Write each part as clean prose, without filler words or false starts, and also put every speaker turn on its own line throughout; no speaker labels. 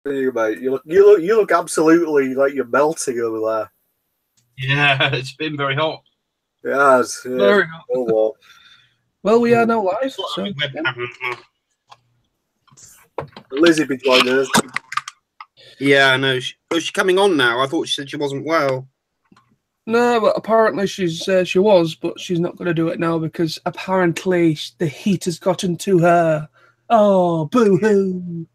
Hey, mate, you look absolutely like you're melting over there.
Yeah, it's been very hot.
Yes, yeah,
Very hot.
oh, well.
Well, we are now live.
Got
So,
a webcam.
Lizzie be joining us.
Yeah, I know. She's coming on now. I thought she said she wasn't well.
no, but apparently she was, but she's not going to do it now because apparently the heat has gotten to her. Oh, boo-hoo.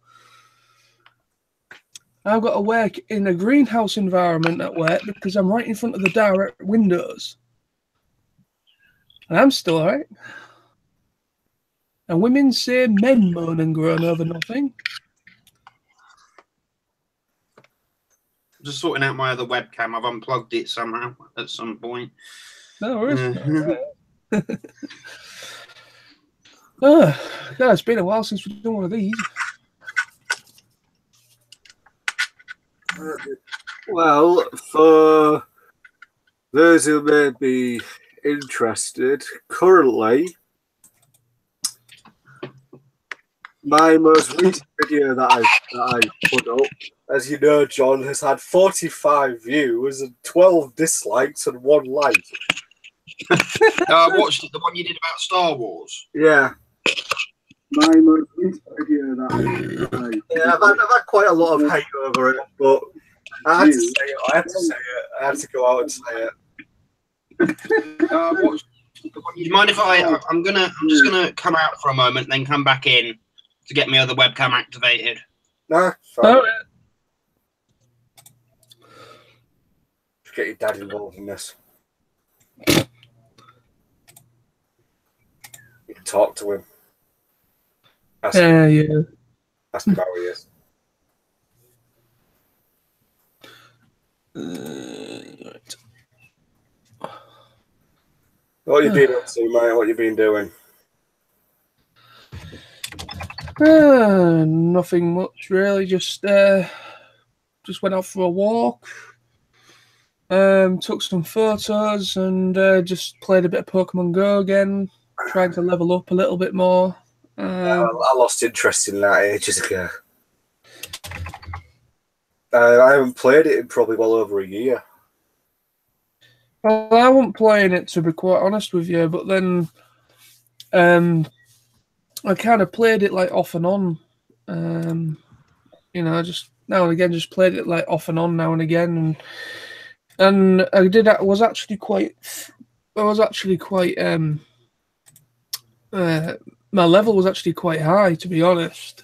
I've got to work in a greenhouse environment at work because I'm right in front of the direct windows. And I'm still alright. And women say men moan and groan over nothing.
Just sorting out my other webcam. I've unplugged it somehow at some point.
No worries. Oh, God, it's been a while since we've done one of these.
Well, for those who may be interested, currently, my most recent video that I put up, as you know, John, has had 45 views and 12 dislikes and 1 like.
I watched it, the one you did about Star Wars.
Yeah. My most recent video that yeah, I've had quite a lot of hate over it, but I had to say it. I had to say it. I had to go out and say it.
Do you mind if I'm just gonna come out for a moment, and then come back in to get my other webcam activated?
Nah, fine. Oh, yeah. Get your dad involved in this. You can talk to him.
Yeah.
Ask him how he is.
Right.
What you been up to, mate? What you been doing?
Nothing much really. Just went out for a walk. Took some photos and just played a bit of Pokemon Go again. Trying to level up a little bit more.
I lost interest in that ages ago. I haven't played it in probably well over a year.
Well, I wasn't playing it, to be quite honest with you, but then I kind of played it like off and on. Just now and again, just played it like off and on now and again, and I was actually quite. My level was actually quite high, to be honest.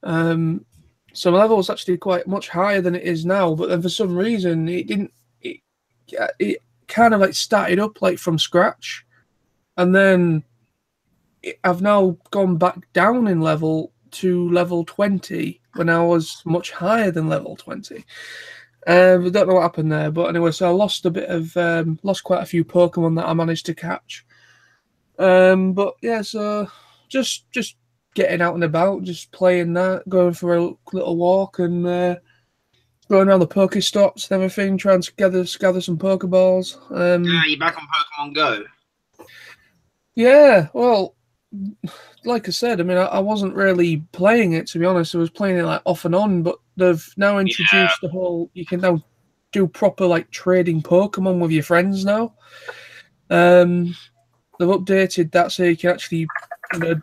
So my level was actually quite much higher than it is now, but then for some reason it didn't. It kind of like started up like from scratch, and then I've now gone back down in level to level 20 when I was much higher than level 20. I don't know what happened there, but anyway, so I lost quite a few Pokemon that I managed to catch. But yeah, so just getting out and about, just playing that, going for a little walk and going around the Pokestops and everything, trying to gather some Pokeballs.
Yeah, you're back on Pokemon Go.
Yeah, well, like I said, I mean, I wasn't really playing it, to be honest. I was playing it like off and on, but they've now introduced the whole, you can now do proper like trading Pokemon with your friends now. They've updated that so you can actually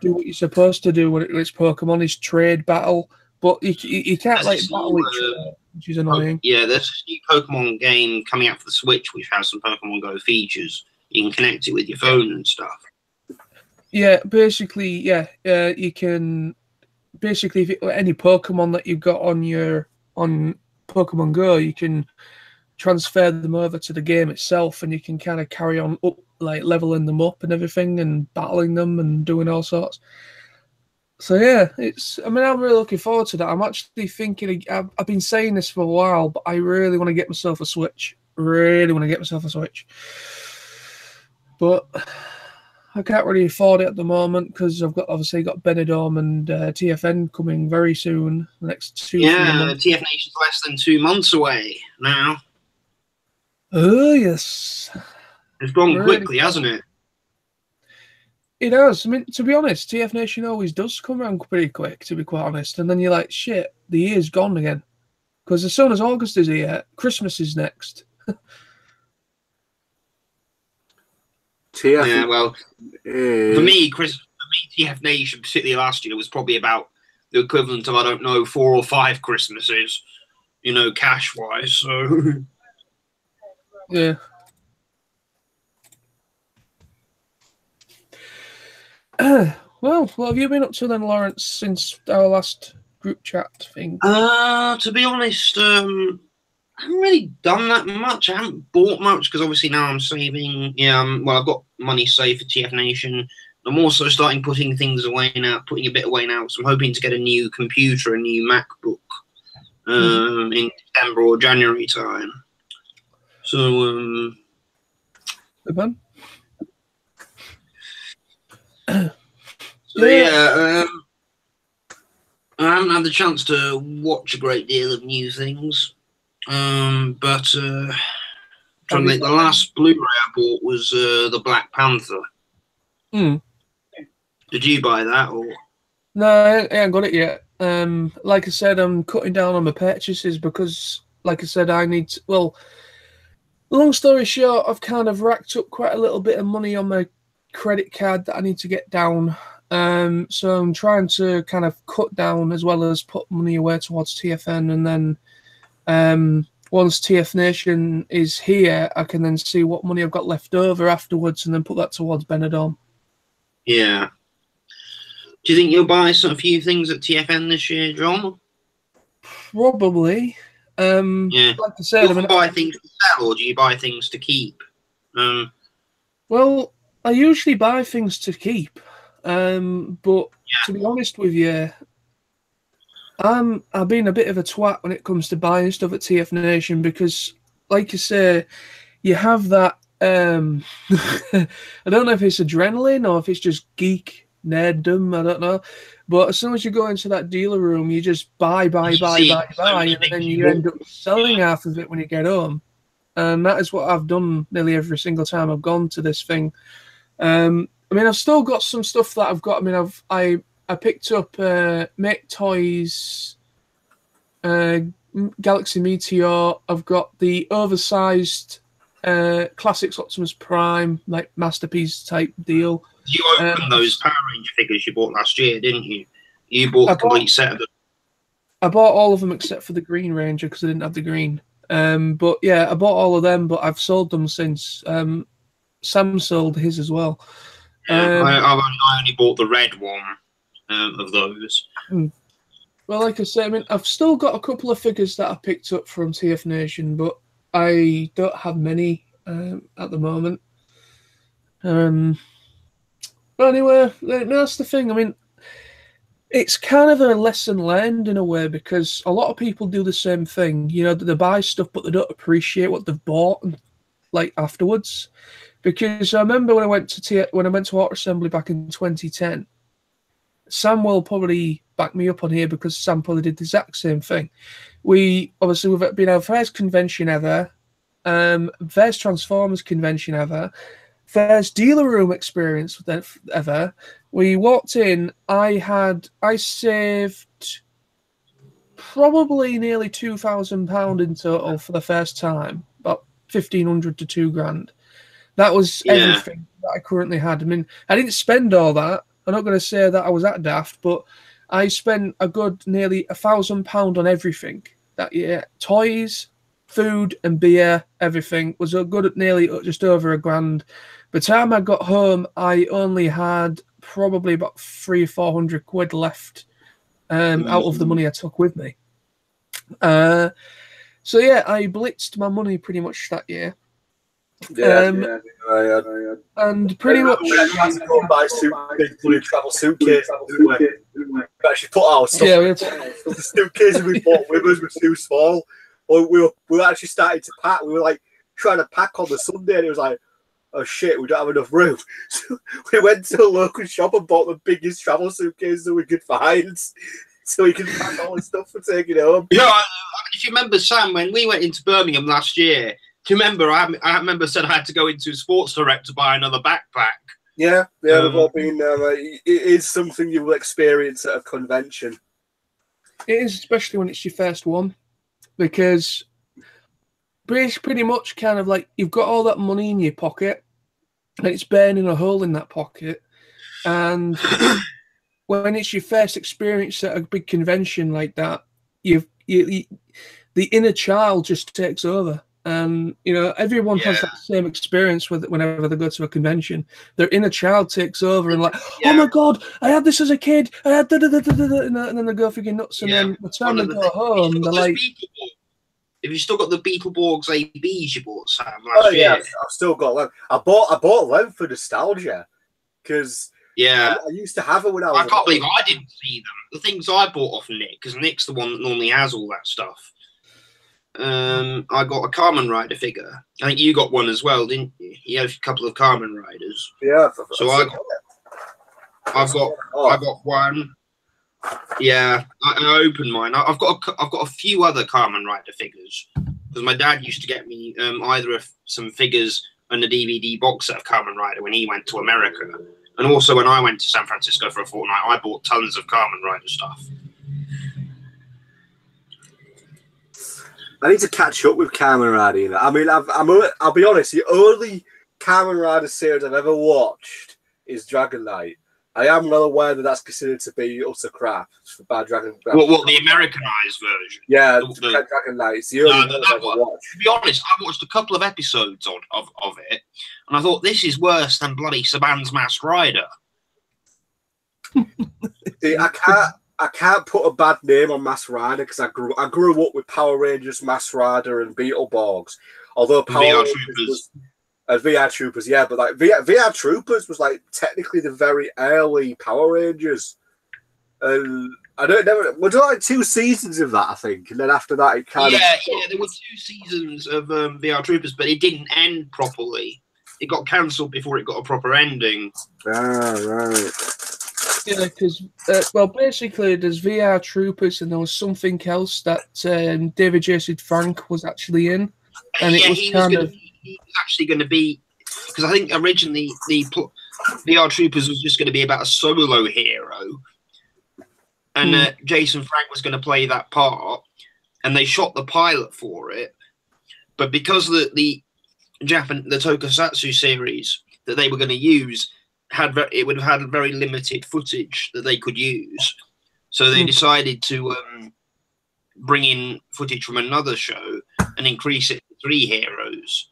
do what you're supposed to do when it's Pokemon, is trade battle, but you can't like battle each other, which is annoying.
Yeah, there's a new Pokemon game coming out for the Switch which has some Pokemon Go features. You can connect it with your phone and stuff.
Yeah, basically, you can basically any Pokemon that you've got on Pokemon Go, you can transfer them over to the game itself, and you can kind of carry on up, like leveling them up and everything, and battling them and doing all sorts. So yeah, I'm really looking forward to that. I'm actually thinking, I've been saying this for a while, but I really want to get myself a Switch. But I can't really afford it at the moment because I've obviously got Benidorm and TFN coming very soon. The next 2-3 months.
TFNation's less than 2 months away now.
Oh yes,
it's gone quickly, hasn't it?
It has. I mean, to be honest, TFNation always does come around pretty quick, to be quite honest. And then you're like, shit, the year's gone again. Because as soon as August is here, Christmas is next.
Yeah, well, for me, TFNation, particularly last year, was probably about the equivalent of, I don't know, 4 or 5 Christmases, you know, cash-wise. So,
yeah. Well, what have you been up to then, Lawrence, since our last group chat thing?
To be honest, I haven't really done that much. I haven't bought much because obviously now I'm saving. Yeah, well, I've got money saved for TFNation. I'm also starting putting things away now, putting a bit away now. So I'm hoping to get a new computer, a new MacBook, in December or January time. So,
Good man.
So yeah, I haven't had the chance to watch a great deal of new things, but trying to think, the last Blu-ray I bought was the Black Panther. Did you buy that or?
No, I ain't got it yet. Like I said, I'm cutting down on my purchases because, like I said, I need to, well, long story short, I've kind of racked up quite a little bit of money on my credit card that I need to get down. So I'm trying to kind of cut down as well as put money away towards TFN, and then once TFNation is here, I can then see what money I've got left over afterwards, and then put that towards Benidorm.
Yeah. Do you think you'll buy a few things at TFN this year, John?
Probably.
Yeah.
Like I said,
do you buy things to sell or do you buy things to keep?
Well, I usually buy things to keep. But to be honest with you, I've been a bit of a twat when it comes to buying stuff at TFNation because, like you say, you have that. I don't know if it's adrenaline or if it's just geek nerddom. I don't know. But as soon as you go into that dealer room, you just buy, and then you end up selling half of it when you get home. And that is what I've done nearly every single time I've gone to this thing. I mean, I've still got some stuff that I've got. I mean, I picked up Make Toys, Galaxy Meteor. I've got the oversized Classics Optimus Prime, like masterpiece type deal.
You opened those Power Ranger figures you bought last year, didn't you? You bought a complete set of them.
I bought all of them except for the Green Ranger because I didn't have the green. But yeah, I bought all of them, but I've sold them since. Sam sold his as well.
Yeah, I only bought the red one of those.
Well, like I said, I mean, I've still got a couple of figures that I picked up from TFNation, but I don't have many at the moment. But anyway, that's the thing. I mean, it's kind of a lesson learned in a way because a lot of people do the same thing. You know, they buy stuff, but they don't appreciate what they've bought, like afterwards. Because I remember when I went to Auto Assembly back in 2010, Sam will probably back me up on here because Sam probably did the exact same thing. We've been our first convention ever, first Transformers convention ever, first dealer room experience ever. We walked in. I saved probably nearly £2,000 in total for the first time, about 1,500 to £2,000. That was everything that I currently had. I mean, I didn't spend all that. I'm not going to say that I was that daft, but I spent a good nearly £1,000 on everything that year. Toys, food and beer, everything was a good nearly just over £1,000. By the time I got home, I only had probably about 300 or 400 quid left out of the money I took with me. So yeah, I blitzed my money pretty much that year. And pretty much
we had to go and buy big travel suitcase. We actually put our stuff.
Yeah,
the suitcases we bought with us were too small. We were actually starting to pack. We were like trying to pack on the Sunday, and it was like, oh shit, we don't have enough room. So we went to a local shop and bought the biggest travel suitcase that we could find, so we could pack all the stuff for taking home.
You know, if you remember, Sam, when we went into Birmingham last year. Do you remember? I remember said I had to go into Sports Direct to buy another backpack.
Yeah, we've all been there. It is something you will experience at a convention.
It is, especially when it's your first one, because pretty much kind of like you've got all that money in your pocket, and it's burning a hole in that pocket, and when it's your first experience at a big convention like that, the inner child just takes over. And everyone has that same experience with whenever they go to a convention. Their inner child takes over and like, oh my god, I had this as a kid. I had and then they go freaking nuts. And then by the time they go home, they're like,
have you still got the Beetleborgs ABs you bought, Sam,
last
year?
I've still got them. I bought them for nostalgia because I used to have it when I was.
I can't believe I didn't see them. The things I bought off Nick, because Nick's the one that normally has all that stuff. I got a Kamen Rider figure. I think you got one as well, didn't you? You have a couple of Kamen Riders.
Yeah.
So I've got one. Yeah, I opened mine. I've got a few other Kamen Rider figures because my dad used to get me either some figures and a DVD box set of Kamen Rider when he went to America, and also when I went to San Francisco for a fortnight, I bought tons of Kamen Rider stuff.
I need to catch up with Kamen Rider. I mean, I'll be honest. The only Kamen Rider series I've ever watched is Dragon Knight. I am well aware that that's considered to be utter crap for bad Dragon.
What the Americanized version?
Yeah, the Dragon Knight. It's the only one I've ever watched.
To be honest, I watched a couple of episodes of it, and I thought this is worse than bloody Saban's Masked Rider.
See, I can't put a bad name on Masked Rider because I grew up with Power Rangers, Masked Rider, and Beetleborgs. Although Power Rangers was VR Troopers, yeah, but like VR Troopers was like technically the very early Power Rangers, and we're doing like 2 seasons of that, I think, and then after that it kind of
there were 2 seasons of VR Troopers, but it didn't end properly. It got cancelled before it got a proper ending.
Ah, right.
Yeah, because basically there's VR Troopers and there was something else that David Jason Frank was actually in, and it was he was
actually going to be, because I think originally the VR Troopers was just going to be about a solo hero, and Jason Frank was going to play that part, and they shot the pilot for it, but because the Tokusatsu series that they were going to use would have had very limited footage that they could use, so they decided to bring in footage from another show and increase it to 3 heroes.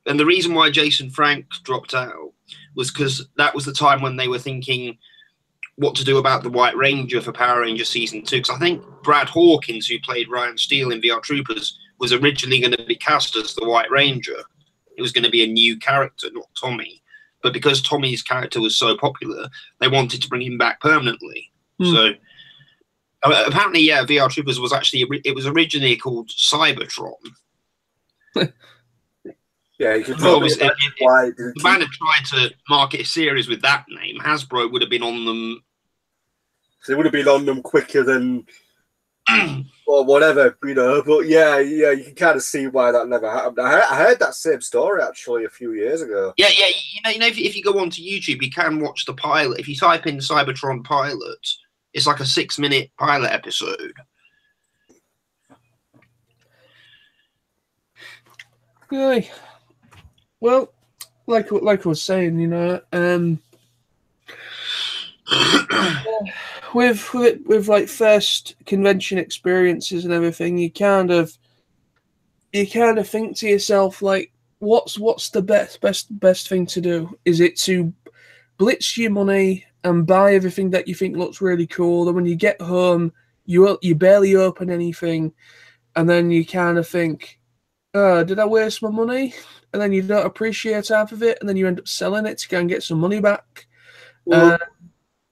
And the reason why Jason Frank dropped out was because that was the time when they were thinking what to do about the White Ranger for Power Rangers Season 2. Because I think Brad Hawkins, who played Ryan Steele in VR Troopers, was originally going to be cast as the White Ranger. It was going to be a new character, not Tommy. But because Tommy's character was so popular, they wanted to bring him back permanently. So apparently, VR Troopers was originally called Cybertron.
Yeah, you could
obviously, if the band had tried to market a series with that name, Hasbro would have been on them.
So they would have been on them quicker than, or whatever, But yeah, you can kind of see why that never happened. I heard that same story actually a few years ago.
Yeah. If you go onto YouTube, you can watch the pilot. If you type in Cybertron pilot, it's like a 6-minute pilot episode.
Yeah. Well, like I was saying, with like first convention experiences and everything, you kind of think to yourself like, what's the best thing to do? Is it to blitz your money and buy everything that you think looks really cool, and when you get home, you barely open anything, and then you kind of think, oh, did I waste my money? And then you don't appreciate half of it, and then you end up selling it to go and get some money back.
Well,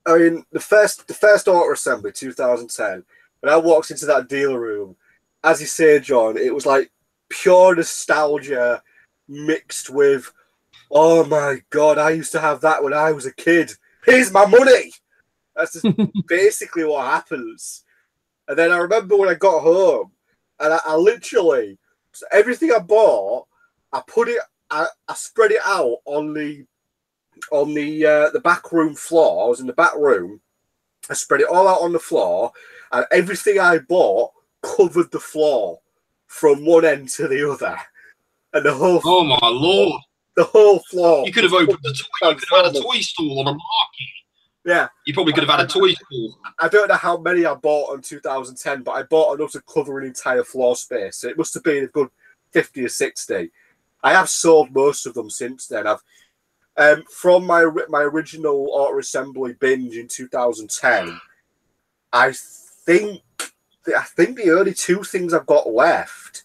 I mean, the first Auto Assembly 2010, when I walked into that dealer room, as you say, John, it was like pure nostalgia mixed with, oh my God, I used to have that when I was a kid. Here's my money. That's just basically what happens. And then I remember when I got home, and I literally, everything I bought, I spread it out on the back room floor. I was in the back room. I spread it all out on the floor, and everything I bought covered the floor from one end to the other, and the whole.
Oh my lord!
The whole floor.
You could have opened a toy. You could have had a toy stall on a market.
Yeah.
You probably could have had a toy stall.
I don't know how many I bought in 2010, but I bought enough to cover an entire floor space. So it must have been a good 50 or 60. I have sold most of them since then. I've from my original auto assembly binge in 2010. I think the only two things I've got left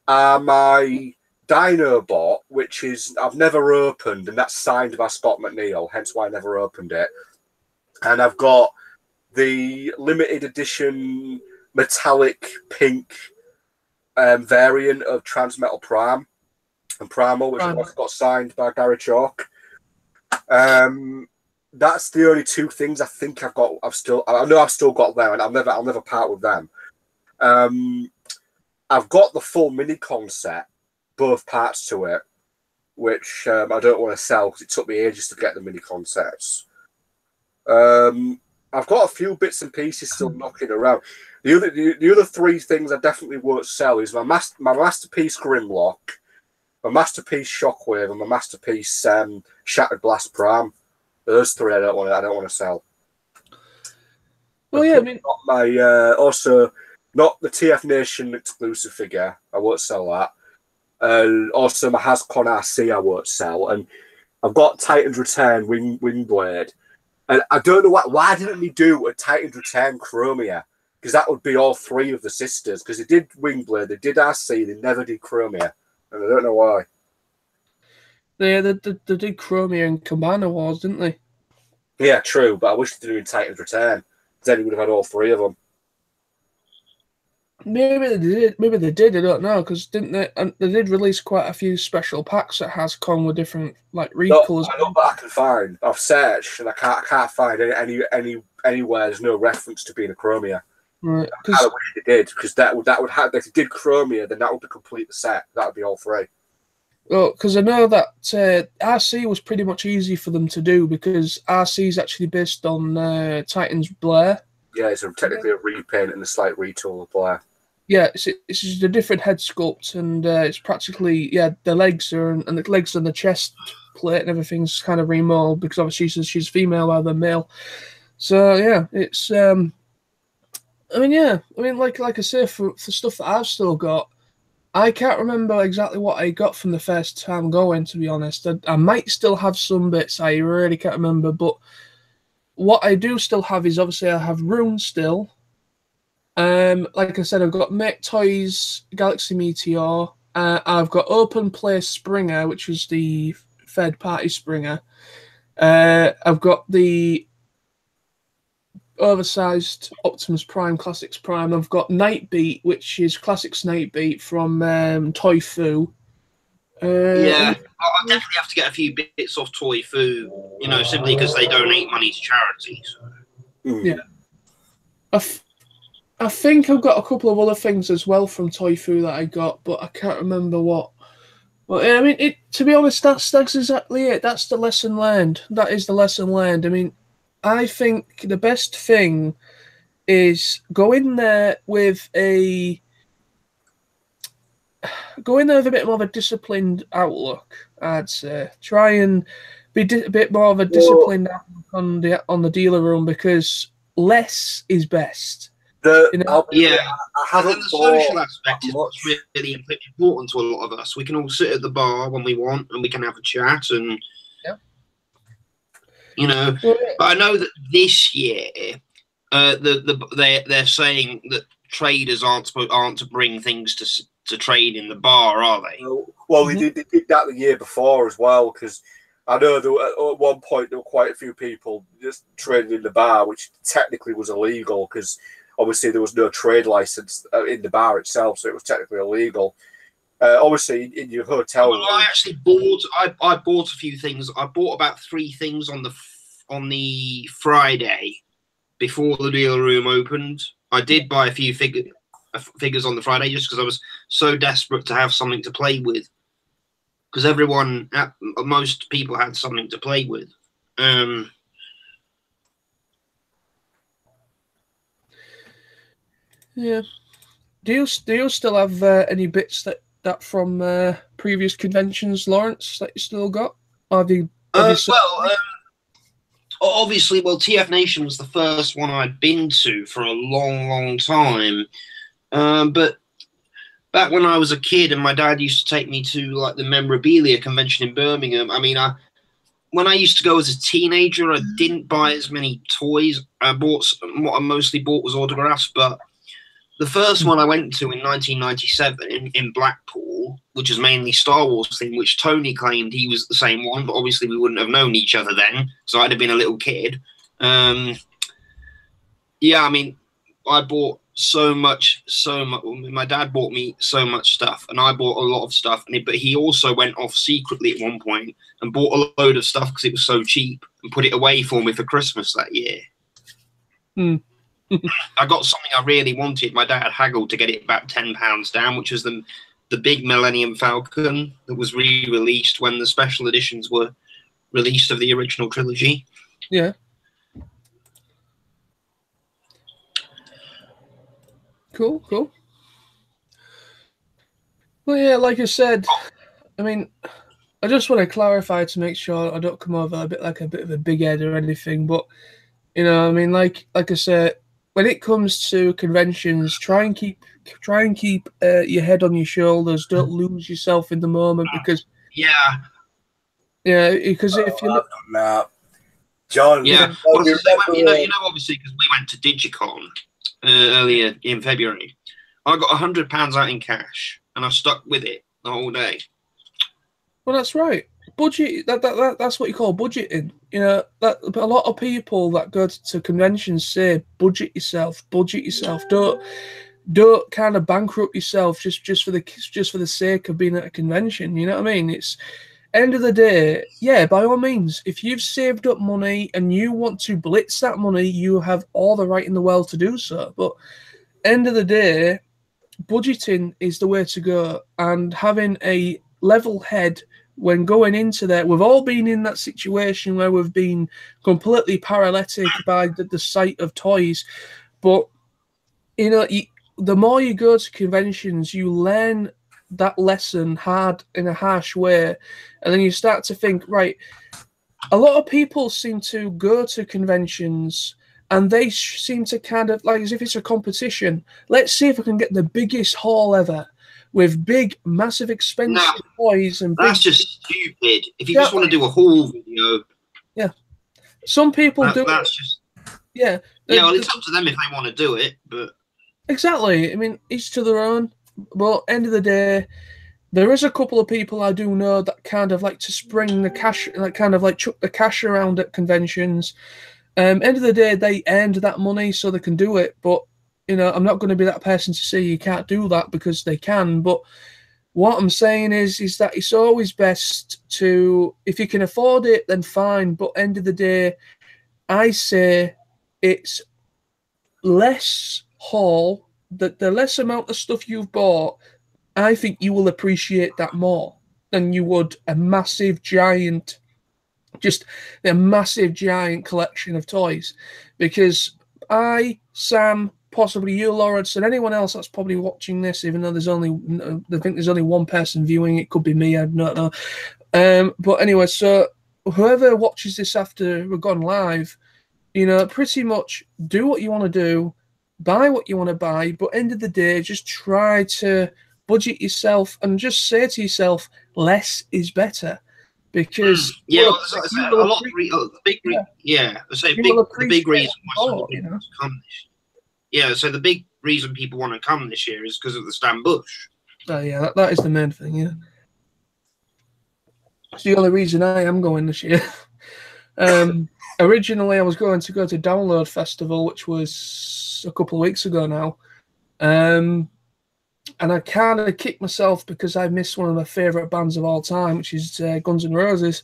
are my Dinobot, which is I've never opened, and that's signed by Scott McNeil, hence why I never opened it. And I've got the limited edition metallic pink variant of Transmetal Prime and Primal, which I've also got signed by Gary Chalk. That's the only two things I think I've got. I know I've still got them, and I'll never part with them. I've got the full Minicon set, both parts to it, which I don't want to sell because it took me ages to get the Minicon sets. I've got a few bits and pieces still knocking around. The other three things I definitely won't sell is my Masterpiece Grimlock, my Masterpiece Shockwave, and my Masterpiece Shattered Glass Prime. Those three I don't want to sell.
Well, yeah, I mean,
not my also not the TFNation exclusive figure. I won't sell that. Also my Hascon RC I won't sell, and I've got Titan's Return Wingblade. And I don't know why didn't they do a Titan's Return Chromia? Because that would be all three of the sisters. Because they did Wingblade, they did RC, they never did Chromia. And I don't know why.
They did Chromia and Cabana Wars, didn't they?
Yeah, true. But I wish they did in Titan's Return. Then he would have had all three of them.
Maybe they did. Maybe they did. I don't know, because didn't they? And they did release quite a few special packs that has come with different like recolors.
Not that I can find. I've searched and I can't find anywhere. There's no reference to being a Chromia.
Right.
I wish they did, because that would have. If they did Chromia, then that would be complete the set. That would be all three.
Well, because I know that RC was pretty much easy for them to do, because RC is actually based on Titan's Blair.
Yeah, it's technically a repaint and a slight retool of Blair.
Yeah, it's just a different head sculpt, and it's practically the legs and the legs and the chest plate and everything's kind of remolded, because obviously she's female rather than male. So yeah, it's like I say, for stuff that I've still got, I can't remember exactly what I got from the first time going, to be honest. I might still have some bits, I really can't remember, but what I do still have is obviously I have Rune still. Like I said, I've got Make Toys Galaxy Meteor. I've got Open Play Springer, which was the third party Springer. I've got the oversized Optimus Prime Classics Prime. I've got Nightbeat, which is Classics Nightbeat from Toy Fu.
Yeah, I'll definitely have to get a few bits off Toy Fu, simply because they donate money to charity. So.
Yeah. I think I've got a couple of other things as well from Toy Fu that I got, but I can't remember what. Well, I mean, to be honest, that's exactly it. That's the lesson learned. That is the lesson learned. I mean, I think the best thing is go in there with a bit more of a disciplined outlook. I'd say try and be a bit more of a disciplined outlook on the dealer room, because less is best.
I
haven't the social aspect is what's really important to a lot of us. We can all sit at the bar when we want, and we can have a chat, and But I know that this year, they're saying that traders aren't to bring things to trade in the bar, are they?
Well, they did that the year before as well, because I know at one point there were quite a few people just trading in the bar, which technically was illegal, because obviously there was no trade license in the bar itself, so it was technically illegal. Obviously, in your hotel.
Well, I actually bought. I bought a few things. I bought about 3 things on the Friday before the dealer room opened. I did buy a few figures on the Friday just because I was so desperate to have something to play with. Because most people had something to play with.
Yeah. Do you still have any bits that from previous conventions, Lawrence, that you still got? Have you
obviously, TFNation was the first one I'd been to for a long, long time. But back when I was a kid and my dad used to take me to like the memorabilia convention in Birmingham, when I used to go as a teenager, I didn't buy as many toys. What I mostly bought was autographs, but the first one I went to in 1997 in Blackpool, which was mainly Star Wars thing, which Tony claimed he was the same one, but obviously we wouldn't have known each other then, so I'd have been a little kid. I bought so much. My dad bought me so much stuff, and I bought a lot of stuff, but he also went off secretly at one point and bought a load of stuff because it was so cheap and put it away for me for Christmas that year. I got something I really wanted. My dad haggled to get it about £10 down, which was the big Millennium Falcon that was re-released when the special editions were released of the original trilogy.
Yeah. Cool. Well, yeah, like I said, I just want to clarify to make sure I don't come over a bit of a big head or anything, but like I said, when it comes to conventions, try and keep your head on your shoulders. Don't lose yourself in the moment because because if you look,
John,
obviously because we went to Digicon earlier in February, I got £100 out in cash and I stuck with it the whole day.
Well, that's right. Budget. That's what you call budgeting. That a lot of people that go to conventions say budget yourself. Don't kind of bankrupt yourself just for the sake of being at a convention. You know what I mean? It's end of the day, yeah, by all means, if you've saved up money and you want to blitz that money, you have all the right in the world to do so. But end of the day, budgeting is the way to go, and having a level head when going into that. We've all been in that situation where we've been completely paralytic by the sight of toys, but the more you go to conventions, you learn that lesson hard in a harsh way, and then you start to think, right, a lot of people seem to go to conventions and they seem to kind of like as if it's a competition. Let's see if I can get the biggest haul ever with big, massive, expensive toys and
that's just stupid. If you just want to do a haul video,
some people do.
That's just
well,
it's up to them if they want to do it, but
exactly. Each to their own. But end of the day, there is a couple of people I do know that kind of like to spring the cash, like kind of like chuck the cash around at conventions. End of the day, they earned that money so they can do it. But I'm not going to be that person to say you can't do that because they can. But what I'm saying is that it's always best to, if you can afford it, then fine. But end of the day, I say it's less haul. The less amount of stuff you've bought, I think you will appreciate that more than you would a massive giant collection of toys. Because Sam, possibly you, Lawrence, and anyone else that's probably watching this, even though I think there's only one person viewing, it could be me, I don't know. But anyway, so whoever watches this after we've gone live, pretty much do what you want to do, buy what you want to buy, but end of the day, just try to budget yourself and just say to yourself, less is better. Because the big reason
so the big reason people want to come this year is because of the Stan Bush.
That is the main thing. Yeah, it's the only reason I am going this year. Originally, I was going to go to Download Festival, which was a couple of weeks ago now, and I kind of kicked myself because I missed one of my favourite bands of all time, which is Guns N' Roses.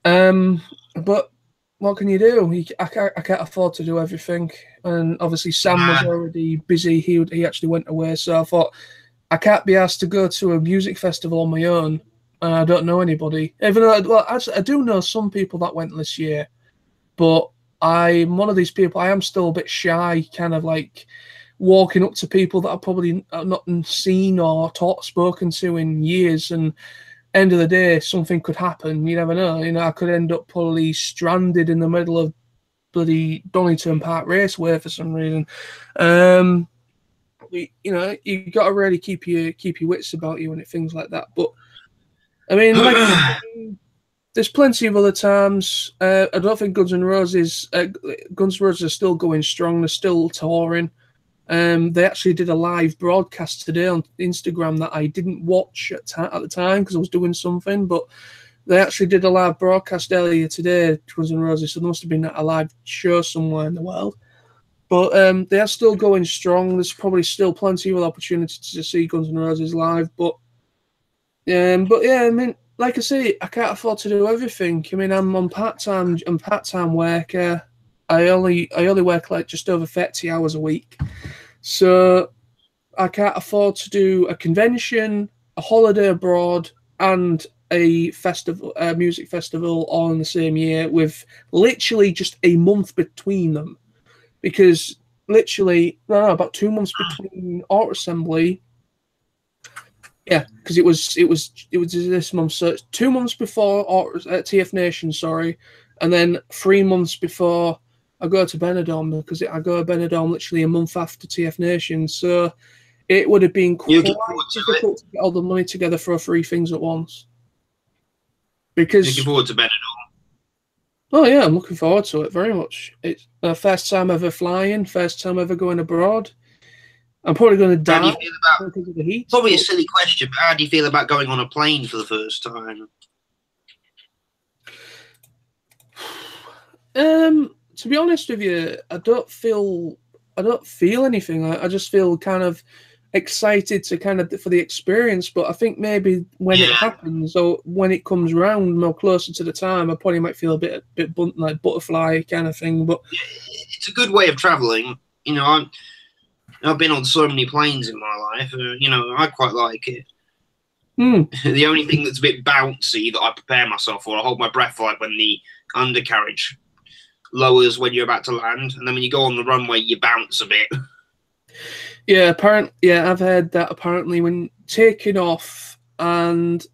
But what can you do? I can't afford to do everything, and obviously Sam was already busy. He actually went away, so I thought I can't be asked to go to a music festival on my own. I don't know anybody, even though I do know some people that went this year, but I'm one of these people. I am still a bit shy, kind of like walking up to people that I've probably not seen or spoken to in years, and end of the day, something could happen. You never know. You know, I could end up probably stranded in the middle of bloody Donington Park Raceway for some reason. You know, you got to really keep your wits about you and things like that. But I mean, like, there's plenty of other times. I don't think Guns N' Roses are still going strong. They're still touring. They actually did a live broadcast today on Instagram that I didn't watch at the time because I was doing something, but they actually did a live broadcast earlier today, Guns N' Roses, so there must have been a live show somewhere in the world. But they are still going strong. There's probably still plenty of opportunity to see Guns N' Roses live. But yeah, I mean, like I say, I can't afford to do everything. I mean, I'm on part-time worker. I only work like just over 30 hours a week. So I can't afford to do a convention, a holiday abroad, and a festival, a music festival all in the same year with literally just a month between them. Because literally, about 2 months between Art Assembly. Yeah, because it was this month. So 2 months before TFNation, sorry, and then 3 months before I go to Benidorm, because I go to Benidorm literally a month after TFNation. So it would have been quite difficult to get all the money together for 3 things at once. Because
looking forward to Benidorm.
Oh yeah, I'm looking forward to it very much. It's the first time ever flying, first time ever going abroad. I'm probably going to die.
How do you feel about,
because of the heat?
Probably a silly question, but how do you feel about going on a plane for the first time?
To be honest with you, I don't feel anything. I just feel kind of excited to for the experience, but I think maybe when it happens or when it comes around more closer to the time, I probably might feel a bit like butterfly kind of thing. But
it's a good way of traveling. You know, I've been on so many planes in my life. You know, I quite like it. The only thing that's a bit bouncy that I prepare myself for, I hold my breath for, like when the undercarriage lowers when you're about to land, and then when you go on the runway, you bounce a bit.
Yeah, I've heard that apparently when taking off and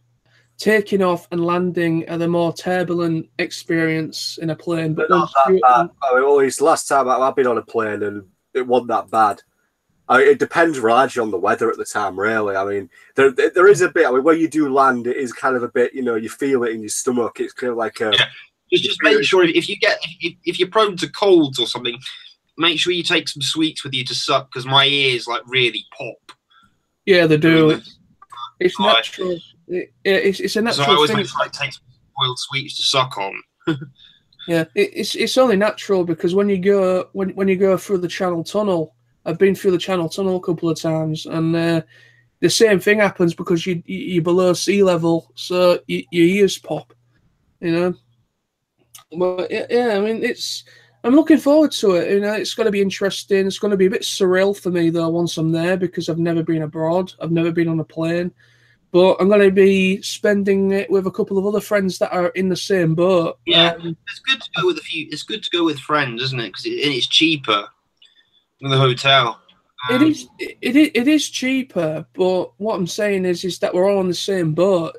landing are the more turbulent experience in a plane. But
not that bad. I mean, always last time I've been on a plane and it wasn't that bad. It depends largely on the weather at the time, really. I mean, there is a bit. I mean, when you do land, it is kind of a bit. You know, you feel it in your stomach. It's kind of like a.
Just make sure if you're prone to colds or something, make sure you take some sweets with you to suck, because my ears like really pop.
Yeah, they do. It's natural. It's a natural
so I always
thing.
make sure I take some boiled sweets to suck on.
Yeah, it's only natural because when you go through the Channel Tunnel, I've been through the Channel Tunnel a couple of times, and the same thing happens because you're below sea level, so your ears pop. You know. But yeah, I mean, I'm looking forward to it. You know, it's going to be interesting. It's going to be a bit surreal for me though once I'm there, because I've never been abroad. I've never been on a plane, but I'm going to be spending it with a couple of other friends that are in the same boat.
Yeah, it's good to go with It's good to go with friends, isn't it? Because it's cheaper than the hotel.
It is cheaper, but what I'm saying is that we're all on the same boat.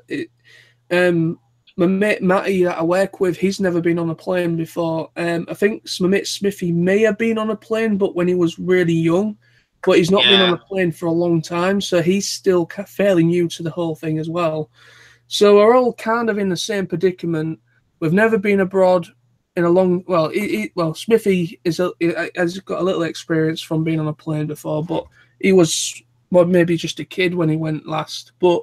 My mate Matty that I work with, he's never been on a plane before. I think my mate Smithy may have been on a plane, but when he was really young. But he's not been on a plane for a long time, so he's still fairly new to the whole thing as well. So we're all kind of in the same predicament. We've never been abroad in a long. Well, Smithy has got a little experience from being on a plane before, but he was maybe just a kid when he went last. But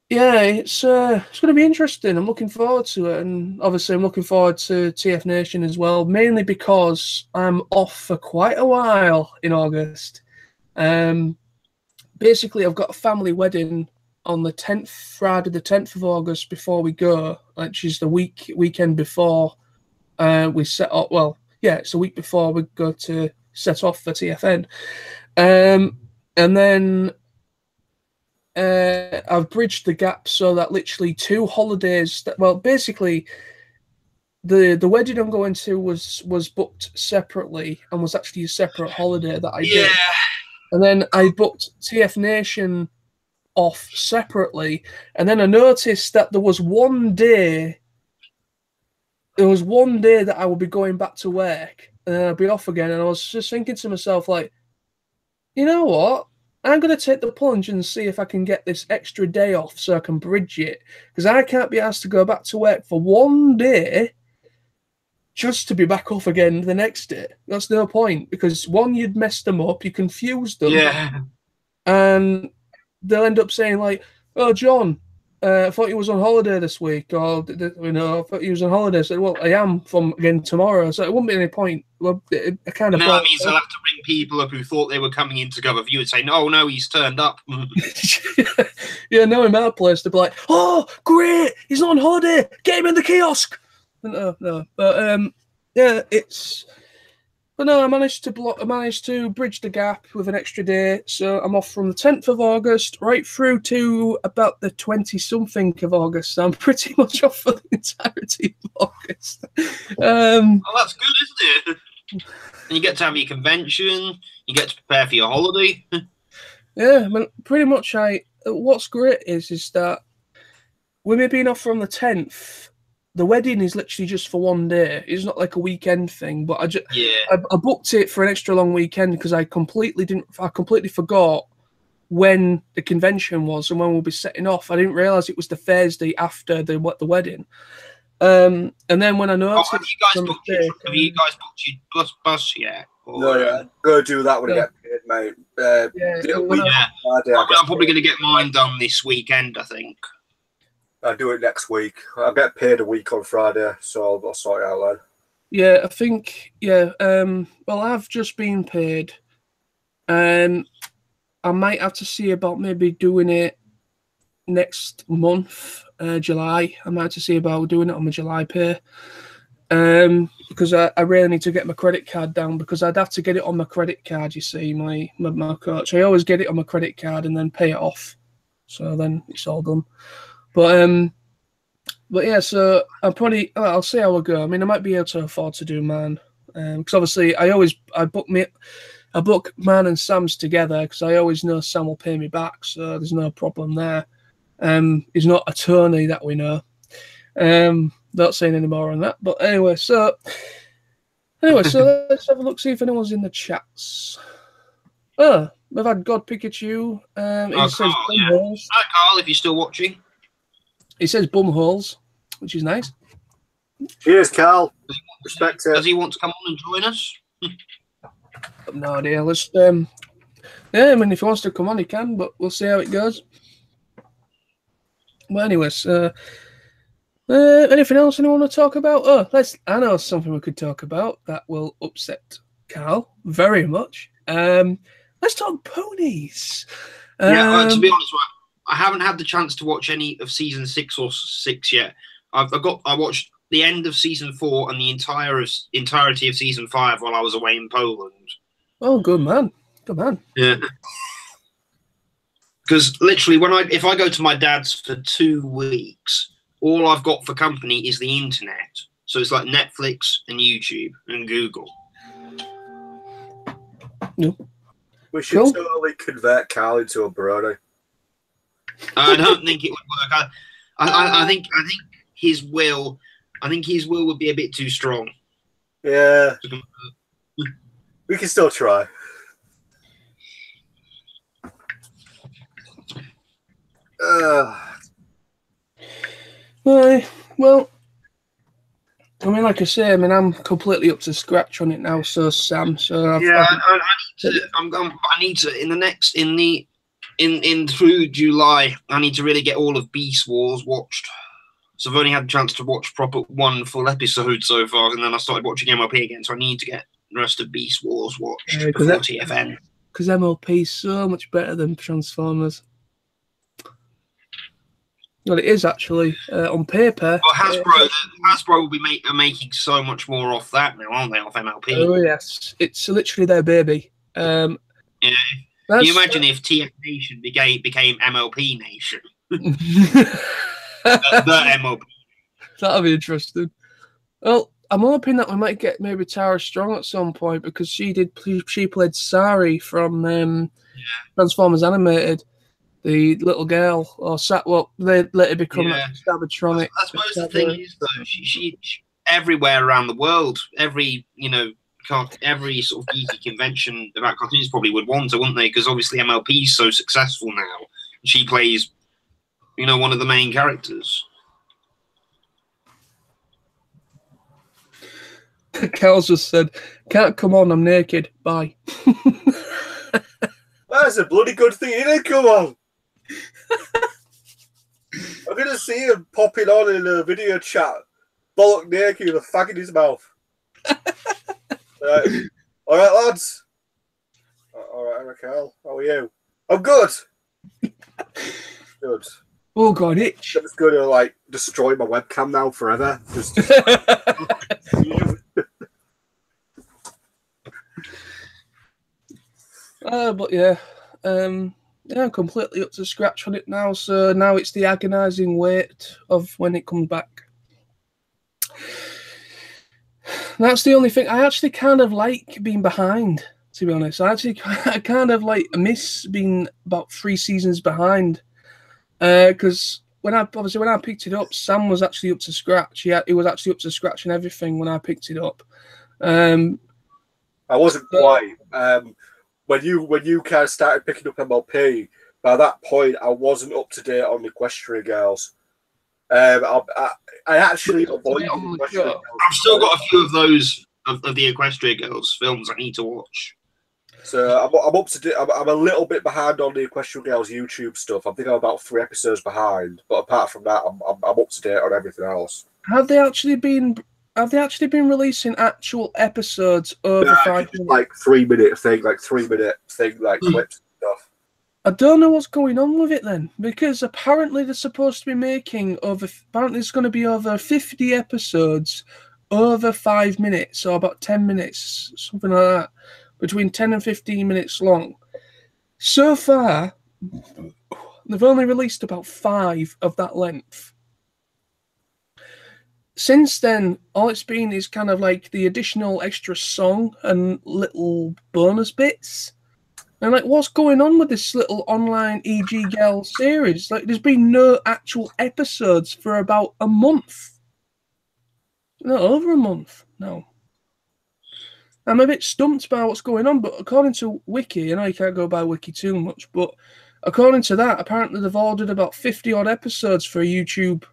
yeah, it's going to be interesting. I'm looking forward to it, and obviously I'm looking forward to TFNation as well, mainly because I'm off for quite a while in August. Basically, I've got a family wedding on the 10th, Friday the 10th of August before we go, which is the weekend before we set up. Well, yeah, it's a week before we go to set off for TFN, and then. I've bridged the gap so that literally 2 holidays basically the wedding I'm going to was booked separately and was actually a separate holiday that I did. And then I booked TFNation off separately, and then I noticed that there was one day that I would be going back to work, and then I'd be off again. And I was just thinking to myself, like, you know what? I'm going to take the plunge and see if I can get this extra day off so I can bridge it. Because I can't be asked to go back to work for one day just to be back off again the next day. That's no point. Because one, you'd messed them up, you confused them.
Yeah.
And they'll end up saying, like, oh, John, I thought you was on holiday this week. Or, you know, I thought you was on holiday. I said, well, I am from again tomorrow. So it wouldn't be any point. Well, I kind of.
No, that means they'll have to ring people up who thought they were coming in to cover for you and say, no, he's turned up.
Yeah, no, in my place, they'd be like, oh, great, he's not on holiday. Get him in the kiosk. No. But, yeah, it's. But no, I managed to bridge the gap with an extra day. So I'm off from the 10th of August right through to about the 20-something of August. So I'm pretty much off for the entirety of August.
Oh, that's good, isn't it? And you get to have your convention. You get to prepare for your holiday.
Yeah, I mean, pretty much. What's great is that with me being off from the 10th, the wedding is literally just for one day. It's not like a weekend thing. But I booked it for an extra long weekend because I completely forgot when the convention was and when we'll be setting off. I didn't realize it was the Thursday after the wedding. And then when I noticed,
have you guys booked your bus yet? Or,
no, yeah, go do that when you get paid, mate.
I'm probably going to get mine done this weekend, I think.
I'll do it next week. I'll get paid a week on Friday, so I'll sort it out then.
Yeah, I think, yeah. Well, I've just been paid. I might have to see about maybe doing it next month, July. I might have to see about doing it on my July pay. Because I really need to get my credit card down, because I'd have to get it on my credit card, you see, my coach. I always get it on my credit card and then pay it off. So then it's all done. But yeah, so I'll see how I go. I mean, I might be able to afford to do mine, because obviously I book mine and Sam's together because I always know Sam will pay me back, so there's no problem there. He's not a Tony that we know. Not saying any more on that, but anyway, so let's have a look, see if anyone's in the chats. Oh, we've had God Pikachu. He says bumholes.
Hi, Carl, if you're still watching.
He says bumholes, which is nice.
Cheers, Carl. Respect it.
Does he want to come on and join us?
No idea. Let's yeah, I mean, if he wants to come on, he can, but we'll see how it goes. Well, anyways, anything else anyone want to talk about? Oh, I know something we could talk about that will upset Carl very much. Let's talk ponies.
To be honest, I haven't had the chance to watch any of season 6 or 6 yet. I watched the end of season 4 and the entirety of season 5 while I was away in Poland.
Oh, good man. Good man.
Yeah. Because literally, if I go to my dad's for 2 weeks, all I've got for company is the internet. So it's like Netflix and YouTube and Google.
Yep.
We should totally convert Carl into a Brody.
I don't think it would work. I think his will. I think his will would be a bit too strong.
Yeah. We can still try.
Well, I mean, like I say, I'm completely up to scratch on it now. So Sam,
I need to in through July. I need to really get all of Beast Wars watched. So I've only had a chance to watch proper one full episode so far, and then I started watching MLP again. So I need to get the rest of Beast Wars watched before TFN.
Because MLP is so much better than Transformers. Well, it is actually on paper.
Well, Hasbro will be making so much more off that now, aren't they? Off MLP.
Oh yes, it's literally their baby.
Yeah. Can you imagine if TFNation became MLP Nation? the MLP.
That'd be interesting. Well, I'm hoping that we might get maybe Tara Strong at some point because she played Sari from Transformers Animated, the little girl, or what they later become like Cybertronic.
I suppose the thing is though, she everywhere around the world, every every sort of geeky convention about cartoons probably would want her, wouldn't they? Because obviously MLP is so successful now. She plays, one of the main characters.
Carl's just said, "Can't come on, I'm naked. Bye."
That's a bloody good thing, isn't it? Come on. I'm going to see him popping on in a video chat, bollock naked with a fag in his mouth. All right, lads. All right, Raquel, how are you? I'm good. Good.
Oh, God, itch.
I'm just going to, destroy my webcam now forever.
But yeah. I'm completely up to scratch on it now. So now it's the agonising wait of when it comes back. That's the only thing. I actually kind of like being behind, to be honest. I kind of miss being about 3 seasons behind. Because when I picked it up, Sam was actually up to scratch. He was actually up to scratch and everything when I picked it up.
I wasn't quite. When you kind of started picking up MLP, by that point I wasn't up to date on the Equestria Girls. I actually avoided the Equestria Girls.
I've still got a few of those of the Equestria Girls films I need to watch.
So I'm up to date. I'm a little bit behind on the Equestria Girls YouTube stuff. I think I'm about 3 episodes behind, but apart from that, I'm up to date on everything else.
Have they actually been releasing actual episodes over 5 minutes?
Like 3-minute thing, clips and stuff.
I don't know what's going on with it then, because apparently they're supposed to be making apparently it's going to be over 50 episodes over 5 minutes, or about 10 minutes, something like that, between 10 and 15 minutes long. So far, they've only released about 5 of that length. Since then, all it's been is kind of like the additional extra song and little bonus bits. And what's going on with this little online EG Girl series? There's been no actual episodes for about a month. No, over a month. No. I'm a bit stumped by what's going on, but according to Wiki, I know you can't go by Wiki too much, but according to that, apparently they've ordered about 50-odd episodes for a YouTube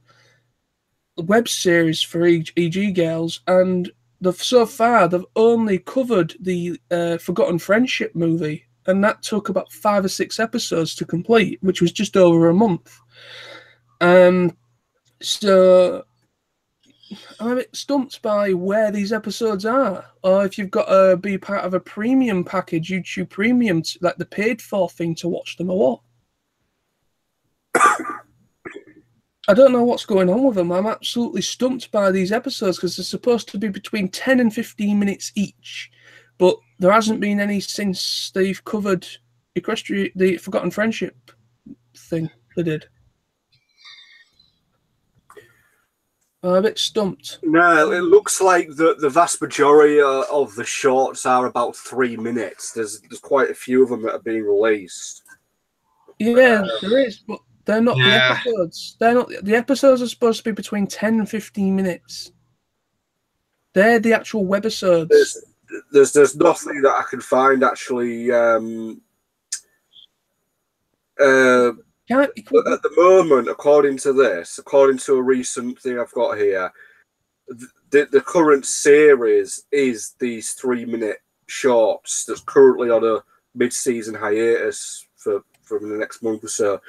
web series for EG Girls, and so far they've only covered the Forgotten Friendship movie, and that took about 5 or 6 episodes to complete, which was just over a month. So I'm a bit stumped by where these episodes are, or if you've got to be part of a premium package, YouTube Premium, like the paid for thing to watch them, or what. I don't know what's going on with them. I'm absolutely stumped by these episodes because they're supposed to be between 10 and 15 minutes each, but there hasn't been any since they've covered the Forgotten Friendship thing they did. I'm a bit stumped.
No, it looks like the vast majority of the shorts are about 3 minutes. There's quite a few of them that are being released.
Yeah, there is, but they're not the episodes. The episodes are supposed to be between 10 and 15 minutes. They're the actual webisodes.
There's nothing that I can find actually. At the moment, according to a recent thing I've got here, the current series is these 3-minute shorts that's currently on a mid-season hiatus from the next month or so.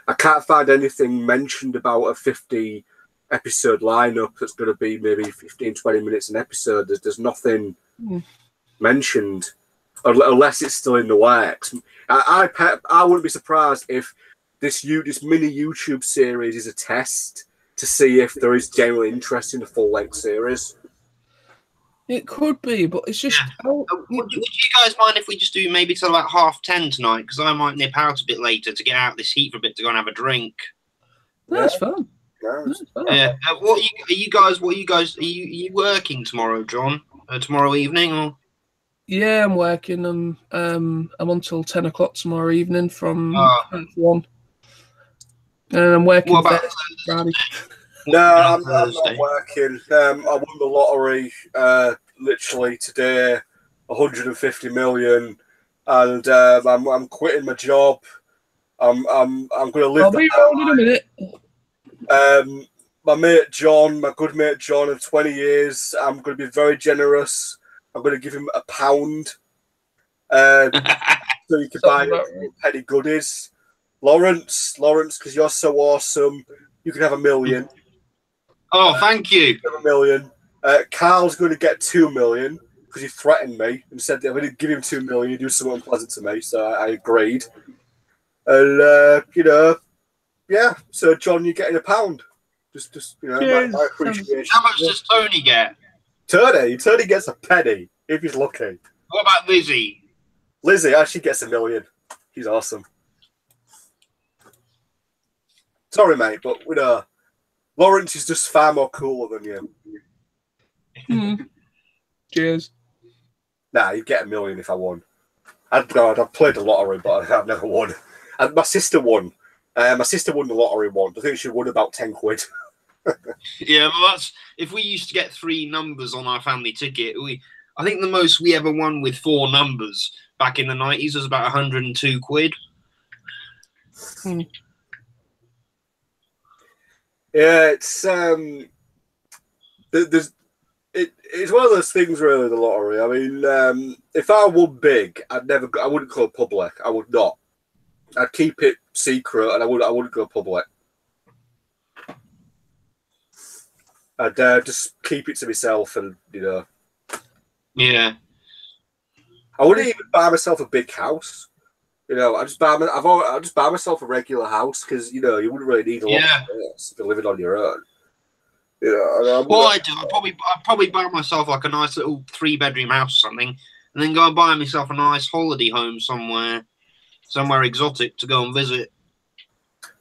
I can't find anything mentioned about a 50-episode lineup that's going to be maybe 15-20 minutes an episode. There's nothing mentioned, unless it's still in the works. I wouldn't be surprised if this mini YouTube series is a test to see if there is genuine interest in a full-length series.
It could be, but it's just...
Would you guys mind if we just do maybe till about 10:30 tonight? Because I might nip out a bit later to get out of this heat for a bit to go and have a drink.
That's fun.
Yeah. What are you guys? Are you working tomorrow, John? Tomorrow evening, or?
Yeah, I'm working. I'm until 10 o'clock tomorrow evening from 1. And I'm working
What about
Thursday, Friday.
No, I'm not working. I won the lottery literally today, 150 million, and I'm quitting my job. I'm going to live.
I'll be around in a minute.
My mate John, my good mate John, of 20 years. I'm going to be very generous. I'm going to give him £1, so you can buy penny goodies. Lawrence, because you're so awesome, you can have £1 million.
Oh, thank you.
£1 million. Carl's going to get 2 million because he threatened me and said that if I didn't give him 2 million, he'd do something unpleasant to me. So I agreed. And yeah. So John, you're getting £1. Just my appreciation.
How much does Tony get?
Tony gets a penny if he's lucky.
What about Lizzie?
Lizzie, she gets $1 million. She's awesome. Sorry, mate, but Lawrence is just far more cooler than you.
Cheers.
Nah, you'd get $1 million if I won. I've played the lottery, but I've never won. And my sister won. My sister won the lottery once. I think she won about 10 quid.
Yeah, well, that's if we used to get 3 numbers on our family ticket. I think the most we ever won with 4 numbers back in the 90s was about 102 quid.
Yeah, it's it's one of those things, really. The lottery. I mean, if I won big, I wouldn't go public. I would not. I'd keep it secret, and I wouldn't go public. I'd just keep it to myself, and
Yeah.
I wouldn't even buy myself a big house. I just buy myself a regular house because you wouldn't really need a lot of space if you're living on your own.
What I do, I'd probably buy myself like a nice little 3-bedroom house or something, and then go and buy myself a nice holiday home somewhere exotic to go and visit.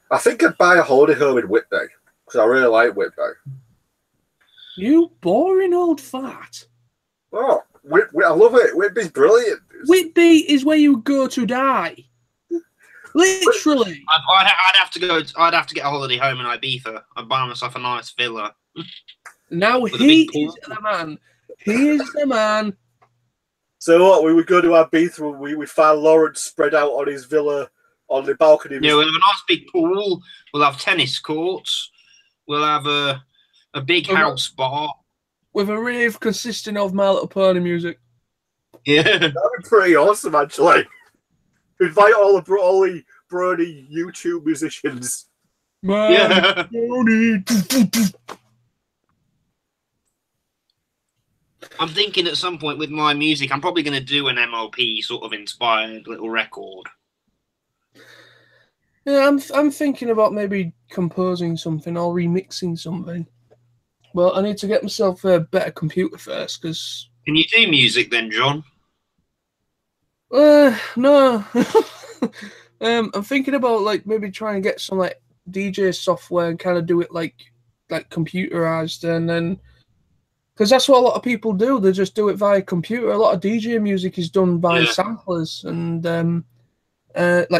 I think I'd buy a holiday home in Whitby because I really like Whitby.
You boring old fat.
Oh, I love it. Whitby's brilliant.
Whitby is where you go to die. Literally.
I'd have to go. I'd have to get a holiday home in Ibiza. I'd buy myself a nice villa.
Now he is the man. He is the man.
So what? We would go to Ibiza. We find Lawrence spread out on his villa on the balcony.
Yeah, we'll have a nice big pool. We'll have tennis courts. We'll have a big house bar
with a rave consisting of My Little Pony music.
Yeah,
that'd be pretty awesome, actually. Invite all the Brody YouTube musicians.
My Pony.
I'm thinking at some point with my music, I'm probably going to do an MLP sort of inspired little record.
Yeah, I'm thinking about maybe composing something or remixing something. Well, I need to get myself a better computer first, because...
Can you do music then, John?
No. I'm thinking about maybe trying to get some DJ software and kind of do it like computerized, and then because that's what a lot of people do. They just do it via computer. A lot of DJ music is done by samplers and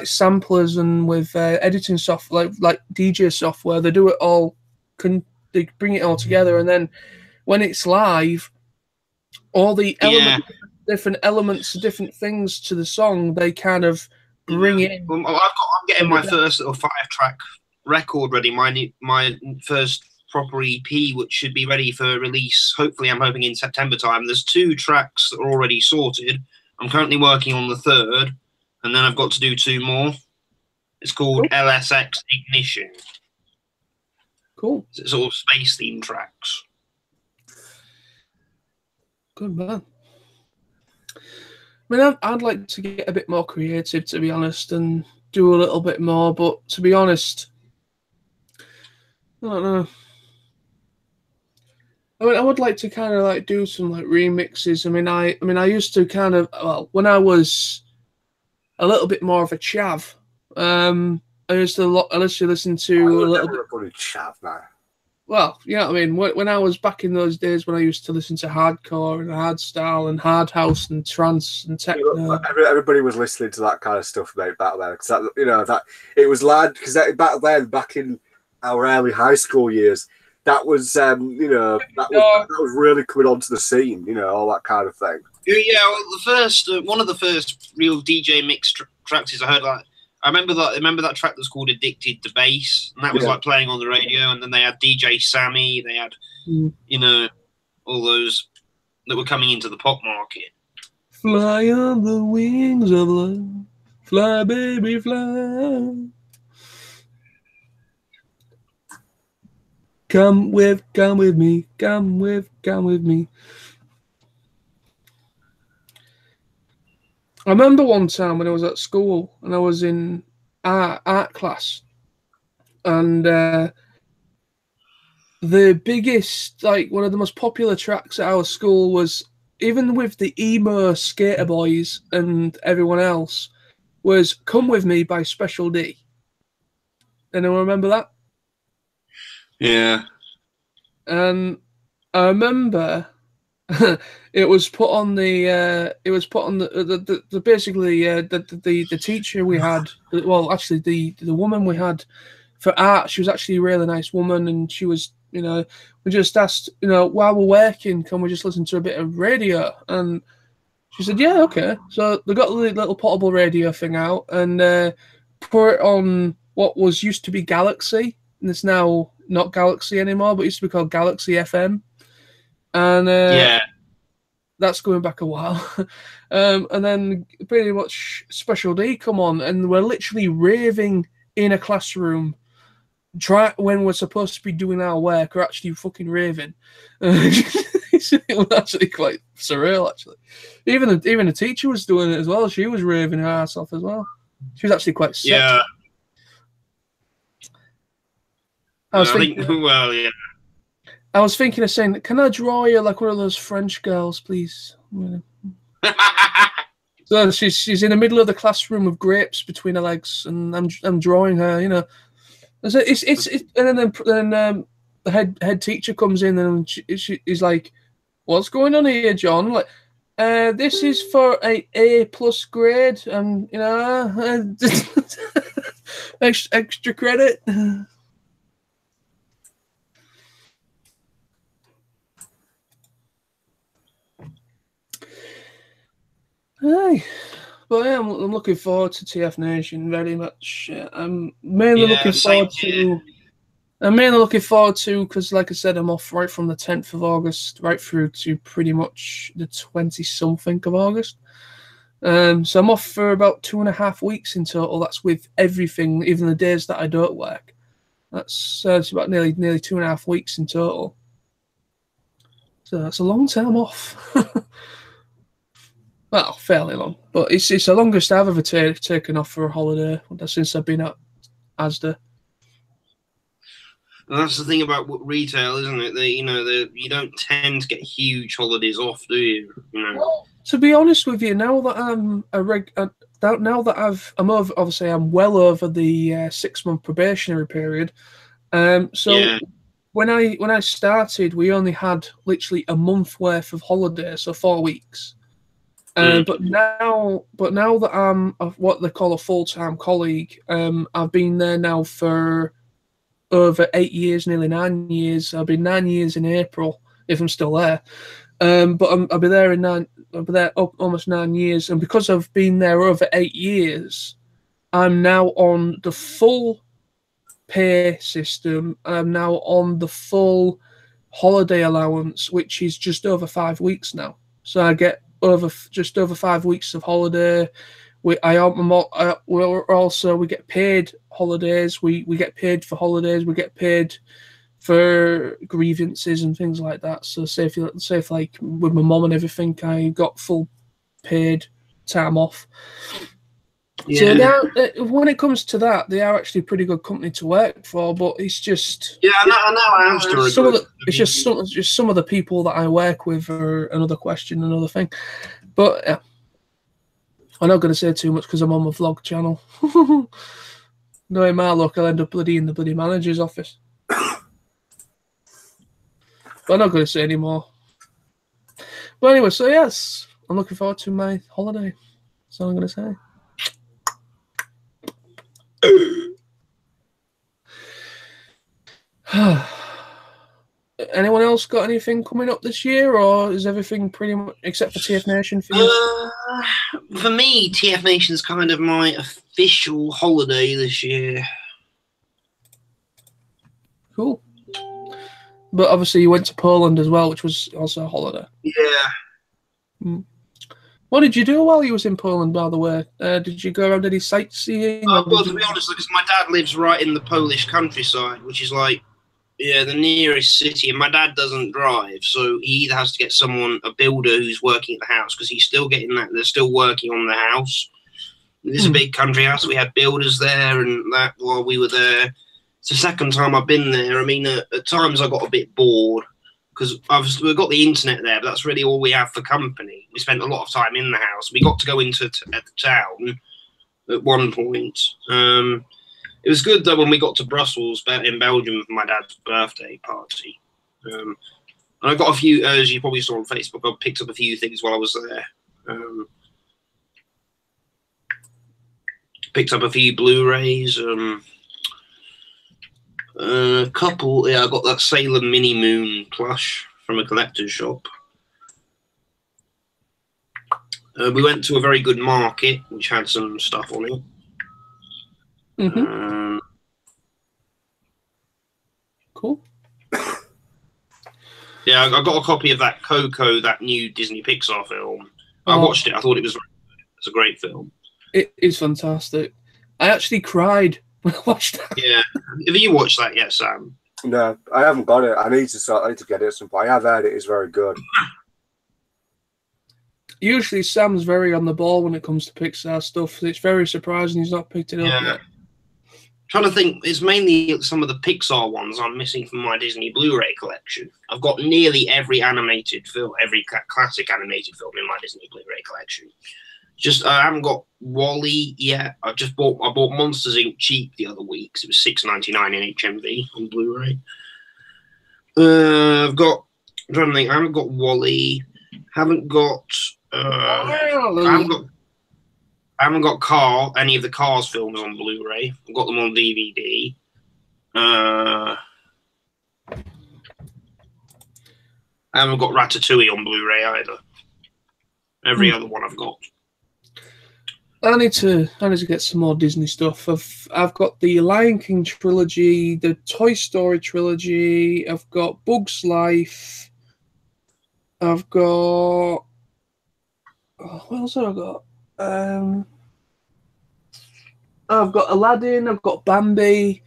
samplers and with editing software like DJ software. They do it all. They bring it all together, and then when it's live, all the elements, different elements, different things to the song, they kind of bring in.
I'm getting my first little 5-track record ready. My first proper EP, which should be ready for release. Hopefully, I'm hoping in September time. There's 2 tracks that are already sorted. I'm currently working on the 3rd, and then I've got to do 2 more. It's called LSX Ignition.
Cool.
It's all space themed tracks.
Good man. I mean, I'd like to get a bit more creative, to be honest, and do a little bit more. But to be honest, I don't know. I mean, I would like to kind of do some remixes. I mean, I used to kind of when I was a little bit more of a chav. I used to listen to a little bit.
Chav, man.
well, you know what I mean. When I was back in those days when I used to listen to hardcore and hardstyle and hard house and trance and techno,
everybody was listening to that kind of stuff, mate, back then. Because that it was lad. Because back in our early high school years, that was that was really coming onto the scene. All that kind of thing.
Yeah, well, the first one of the first real DJ mix tracks is I heard like. I remember that track that's called "Addicted to Bass," and that was like playing on the radio. And then they had DJ Sammy. They had, all those that were coming into the pop market.
Fly on the wings of love, fly, baby, fly. Come with me, come with me. I remember one time when I was at school and I was in art class, and the biggest, like one of the most popular tracks at our school was, even with the emo skater boys and everyone else, was "Come With Me" by Special D. Anyone remember that?
Yeah.
And I remember it was put on the teacher we had, well, actually the woman we had for art, she was actually a really nice woman, and she was, we just asked, while we're working, can we just listen to a bit of radio? And she said, yeah, okay. So they got the little portable radio thing out and put it on what was used to be Galaxy, and it's now not Galaxy anymore, but it used to be called Galaxy FM. And that's going back a while. And then pretty much Special D come on, and we're literally raving in a classroom. When we're supposed to be doing our work, we're actually fucking raving. It was actually quite surreal, actually. Even the teacher was doing it as well. She was raving her ass off as well. She was actually quite sick.
Yeah.
I was thinking of saying, can I draw you like one of those French girls, please? So she's in the middle of the classroom with grapes between her legs, and I'm drawing her, So and then the head teacher comes in, and she's like, "What's going on here, John?" Like, this is for a A+ grade, and extra credit. Hey, but yeah, I'm looking forward to TFNation very much. I'm mainly looking forward to because, like I said, I'm off right from the 10th of August right through to pretty much the 20-something of August. So I'm off for about 2.5 weeks in total. That's with everything, even the days that I don't work. That's it's about nearly 2.5 weeks in total. So that's a long time off. Well, fairly long, but it's the longest I've ever taken off for a holiday since I've been at Asda.
And that's the thing about retail, isn't it? You don't tend to get huge holidays off, do you?
Well, to be honest with you, now that I'm I'm well over the 6-month probationary period. When I started, we only had literally a month worth of holiday, so 4 weeks. But now that I'm what they call a full-time colleague, I've been there now for over 8 years, nearly 9 years. I'll be 9 years in April if I'm still there. But I'll be there almost 9 years, and because I've been there over 8 years, I'm now on the full pay system. I'm now on the full holiday allowance, which is just over 5 weeks now. So I get just over 5 weeks of holiday. We get paid holidays. We get paid for holidays. We get paid for grievances and things like that. So say if like with my mom and everything, I got full paid time off. Yeah. So now, when it comes to that, they are actually a pretty good company to work for. But it's just
I know.
It's just some of the people that I work with are another question, another thing. But yeah, I'm not going to say too much because I'm on my vlog channel. Knowing my luck, I'll end up in the bloody manager's office. But I'm not going to say any more. But anyway, so yes, I'm looking forward to my holiday. That's all I'm going to say. Anyone else got anything coming up this year, or is everything pretty much except for TFNation for you?
For me, TFNation's kind of my official holiday this year.
Cool. But obviously you went to Poland as well, which was also a holiday.
Yeah.
What did you do while you was in Poland, by the way? Did you go around any sightseeing?
Well, to be honest, because my dad lives right in the Polish countryside, which is like, the nearest city, and my dad doesn't drive, so he either has to get a builder who's working at the house, because he's still getting that, they're still working on the house. This is a big country house, so we had builders there, and that while we were there. It's the second time I've been there. I mean, at times I got a bit bored, because we've got the internet there, but that's really all we have for company. We spent a lot of time in the house. We got to go into the town at one point. It was good though when we got to Brussels in Belgium for my dad's birthday party. And I got a few, as you probably saw on Facebook, I picked up a few things while I was there. Picked up a few Blu-rays, a couple. Yeah, I got that Sailor Mini Moon plush from a collector's shop. We went to a very good market, which had some stuff on it.
Cool.
Yeah, I got a copy of that Coco, that new Disney Pixar film. I watched it. I thought it was very good. It's a great film.
It is fantastic. I actually cried when I watched that.
Yeah. Have you watched that yet, Sam?
No, I haven't got it. I need to get it at some point. I have heard it is very good.
Usually Sam's very on the ball when it comes to Pixar stuff. It's very surprising he's not picked it up yet.
Trying to think, it's mainly some of the Pixar ones I'm missing from my Disney Blu-ray collection. I've got nearly every animated film, every classic animated film in my Disney Blu-ray collection. Just I haven't got WALL-E yet. I bought Monsters Inc. cheap the other week because it was $6.99 in HMV on Blu-ray. I'm trying to think. I haven't got WALL-E. Haven't got. I haven't got any of the Cars films on Blu-ray. I've got them on DVD. I haven't got Ratatouille on Blu-ray either. Every other one I've got.
I need to get some more Disney stuff. I've got the Lion King trilogy, the Toy Story trilogy. I've got Bug's Life. I've got. What else have I got? I've got Aladdin. I've got Bambi.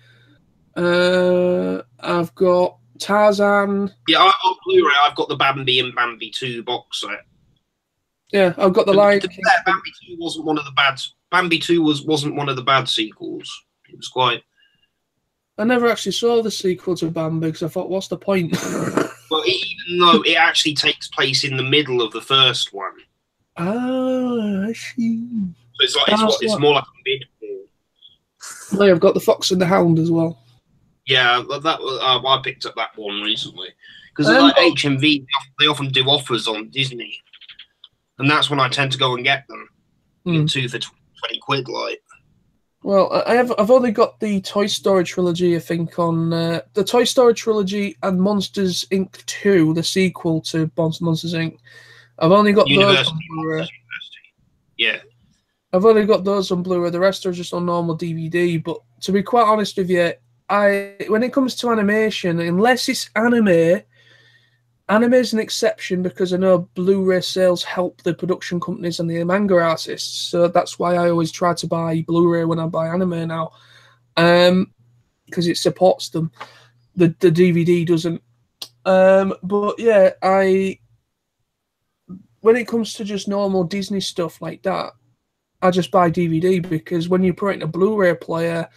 I've got Tarzan.
Yeah, on Blu-ray, I've got the Bambi and Bambi 2 box set.
Yeah, I've got the Lion King.
Bambi 2 wasn't one of the bad. Bambi 2 wasn't one of the bad sequels. It was quite.
I never actually saw the sequel to Bambi because I thought, what's the point?
Well, even though it actually takes place in the middle of the first one.
Ah, I see.
So it's more like a mid-war.
I've got the Fox and the Hound as well.
Yeah, I picked up that one recently because like HMV, they often do offers on Disney, and that's when I tend to go and get them. Get 2 for 20 quid, like.
Well, I've only got the Toy Story trilogy, I think, on the Toy Story trilogy and Monsters Inc. 2, the sequel to Monsters Inc. I've only got those on Blu-ray.
Yeah.
I've only got those on Blu-ray. The rest are just on normal DVD. But to be quite honest with you, when it comes to animation, unless it's anime is an exception because I know Blu-ray sales help the production companies and the manga artists. So that's why I always try to buy Blu-ray when I buy anime now, because it supports them. The DVD doesn't. But yeah, when it comes to just normal Disney stuff like that, I just buy DVD because when you put it in a Blu-ray player,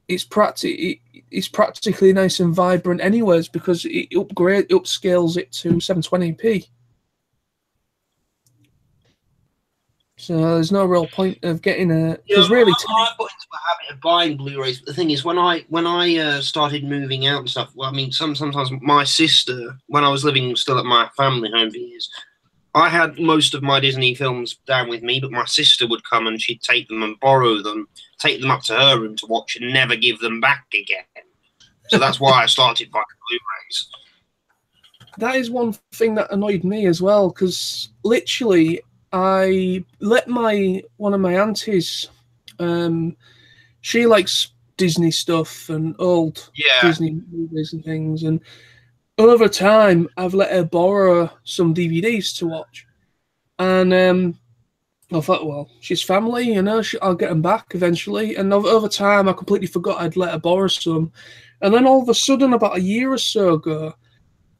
it's practically nice and vibrant anyways because it upscales it to 720p. So there's no real point of getting a
Yeah,
really
I got into a habit of buying Blu-rays. But the thing is, when I started moving out and stuff, well, I mean, sometimes my sister, when I was living still at my family home for years, I had most of my Disney films down with me, but my sister would come and she'd take them and borrow them, take them up to her room to watch, and never give them back again. So that's why I started buying Blu-rays.
That is one thing that annoyed me as well, because literally I let one of my aunties, she likes Disney stuff and old Disney movies and things, and over time I've let her borrow some DVDs to watch, and I thought, well, she's family, you know, I'll get them back eventually, and over time I completely forgot I'd let her borrow some, and then all of a sudden, about a year or so ago,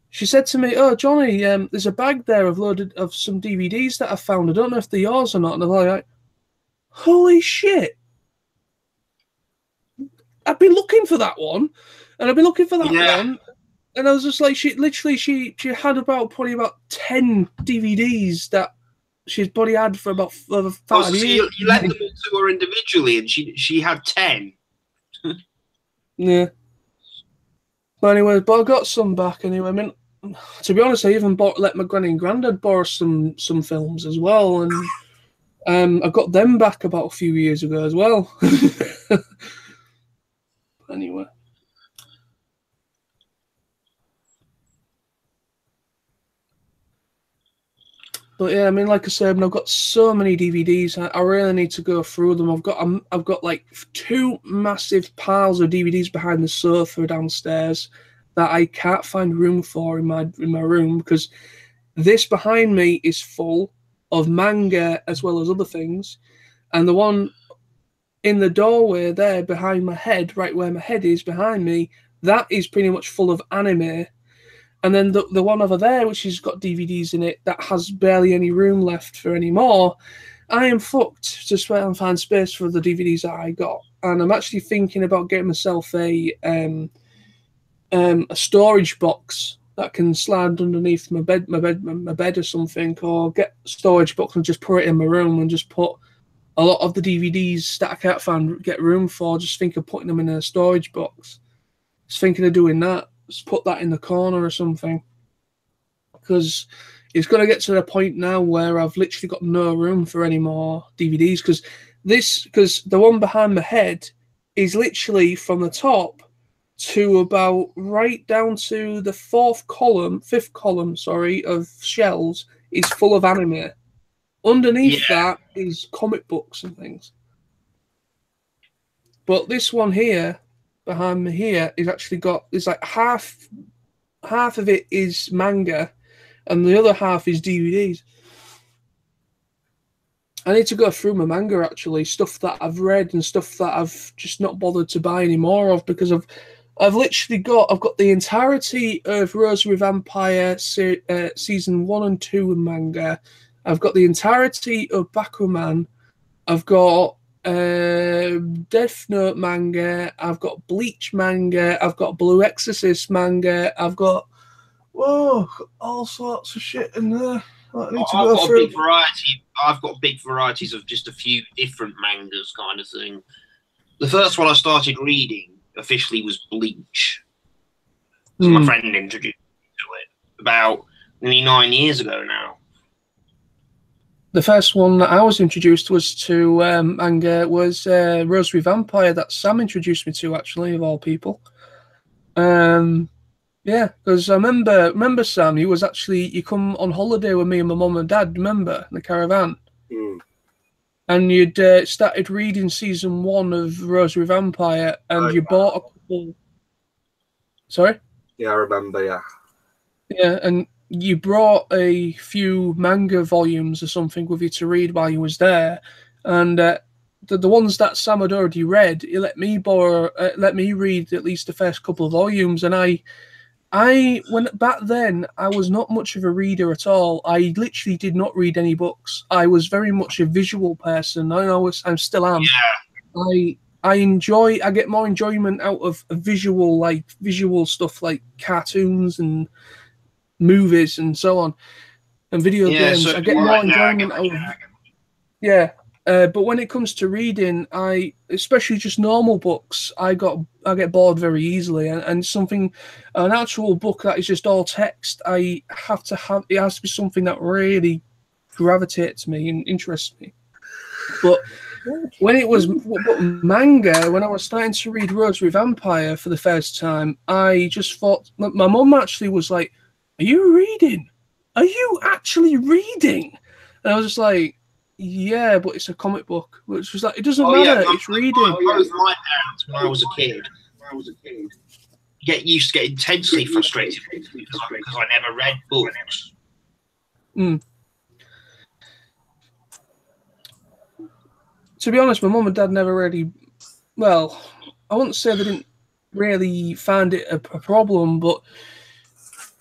she said to me, "Oh, Johnny, there's a bag there of some DVDs that I found. I don't know if they're yours or not." And I'm like, "Holy shit! I've been looking for that one, and I've been looking for that one." And I was just like, she had probably about 10 DVDs that she's probably had for about 5 years.
So you lent them all to her individually, and she had 10.
Yeah. But anyway, I got some back anyway. I mean, to be honest, I even let my granny and granddad borrow some films as well, and I got them back about a few years ago as well. Anyway. But yeah, I mean, like I said, I've got so many DVDs. I really need to go through them. I've got like 2 massive piles of DVDs behind the sofa downstairs that I can't find room for in my room, because this behind me is full of manga as well as other things, and the one in the doorway there behind my head, right where my head is behind me, that is pretty much full of anime. And then the one over there, which has got DVDs in it, that has barely any room left for any more. I am fucked to try and find space for the DVDs that I got. And I'm actually thinking about getting myself a storage box that can slide underneath my bed or something, or get a storage box and just put it in my room and just put a lot of the DVDs that I can't get room for. Just think of putting them in a storage box. Just thinking of doing that. Just put that in the corner or something, because it's going to get to the point now where I've literally got no room for any more DVDs, because the one behind my head is literally from the top to about right down to the fifth column, of shelves is full of anime. Underneath that is comic books and things. But this one here, behind me here, is actually it's like half of it is manga, and the other half is DVDs. I need to go through my manga, actually, stuff that I've read and stuff that I've just not bothered to buy any more of, because I've got the entirety of Rosary Vampire season 1 and 2 in manga. I've got the entirety of Bakuman. I've got Death Note manga. I've got Bleach manga. I've got Blue Exorcist manga. I've got all sorts of shit in there. I need to go through.
A big variety. I've got big varieties of just a few different mangas, kind of thing. The first one I started reading officially was Bleach. So my friend introduced me to it about nearly 9 years ago now.
The first one that I was introduced to manga was Rosary Vampire, that Sam introduced me to, actually, of all people. Yeah, because I remember Sam, you come on holiday with me and my mum and dad, remember, in the caravan? And you'd started reading season 1 of Rosary Vampire, and you bought a couple. Sorry?
Yeah, I remember, yeah.
Yeah, and you brought a few manga volumes or something with you to read while you was there, and the ones that Sam had already read, he let me read at least the first couple of volumes, and back then I was not much of a reader at all. I literally did not read any books. I was very much a visual person. I still am.
Yeah.
I get more enjoyment out of visual stuff like cartoons and movies and so on, and video games. I get more enjoyment out of Yeah. But when it comes to reading, especially just normal books, I get bored very easily, and an actual book that is just all text, it has to be something that really gravitates me and interests me. But when it was manga, when I was starting to read Rosary Vampire for the first time, I just thought, my mum actually was like, "Are you reading? Are you actually reading?" And I was just like, "Yeah, but it's a comic book," which was like, it doesn't matter. It's reading.
Both my parents, when I was a kid, used to get intensely frustrated because I never read books.
Mm. To be honest, my mum and dad never really, well, I wouldn't say they didn't really find it a problem, but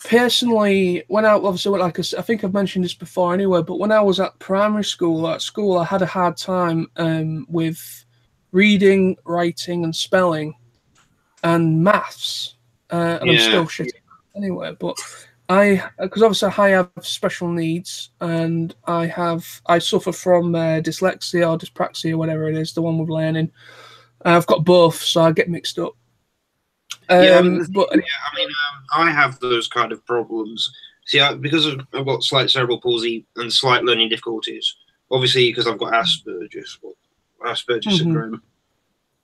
personally, when I think I've mentioned this before anyway, but when I was at primary school, I had a hard time with reading, writing, and spelling, and maths, and I'm still shit anyway. But because obviously I have special needs, and I suffer from dyslexia or dyspraxia, whatever it is, the one with learning. I've got both, so I get mixed up.
I have those kind of problems. See, because I've got slight cerebral palsy and slight learning difficulties. Obviously, because I've got Asperger's syndrome.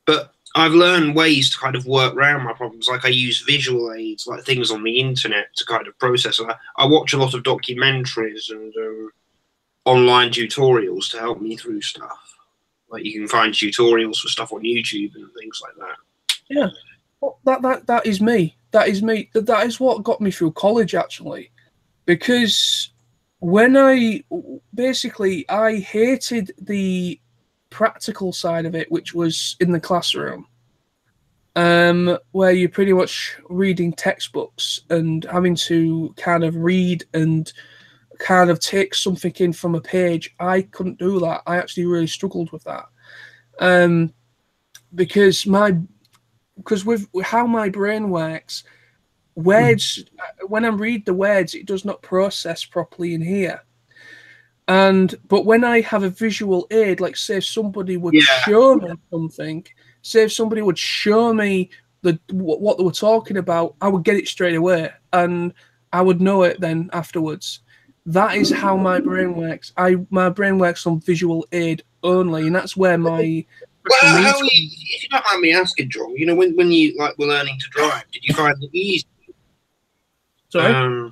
But I've learned ways to kind of work around my problems. Like I use visual aids, like things on the internet to kind of process. I watch a lot of documentaries and online tutorials to help me through stuff. Like you can find tutorials for stuff on YouTube and things like that.
Yeah. Well, that is me. That is me. That is what got me through college, actually, because when I hated the practical side of it, which was in the classroom, where you're pretty much reading textbooks and having to kind of read and kind of take something in from a page. I couldn't do that. I actually really struggled with that, because with how my brain works, words, when I read the words, it does not process properly in here. But when I have a visual aid, like say if somebody would show me something, say if somebody would show me what they were talking about, I would get it straight away, and I would know it then afterwards. That is how my brain works. My brain works on visual aid only, and that's where my
if you don't mind me asking, John, when you were learning to drive, did you find it easy?
Sorry?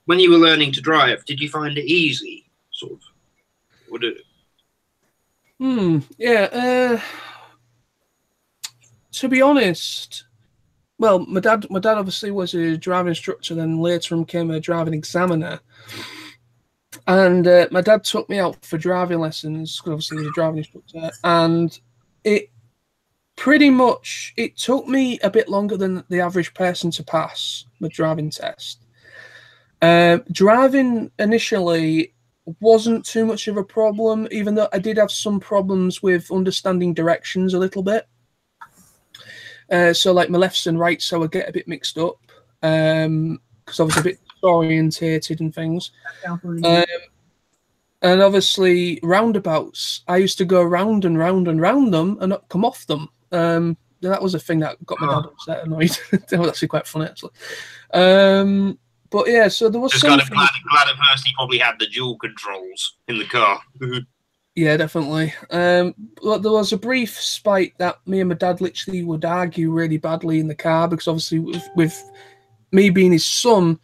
When you were learning to drive, did you find it easy? Sort of. Would it?
Yeah. To be honest, well, my dad obviously was a driving instructor, then later on became a driving examiner. And my dad took me out for driving lessons because obviously he was a driving instructor, and it took me a bit longer than the average person to pass the driving test. Driving initially wasn't too much of a problem, even though I did have some problems with understanding directions a little bit. So like my lefts and rights, so I would get a bit mixed up because I was a bit orientated and things. And obviously roundabouts, I used to go round and round and round them and not come off them. That was a thing that got my dad upset, annoyed. That was actually quite funny, actually. But yeah, so there was
glad at first he probably had the dual controls in the car.
Yeah, definitely. But there was a brief spite that me and my dad literally would argue really badly in the car because obviously with me being his son,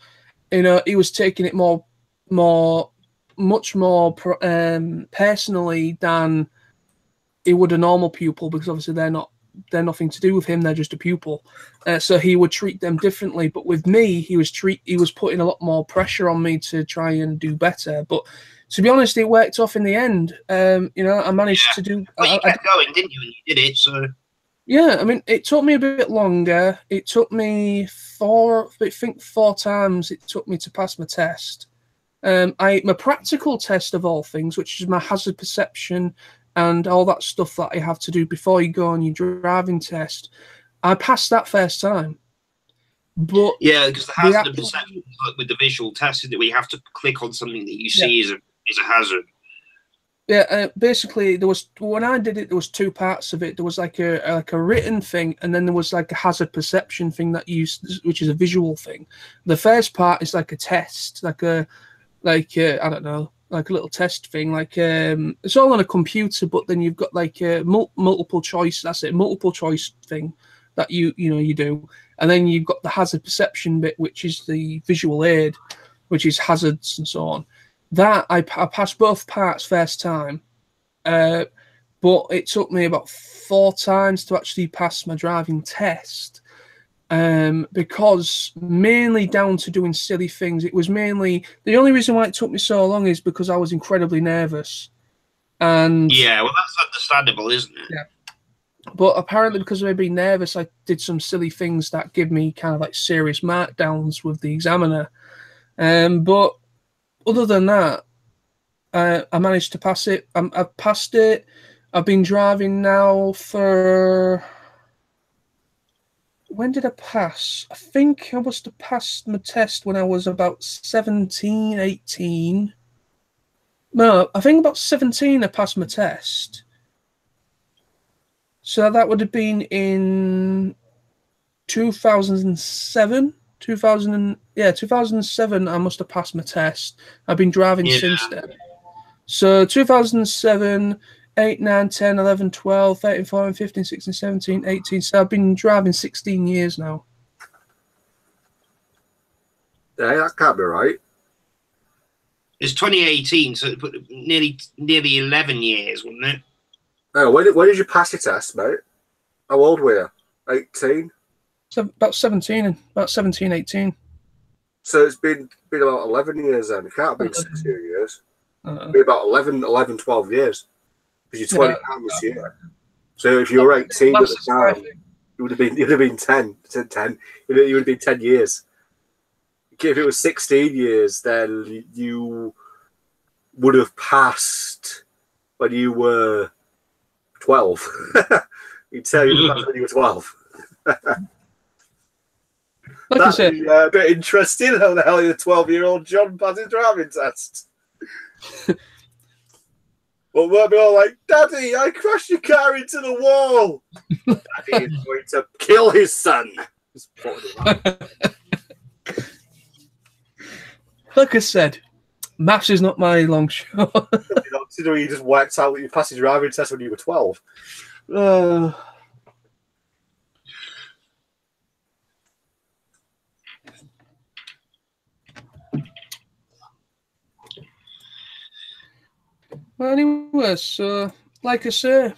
he was taking it much more personally than he would a normal pupil, because obviously they're nothing to do with him, they're just a pupil. So he would treat them differently. But with me, he was putting a lot more pressure on me to try and do better. But to be honest, it worked off in the end. I managed to do.
Well, you kept going, didn't you? And you did it. So
yeah, I mean, it took me a bit longer. It took me 4 times. It took me to pass my test. My practical test of all things, which is my hazard perception and all that stuff that I have to do before you go on your driving test, I passed that first time. But
yeah, because the hazard perception with the visual test is that we have to click on something that you see is a hazard.
Yeah, basically there was when I did it, there was two parts of it. There was like a written thing, and then there was like a hazard perception thing that used, which is a visual thing. The first part is like a test, like I don't know, like a little test thing. Like it's all on a computer, but then you've got like a multiple choice. That's it, multiple choice thing that you do, and then you've got the hazard perception bit, which is the visual aid, which is hazards and so on. That I passed both parts first time, but it took me about 4 times to actually pass my driving test, because mainly down to doing silly things. It was mainly the only reason why it took me so long is because I was incredibly nervous, and
yeah, well, that's understandable, isn't it?
Yeah. But apparently, because of me being nervous, I did some silly things that give me kind of like serious markdowns with the examiner. But other than that, I managed to pass it. I've passed it. I've been driving now for... When did I pass? I think I was to pass my test when I was about 17, 18. No, I think about 17 I passed my test. So that would have been in 2007. 2007 I must have passed my test. I've been driving since then. So 2007, 8, 9, 10, 11, 12, 13, 14, 15, 16, 17, 18. So I've been driving 16 years now.
Yeah, that can't be right.
It's 2018, so it put nearly 11 years, wouldn't it?
Oh, when did you pass your test, mate? How old were you? 18?
So about 17, 18.
So it's been about 11 years then. It can't have been 16 years. It'd be about 11, 12 years. Because you're 20 now this year. So if you were 18 at the time, you'd have been 10. You would have been 10 years. If it was 16 years, then you would have passed when you were 12. You'd tell you when you were 12.
Like I said,
a bit interesting. How the hell is a 12-year-old John passing driving test? Well, we'll be all like, Daddy, I crashed your car into the wall. Daddy is going to kill his son.
Like I said, maths is not my long shot.
Considering you just worked out that you passed your driving test when you were 12.
Well, anyway, so like I say,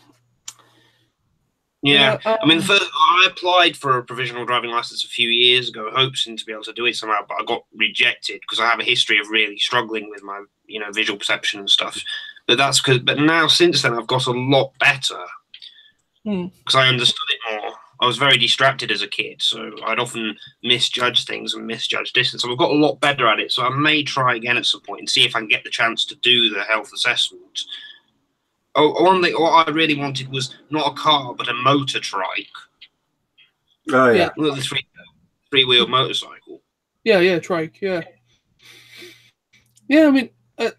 yeah. I mean, I applied for a provisional driving license a few years ago, hoping to be able to do it somehow, but I got rejected because I have a history of really struggling with my, visual perception and stuff. But that's because. But now, since then, I've got a lot better because I understood it more. I was very distracted as a kid, so I'd often misjudge things and misjudge distance. So I've got a lot better at it. So I may try again at some point and see if I can get the chance to do the health assessment. Oh, one thing, what I really wanted was not a car, but a motor trike.
Oh, yeah.
The three-wheel motorcycle.
Yeah, trike, yeah. Yeah, I mean,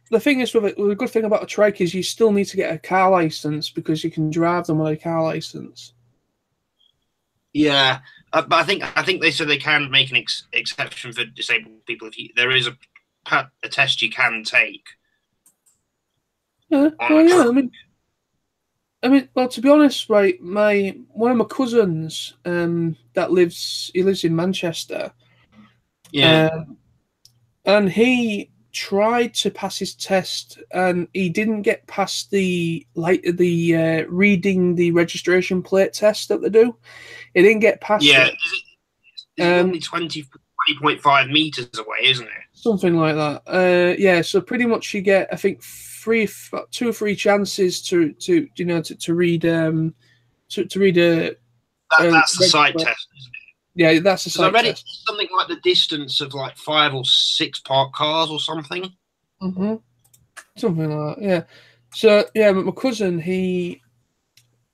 the thing is with it, the good thing about a trike is you still need to get a car license because you can drive them with a car license.
Yeah, but I think they said they can make an exception for disabled people if there is a test you can take.
Yeah, well, yeah. I mean, well, to be honest, right, one of my cousins, that lives in Manchester.
Yeah.
And he tried to pass his test, and he didn't get past the reading the registration plate test that they do. He didn't get past it.
It's only 20.5 meters away, isn't it?
Something like that. Yeah, so pretty much you get, I think, 2 or 3 chances to read to read a.
That's the side test, isn't it?
Yeah, that's the side test. I read
it something like the distance of like 5 or 6 parked cars or something.
Something like that. Yeah. So yeah, but my cousin he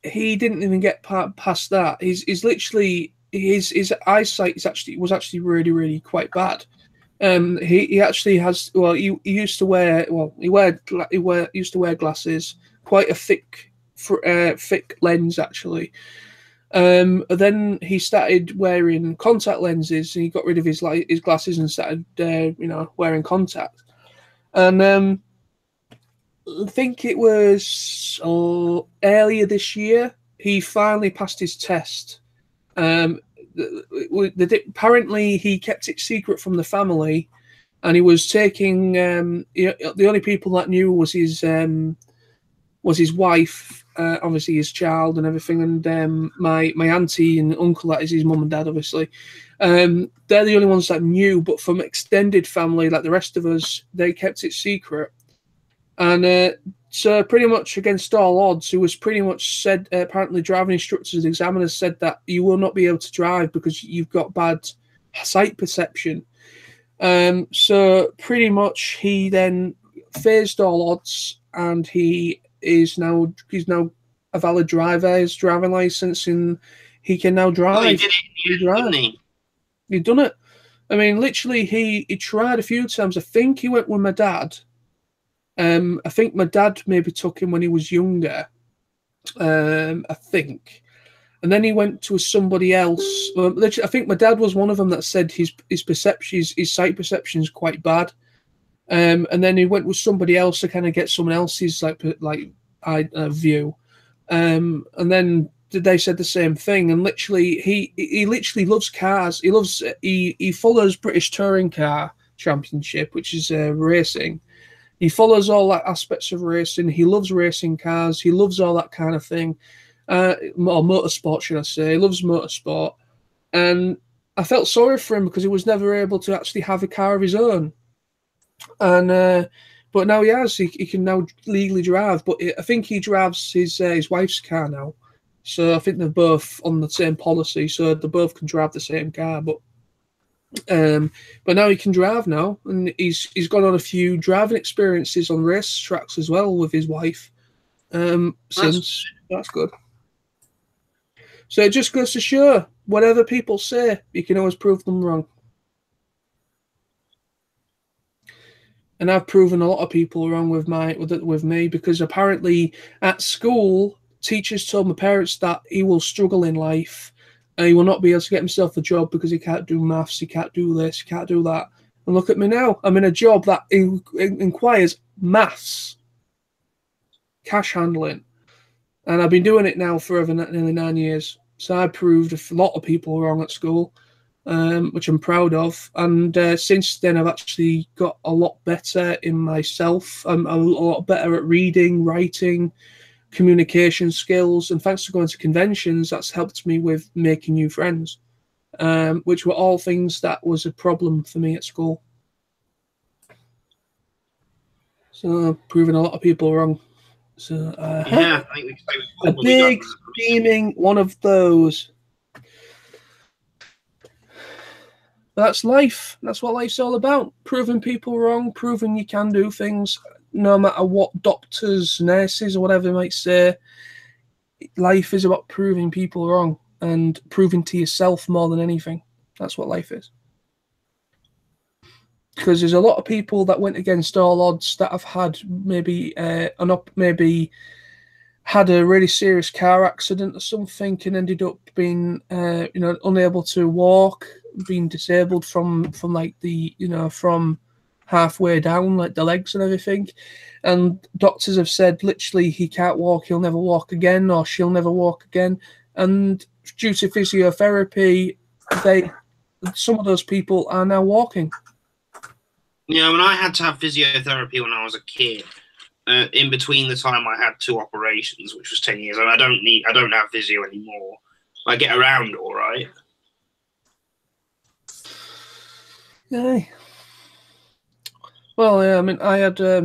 didn't even get past that. He's literally his eyesight was actually really, really quite bad. He actually has. Well, he used to wear. Well, used to wear glasses, quite a thick lens actually. Then he started wearing contact lenses, and he got rid of his glasses and started, wearing contacts. And I think it was earlier this year he finally passed his test. Apparently he kept it secret from the family, and he was taking. The only people that knew was his wife, obviously his child and everything, and my auntie and uncle, that is his mum and dad, obviously. They're the only ones that knew, but from extended family, like the rest of us, they kept it secret. And so pretty much against all odds, it was pretty much said, apparently driving instructors and examiners said that you will not be able to drive because you've got bad sight perception. So pretty much he then faced all odds, and he's now a valid driver, his driving license, and he can now drive.
Oh, he did it, didn't he?
He'd done it. I mean, literally, he tried a few times. I think he went with my dad. I think my dad maybe took him when he was younger. I think. And then he went to somebody else. Literally, I think my dad was one of them that said his perception, his sight perception is quite bad. And then he went with somebody else to kind of get someone else's view. And then they said the same thing. And literally, he literally loves cars. He follows British Touring Car Championship, which is racing. He follows all that aspects of racing. He loves racing cars. He loves all that kind of thing. Or motorsport, should I say. He loves motorsport. And I felt sorry for him because he was never able to actually have a car of his own. And but now he has. He can now legally drive. But I think he drives his wife's car now. So I think they're both on the same policy. So they both can drive the same car. But now he can drive now, and he's gone on a few driving experiences on race tracks as well with his wife. Since that's good. So it just goes to show, whatever people say, you can always prove them wrong. And I've proven a lot of people wrong with me, because apparently at school, teachers told my parents that he will struggle in life. He will not be able to get himself a job because he can't do maths, he can't do this, he can't do that. And look at me now. I'm in a job that inquires maths, cash handling. And I've been doing it now for over nearly 9 years. So I proved a lot of people wrong at school, which I'm proud of. And since then, I've actually got a lot better in myself. I'm a lot better at reading, writing, communication skills, and thanks to going to conventions, that's helped me with making new friends, which were all things that was a problem for me at school. So proving a lot of people wrong. So
yeah, I think we can say
a big steaming one of those. But that's life. That's what life's all about. Proving people wrong, proving you can do things. No matter what doctors, nurses, or whatever they might say, life is about proving people wrong and proving to yourself more than anything. That's what life is. Because there's a lot of people that went against all odds that have had maybe had a really serious car accident or something and ended up being unable to walk, being disabled from halfway down, like the legs and everything. And doctors have said literally he can't walk, he'll never walk again, or she'll never walk again. And due to physiotherapy, some of those people are now walking.
Yeah, when I had to have physiotherapy when I was a kid, in between the time I had 2 operations, which was 10 years, and I don't have physio anymore. I get around all right.
Yeah. Well, yeah, I mean, I had a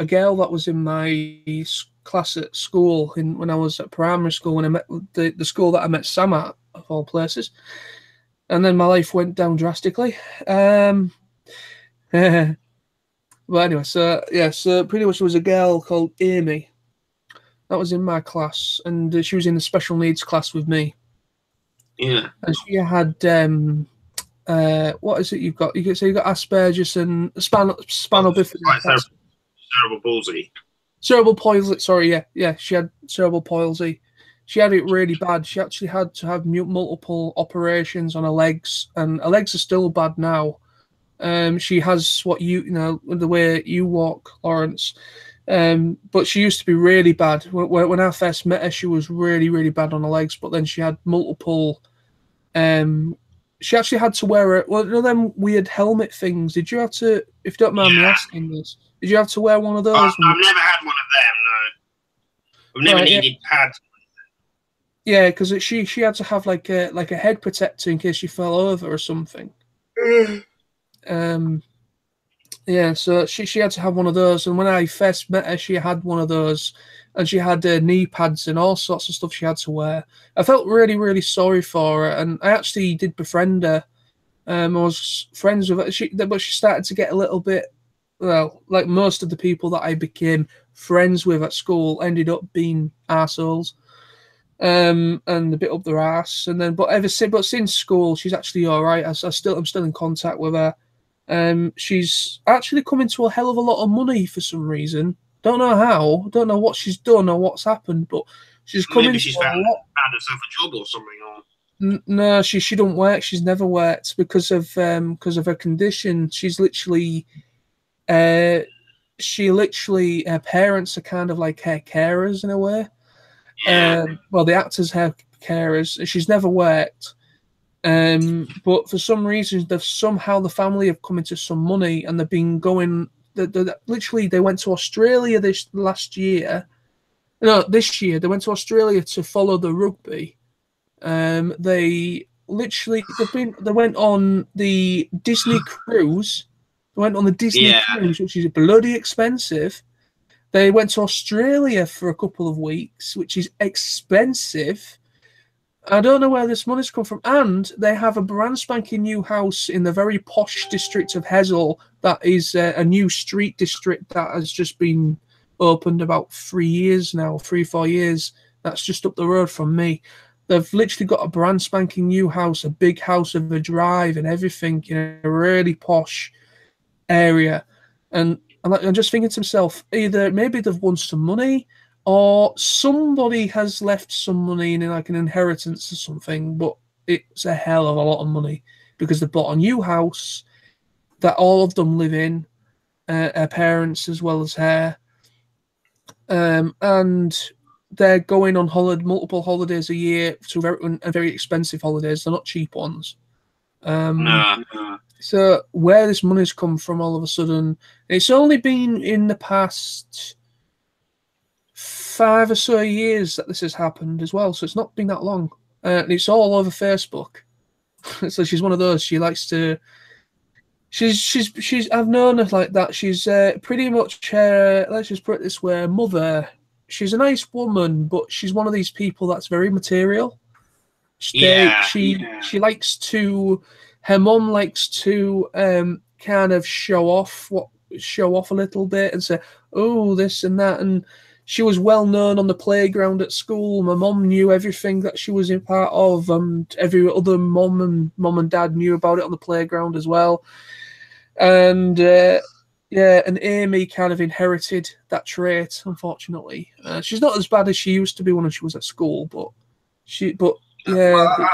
girl that was in my class at school when I was at primary school, when I met the school that I met Sam at, of all places. And then my life went down drastically. But anyway, so pretty much there was a girl called Amy that was in my class, and she was in the special needs class with me.
Yeah.
And she had what is it you've got? You've got Asperger's and spinal bifida.
Cerebral palsy.
Cerebral palsy. Sorry, yeah. She had cerebral palsy. She had it really bad. She actually had to have multiple operations on her legs, and her legs are still bad now. She has what you know the way you walk, Lawrence. But she used to be really bad. When I first met her, she was really, really bad on her legs. But then she had multiple. She actually had to wear them weird helmet things. Did you have to? If you don't mind me asking this, did you have to wear one of those?
I've never had one of them. No, I've never needed pads.
Yeah, because she had to have like a head protector in case she fell over or something. Yeah, so she had to have one of those, and when I first met her, she had one of those, and she had knee pads and all sorts of stuff she had to wear. I felt really, really sorry for her, and I actually did befriend her. I was friends with her, but she started to get a little bit, well, like most of the people that I became friends with at school ended up being arseholes, and a bit up their ass. And then, but since school, she's actually all right. I'm still in contact with her. She's actually come into a hell of a lot of money for some reason. Don't know how. Don't know what she's done or what's happened, but she's come into
she's found herself a job or something. Or
no, she don't work. She's never worked because of her condition. She's literally, her parents are kind of like her carers in a way.
yeah.
Well, the actors her carers. She's never worked. But for some reason, the family have come into some money, and they've been going. Literally, they went to Australia this year. They went to Australia to follow the rugby. They went on the Disney cruise. They went on the Disney cruise, which is bloody expensive. They went to Australia for a couple of weeks, which is expensive. I don't know where this money's come from. And they have a brand spanking new house in the very posh district of Hessel. That is a new street district that has just been opened about 3 years now, 4 years. That's just up the road from me. They've literally got a brand spanking new house, a big house with a drive and everything in a really posh area. And I'm just thinking to myself, either maybe they've won some money, or somebody has left some money in like an inheritance or something, but it's a hell of a lot of money because they bought a new house that all of them live in, her parents as well as her, and they're going on multiple holidays a year, so very expensive holidays. They're not cheap ones.
No.
So where this money's come from all of a sudden, it's only been in the past 5 or so years that this has happened as well, so it's not been that long. And it's all over Facebook. So she's one of those. She likes to. She's. I've known her like that. She's pretty much. Let's just put it this way: mother. She's a nice woman, but she's one of these people that's very material. She likes to. Her mum likes to kind of show off a little bit and say, "Oh, this and that," and she was well known on the playground at school. My mum knew everything that she was in part of, and every other mum and dad knew about it on the playground as well. And and Amy kind of inherited that trait, unfortunately. She's not as bad as she used to be when she was at school, but yeah.
Well,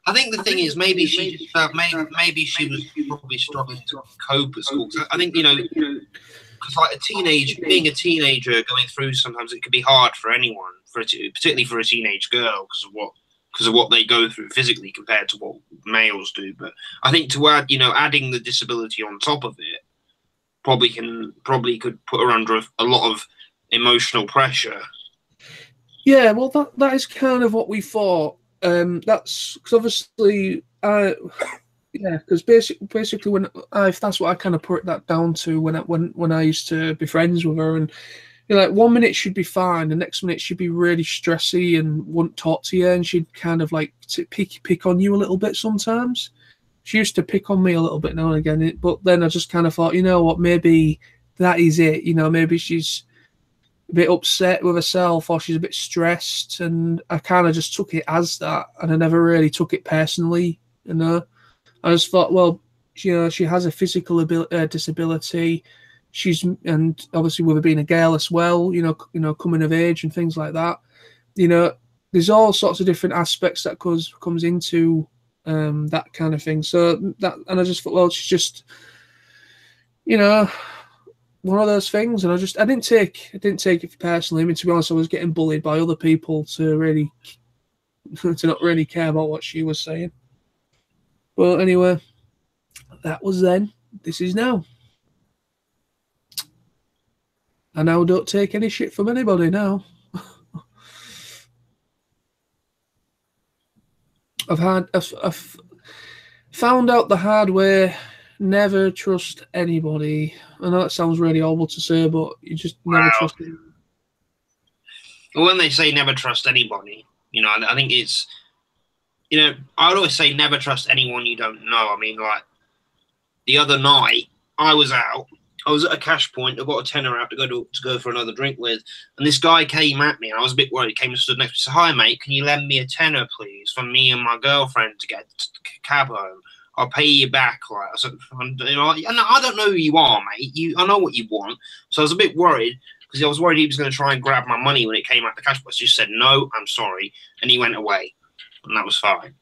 I think the thing is maybe she just felt maybe she was probably struggling to cope at school. I think because like being a teenager going through, sometimes it can be hard for anyone, particularly for a teenage girl, because of what they go through physically compared to what males do. But I think to add, adding the disability on top of it probably could put her under a lot of emotional pressure.
Yeah, well, that is kind of what we thought. That's because obviously, because basically when that's what I kind of put that down to when I used to be friends with her, and like 1 minute she'd be fine, the next minute she'd be really stressy and wouldn't talk to you, and she'd kind of like pick on you a little bit sometimes. She used to pick on me a little bit now and again, but then I just kind of thought, you know what, maybe that is it. Maybe she's a bit upset with herself, or she's a bit stressed, and I kind of just took it as that, and I never really took it personally. I just thought, well, she has a physical disability. And obviously with her being a girl as well, coming of age and things like that. There's all sorts of different aspects that comes into that kind of thing. And I just thought, well, she's just, one of those things. And I didn't take it personally. I mean, to be honest, I was getting bullied by other people to not really care about what she was saying. But anyway, that was then. This is now. I now don't take any shit from anybody now. I've found out the hard way. Never trust anybody. I know that sounds really horrible to say, but you just never trust anybody.
Well, when they say never trust anybody, I think it's, I would always say never trust anyone you don't know. I mean, like, the other night, I was at a cash point. I got a tenner out to go for another drink with, and this guy came at me, and I was a bit worried. He came and stood next to me. Said, "Hi, mate, can you lend me a tenner, please, for me and my girlfriend to get a cab home? I'll pay you back." Like, I said, I don't know who you are, mate. I know what you want. So I was a bit worried because I was worried he was going to try and grab my money when it came out the cash box. I just said, "No, I'm sorry," and he went away, and that was fine.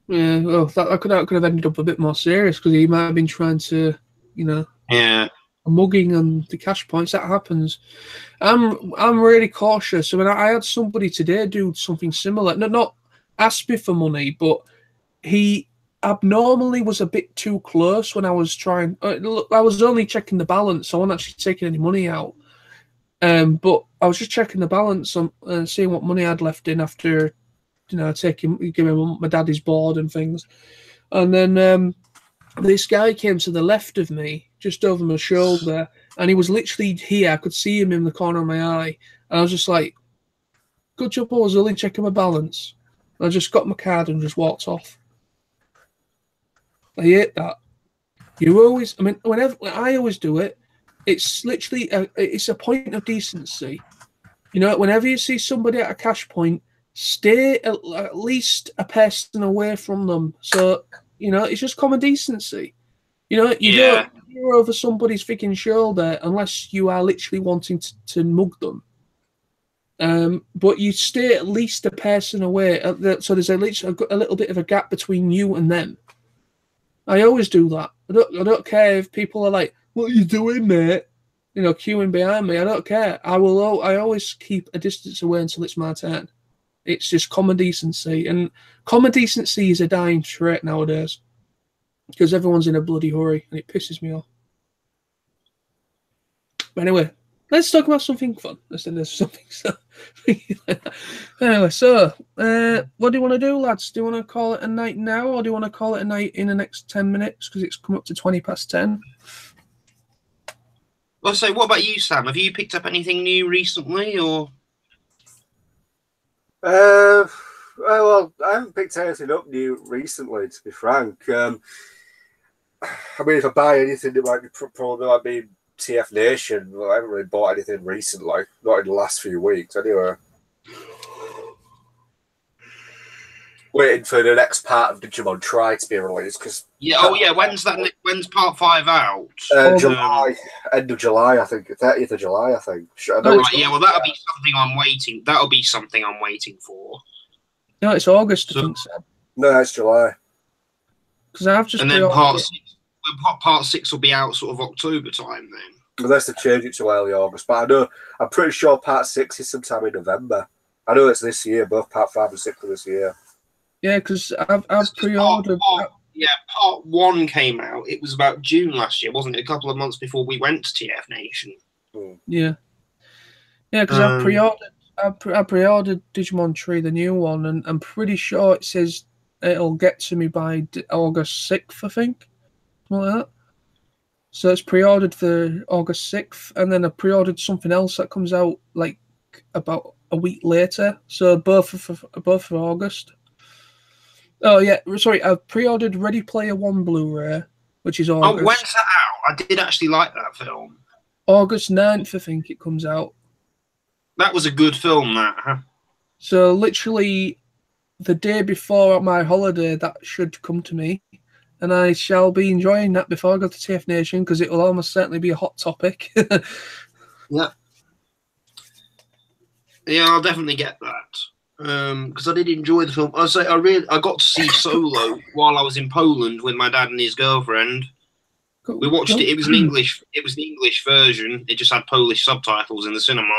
Yeah, well, that could have ended up a bit more serious because he might have been trying to,
yeah,
mugging on the cash points. That happens. I'm really cautious. I mean, I had somebody today do something similar. Not ask me for money, but he abnormally was a bit too close when I was trying. I was only checking the balance. I wasn't actually taking any money out. But I was just checking the balance on seeing what money I'd left in after, giving my dad his board and things. And then this guy came to the left of me, just over my shoulder, and he was literally here. I could see him in the corner of my eye. And I was just like, "Good job, I was only checking my balance." And I just got my card and just walked off. I hate that. Whenever I always do it, it's literally it's a point of decency. Whenever you see somebody at a cash point, stay at least a person away from them. So, it's just common decency. You don't peer over somebody's freaking shoulder unless you are literally wanting to mug them. But you stay at least a person away, so there's at least a little bit of a gap between you and them. I always do that. I don't care if people are like, "What are you doing, mate?" Queuing behind me. I don't care. I always keep a distance away until it's my turn. It's just common decency, and common decency is a dying trait nowadays because everyone's in a bloody hurry, and it pisses me off. But anyway, let's talk about something fun. There's something. Anyway, so what do you want to do, lads? Do you want to call it a night now, or do you want to call it a night in the next 10 minutes because it's come up to 10:20?
Well, so what about you, Sam? Have you picked up anything new recently, or?
Well, I haven't picked anything up new recently, to be frank. I mean, if I buy anything, it might be probably be TFNation. Well, I haven't really bought anything recently, not in the last few weeks, anyway. Waiting for the next part of Digimon Try to be released because
when's part 5 out?
July, end of July, I think. 30th of July, I think.
Well, that'll be something I'm waiting. That'll be something I'm waiting for.
No, it's August, I think so.
No, it's July.
Because I've just.
And then part 6 will be out sort of October time then.
Unless they change it to early August, but I'm pretty sure part 6 is sometime in November. I know it's this year, both part 5 and 6 are this year.
Yeah, because I've pre-ordered.
Part 1 came out. It was about June last year, wasn't it? A couple of months before we went to TFNation.
Yeah, because I pre-ordered Digimon Tree, the new one, and I'm pretty sure it says it'll get to me by August 6th, I think, something like that. So it's pre-ordered for August 6th, and then I pre-ordered something else that comes out like about a week later. So both for August. Oh yeah, sorry. I've pre-ordered Ready Player One Blu-ray, which is August.
Oh, when's that out? I did actually like that film.
August 9th, I think it comes out.
That was a good film, that, huh?
So literally, the day before my holiday, that should come to me. and I shall be enjoying that before I go to TFNation because it will almost certainly be a hot topic.
Yeah. Yeah, I'll definitely get that. Because I did enjoy the film. I got to see Solo while I was in Poland with my dad and his girlfriend. We watched it. It was an English. It was the English version. It just had Polish subtitles in the cinema.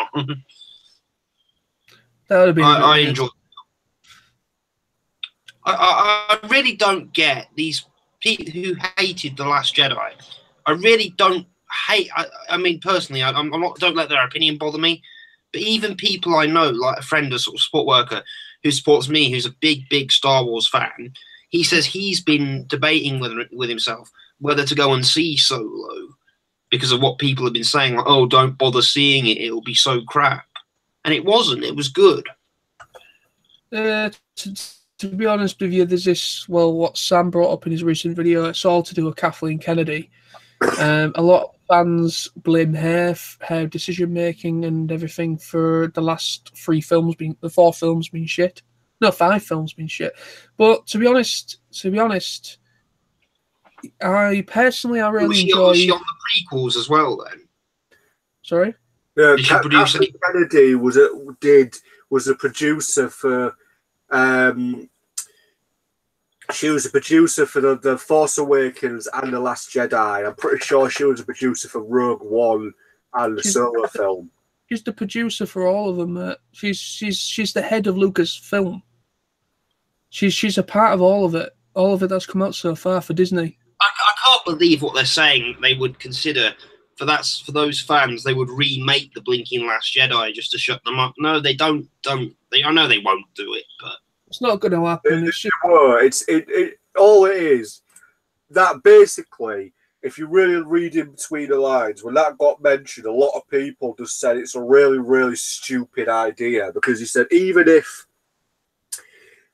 That would have been.
I enjoyed. I really don't get these people who hated The Last Jedi. I really don't hate. I mean, personally, I'm not. Don't let their opinion bother me. But even people I know, like a friend, a sort of sport worker who supports me, who's a big Star Wars fan, he says he's been debating with himself whether to go and see Solo because of what people have been saying, like, oh, don't bother seeing it, it'll be so crap. And it wasn't, it was good.
To be honest with you, there's this, well, what Sam brought up in his recent video, it's all to do with Kathleen Kennedy. A lot of fans blame her decision making and everything for the last 4 films being shit. No, 5 films being shit. But to be honest, I personally really enjoy.
Was she on the prequels as well then?
Sorry.
Did she produce
Kathleen Kennedy was a producer for. She was a producer for the Force Awakens and The Last Jedi. I'm pretty sure she was a producer for Rogue One and the Solo film.
She's the producer for all of them. She's the head of Lucasfilm. She's a part of all of it. All of it that's come out so far for Disney.
I can't believe what they're saying. They would consider for those fans. They would remake the Blinking Last Jedi just to shut them up. No, they don't. I know they won't do it, but.
It's not going to happen.
All it is that basically, if you really read in between the lines, when that got mentioned, a lot of people just said it's a really, really stupid idea because he said even if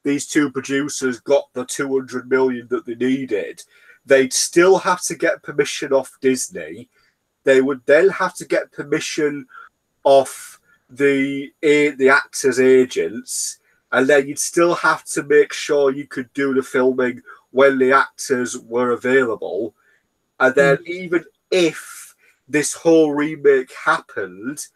these 2 producers got the 200 million that they needed, they'd still have to get permission off Disney. They would then have to get permission off the actors' agents. And then you'd still have to make sure you could do the filming when the actors were available. And then even if this whole remake happened,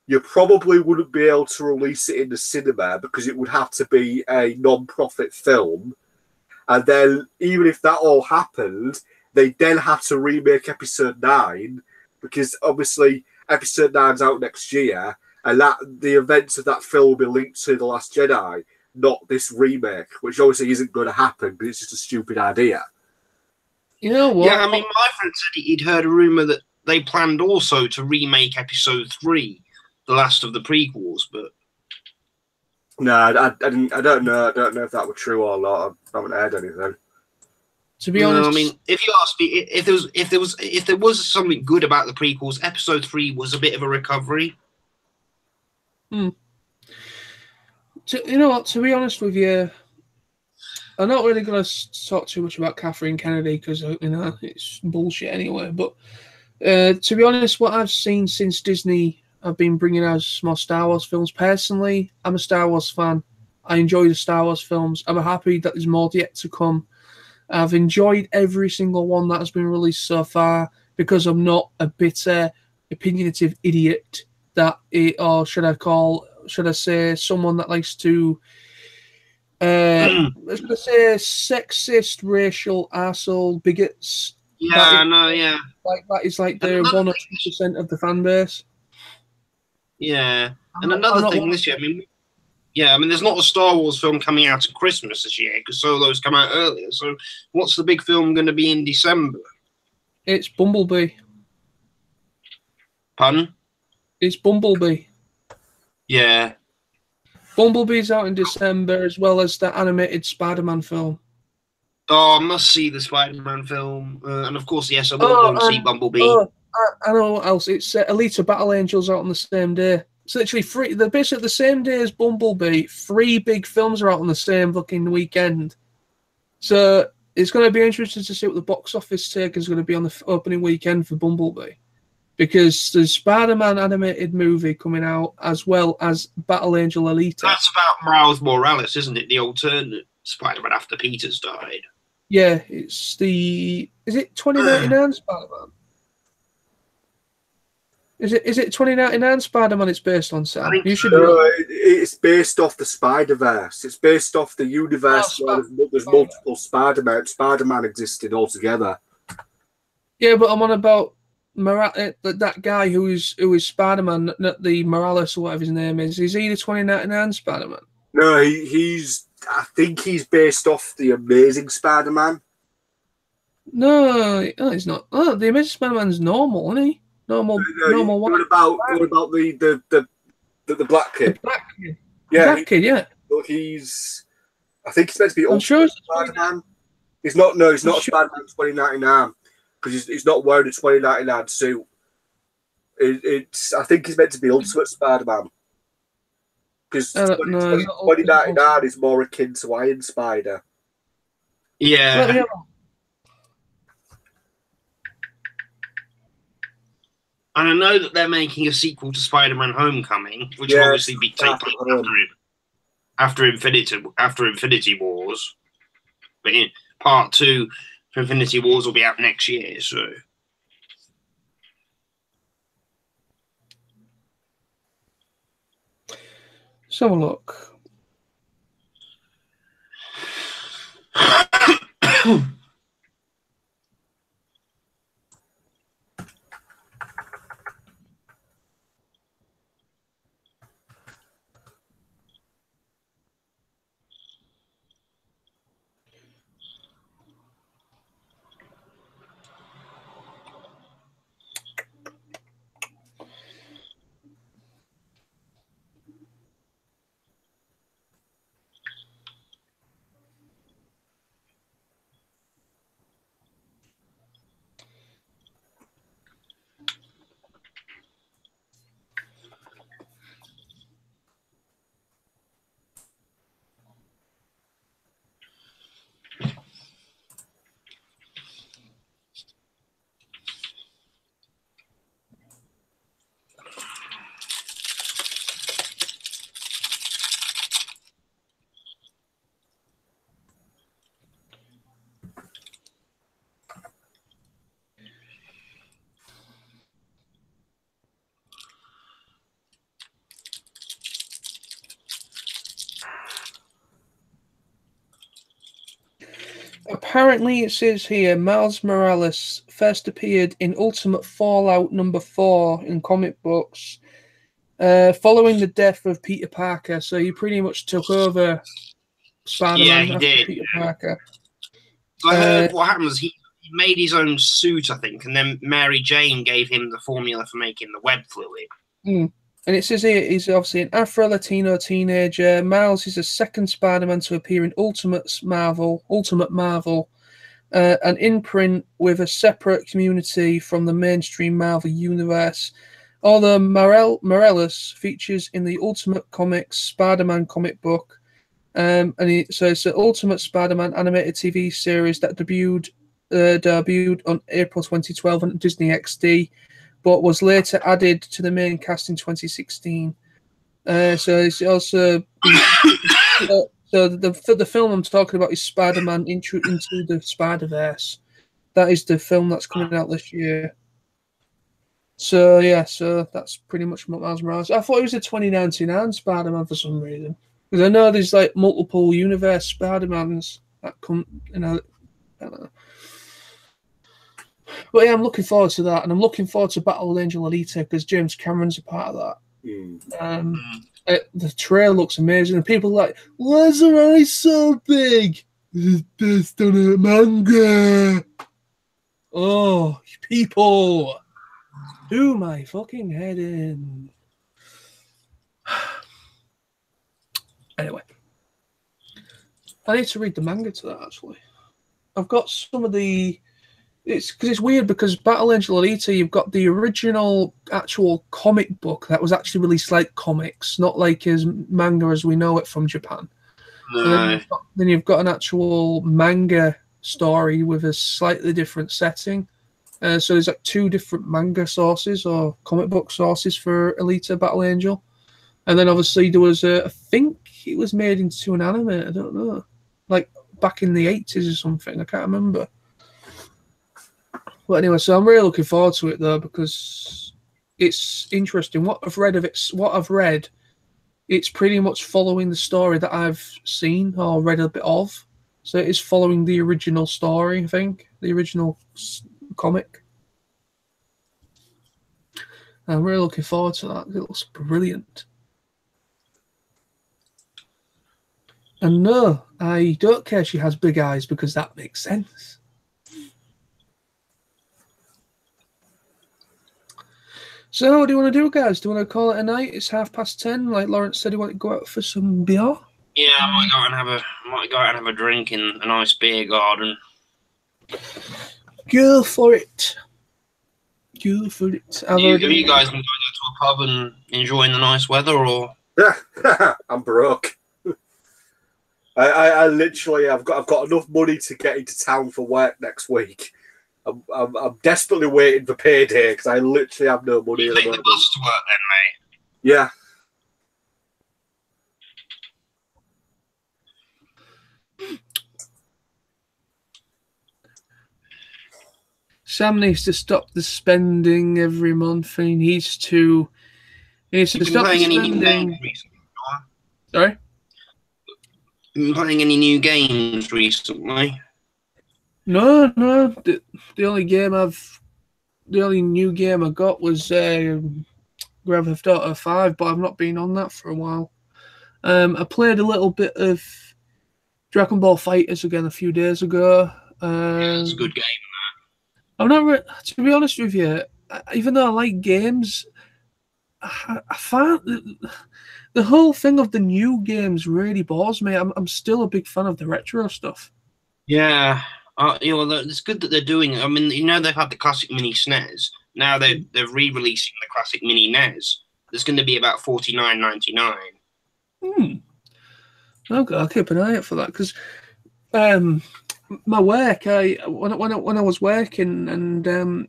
you probably wouldn't be able to release it in the cinema because it would have to be a non-profit film. And then even if that all happened, they then have to remake Episode 9 because obviously Episode 9's out next year. And that the events of that film will be linked to The Last Jedi, not this remake, which obviously isn't going to happen because it's just a stupid idea.
You know what?
Yeah, I mean, my friend said he'd heard a rumor that they planned also to remake Episode 3, the last of the prequels, but
no, I don't know. I don't know if that were true or not. I haven't heard anything.
To be honest,
I mean, if you ask me, if there was something good about the prequels, Episode 3 was a bit of a recovery.
You know what? To be honest with you, I'm not really going to talk too much about Kathleen Kennedy because it's bullshit anyway. But to be honest, what I've seen since Disney have been bringing out more Star Wars films. Personally, I'm a Star Wars fan. I enjoy the Star Wars films. I'm happy that there's more yet to come. I've enjoyed every single one that has been released so far because I'm not a bitter, opinionative idiot. Or should I say someone that likes to let's say sexist, racial, arsehole bigots.
Yeah.
Like that is like the 1 or 2% of the fan base.
Yeah. And another thing this year, I mean, there's not a Star Wars film coming out at Christmas this year because Solo's come out earlier. So what's the big film going to be in December?
It's Bumblebee.
Pardon?
It's Bumblebee.
Yeah.
Bumblebee's out in December as well as the animated Spider-Man film.
Oh, I must see the Spider-Man film. And of course, yes, I will go and see Bumblebee.
I know what else. It's Alita Battle Angels out on the same day. It's literally they're basically the same day as Bumblebee. 3 big films are out on the same fucking weekend. So it's going to be interesting to see what the box office take is going to be on the opening weekend for Bumblebee. Because there's Spider-Man animated movie coming out as well as Battle Angel Alita.
That's about Miles Morales, isn't it? The alternate Spider-Man after Peter's died.
Yeah, it's the. Is it 2099 Spider-Man? Is it 2099 Spider-Man? It's based on, Sam. You should.
It's based off the Spider-Verse. It's based off the universe where there's multiple Spider-Man. Spider-Man existed altogether.
Yeah, but I'm on about that guy who is Spider-Man, not the Morales or whatever his name is. Is he the 2099 Spider-Man?
No, he's. I think he's based off the Amazing Spider-Man.
No, he's not. Oh, the Amazing Spider-Man's normal, isn't he? Normal.
What about the black kid?
The black kid.
Yeah,
black kid. Yeah.
But he's. I think he's meant to be
I'm sure it's
Spider-Man. He's not. No, he's not Spider-Man 2099 because he's not wearing a 2099 suit. It's. I think he's meant to be Ultimate Spider-Man. Because 2099 is more akin to Iron Spider.
Yeah. And I know that they're making a sequel to Spider-Man: Homecoming, which will obviously be taken after Infinity Wars. But part 2 for Infinity Wars will be out next year, so.
Let's have a look. Apparently, it says here Miles Morales first appeared in Ultimate Fallout #4 in comic books following the death of Peter Parker. So he pretty much took over Spider-Man after Peter Parker.
I heard what happened was he made his own suit, I think, and then Mary Jane gave him the formula for making the web fluid.
And it says here he's obviously an Afro-Latino teenager. Miles is the second Spider-Man to appear in Ultimate Marvel, an imprint with a separate community from the mainstream Marvel universe. Although Morales features in the Ultimate Comics Spider-Man comic book, so it's the Ultimate Spider-Man animated TV series that debuted on April 2012 on Disney XD, but was later added to the main cast in 2016. So it's also so the film I'm talking about is Spider-Man into the Spider-Verse. That is the film that's coming out this year. So yeah, so that's pretty much what Miles Morales. I thought it was a 2099 Spider-Man for some reason, because I know there's like multiple universe Spider-Mans that come, I don't know. But yeah, I'm looking forward to that, and I'm looking forward to Battle Angel Alita because James Cameron's a part of that. The trailer looks amazing, and people are like, "Why is her eyes so big?" It's based on a manga. Oh, people, do my fucking head in. Anyway, I need to read the manga to that. Actually, I've got some of the. It's because it's weird because Battle Angel Alita, you've got the original actual comic book that was actually released like comics, not like as manga as we know it from Japan.
No.
Then you've got an actual manga story with a slightly different setting. So there's like 2 different manga sources or comic book sources for Alita Battle Angel. And then obviously there was I think it was made into an anime, I don't know. Like back in the 80s or something. I can't remember. But anyway, so I'm really looking forward to it though, because it's interesting. What I've read, it's pretty much following the story that I've seen or read a bit of. So it is following the original story, I think, the original comic. I'm really looking forward to that. It looks brilliant. And no, I don't care she has big eyes, because that makes sense. So what do you want to do, guys? Do you want to call it a night? It's 10:30. Like Lawrence said, he wanted to go out for some beer.
Yeah, I might go out and have a drink in a nice beer garden.
Go for it. Go for it.
Have you guys been going to a pub and enjoying the nice weather, or?
Yeah, I'm broke. I literally, I've got enough money to get into town for work next week. I'm desperately waiting for payday because I literally have no money.
You take the bus to work then, mate?
Yeah.
Sam needs to stop the spending every month. He needs to stop the spending. Sorry?
Been playing any new games recently?
No. The only new game I got was Grand Theft Auto 5, but I've not been on that for a while. I played a little bit of Dragon Ball FighterZ again a few days ago.
Yeah, it's a good game.
I'm not to be honest with you. Even though I like games, I find the whole thing of the new games really bores me. I'm still a big fan of the retro stuff.
Yeah, it's good that they're doing it. I mean, they've had the classic mini SNES. Now they're re-releasing the classic mini NES. There's going to be about $49.99.
Okay, I'll keep an eye out for that, because my work, when I was working, and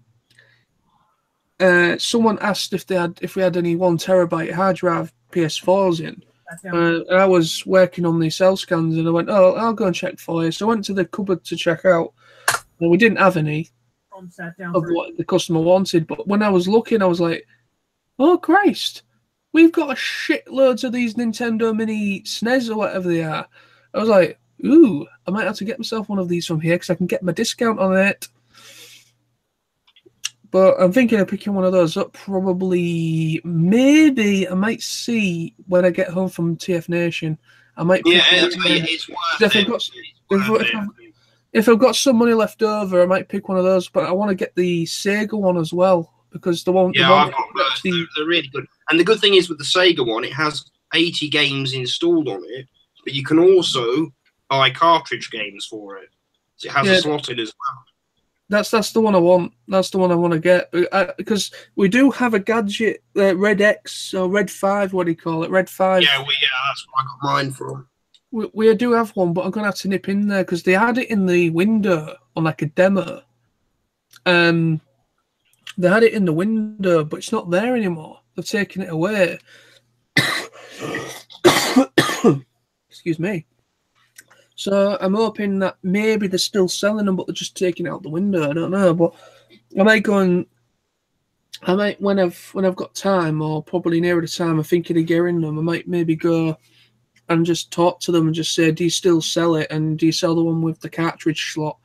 someone asked if we had any 1 terabyte hard drive PS4s in. I was working on the cell scans, and I went, "Oh, I'll go and check for you." So I went to the cupboard to check out. Well, we didn't have any of what the customer wanted, but when I was looking, I was like, "Oh Christ, we've got shitloads of these Nintendo Mini SNES or whatever they are." I was like, "Ooh, I might have to get myself one of these from here because I can get my discount on it." But I'm thinking of picking one of those up. Probably, maybe I might see when I get home from TFNation. I might.
It's worth it.
If I've got some money left over, I might pick one of those. But I want to get the Sega one as well, because
I've got those. They're really good. And the good thing is with the Sega one, it has 80 games installed on it, but you can also buy cartridge games for it. So it has a slot in as well.
That's the one I want. That's the one I want to get, because we do have a gadget, Red X or Red 5. What do you call it? Red 5.
Yeah, that's where I got mine from.
We do have one, but I'm gonna have to nip in there because they had it in the window on like a demo. They had it in the window, but it's not there anymore. They've taken it away. Excuse me. So I'm hoping that maybe they're still selling them, but they're just taking it out the window. I don't know, but I might when I've got time, or probably nearer the time I'm thinking of getting them, I might maybe go and just talk to them and just say, "Do you still sell it? And do you sell the one with the cartridge slot?"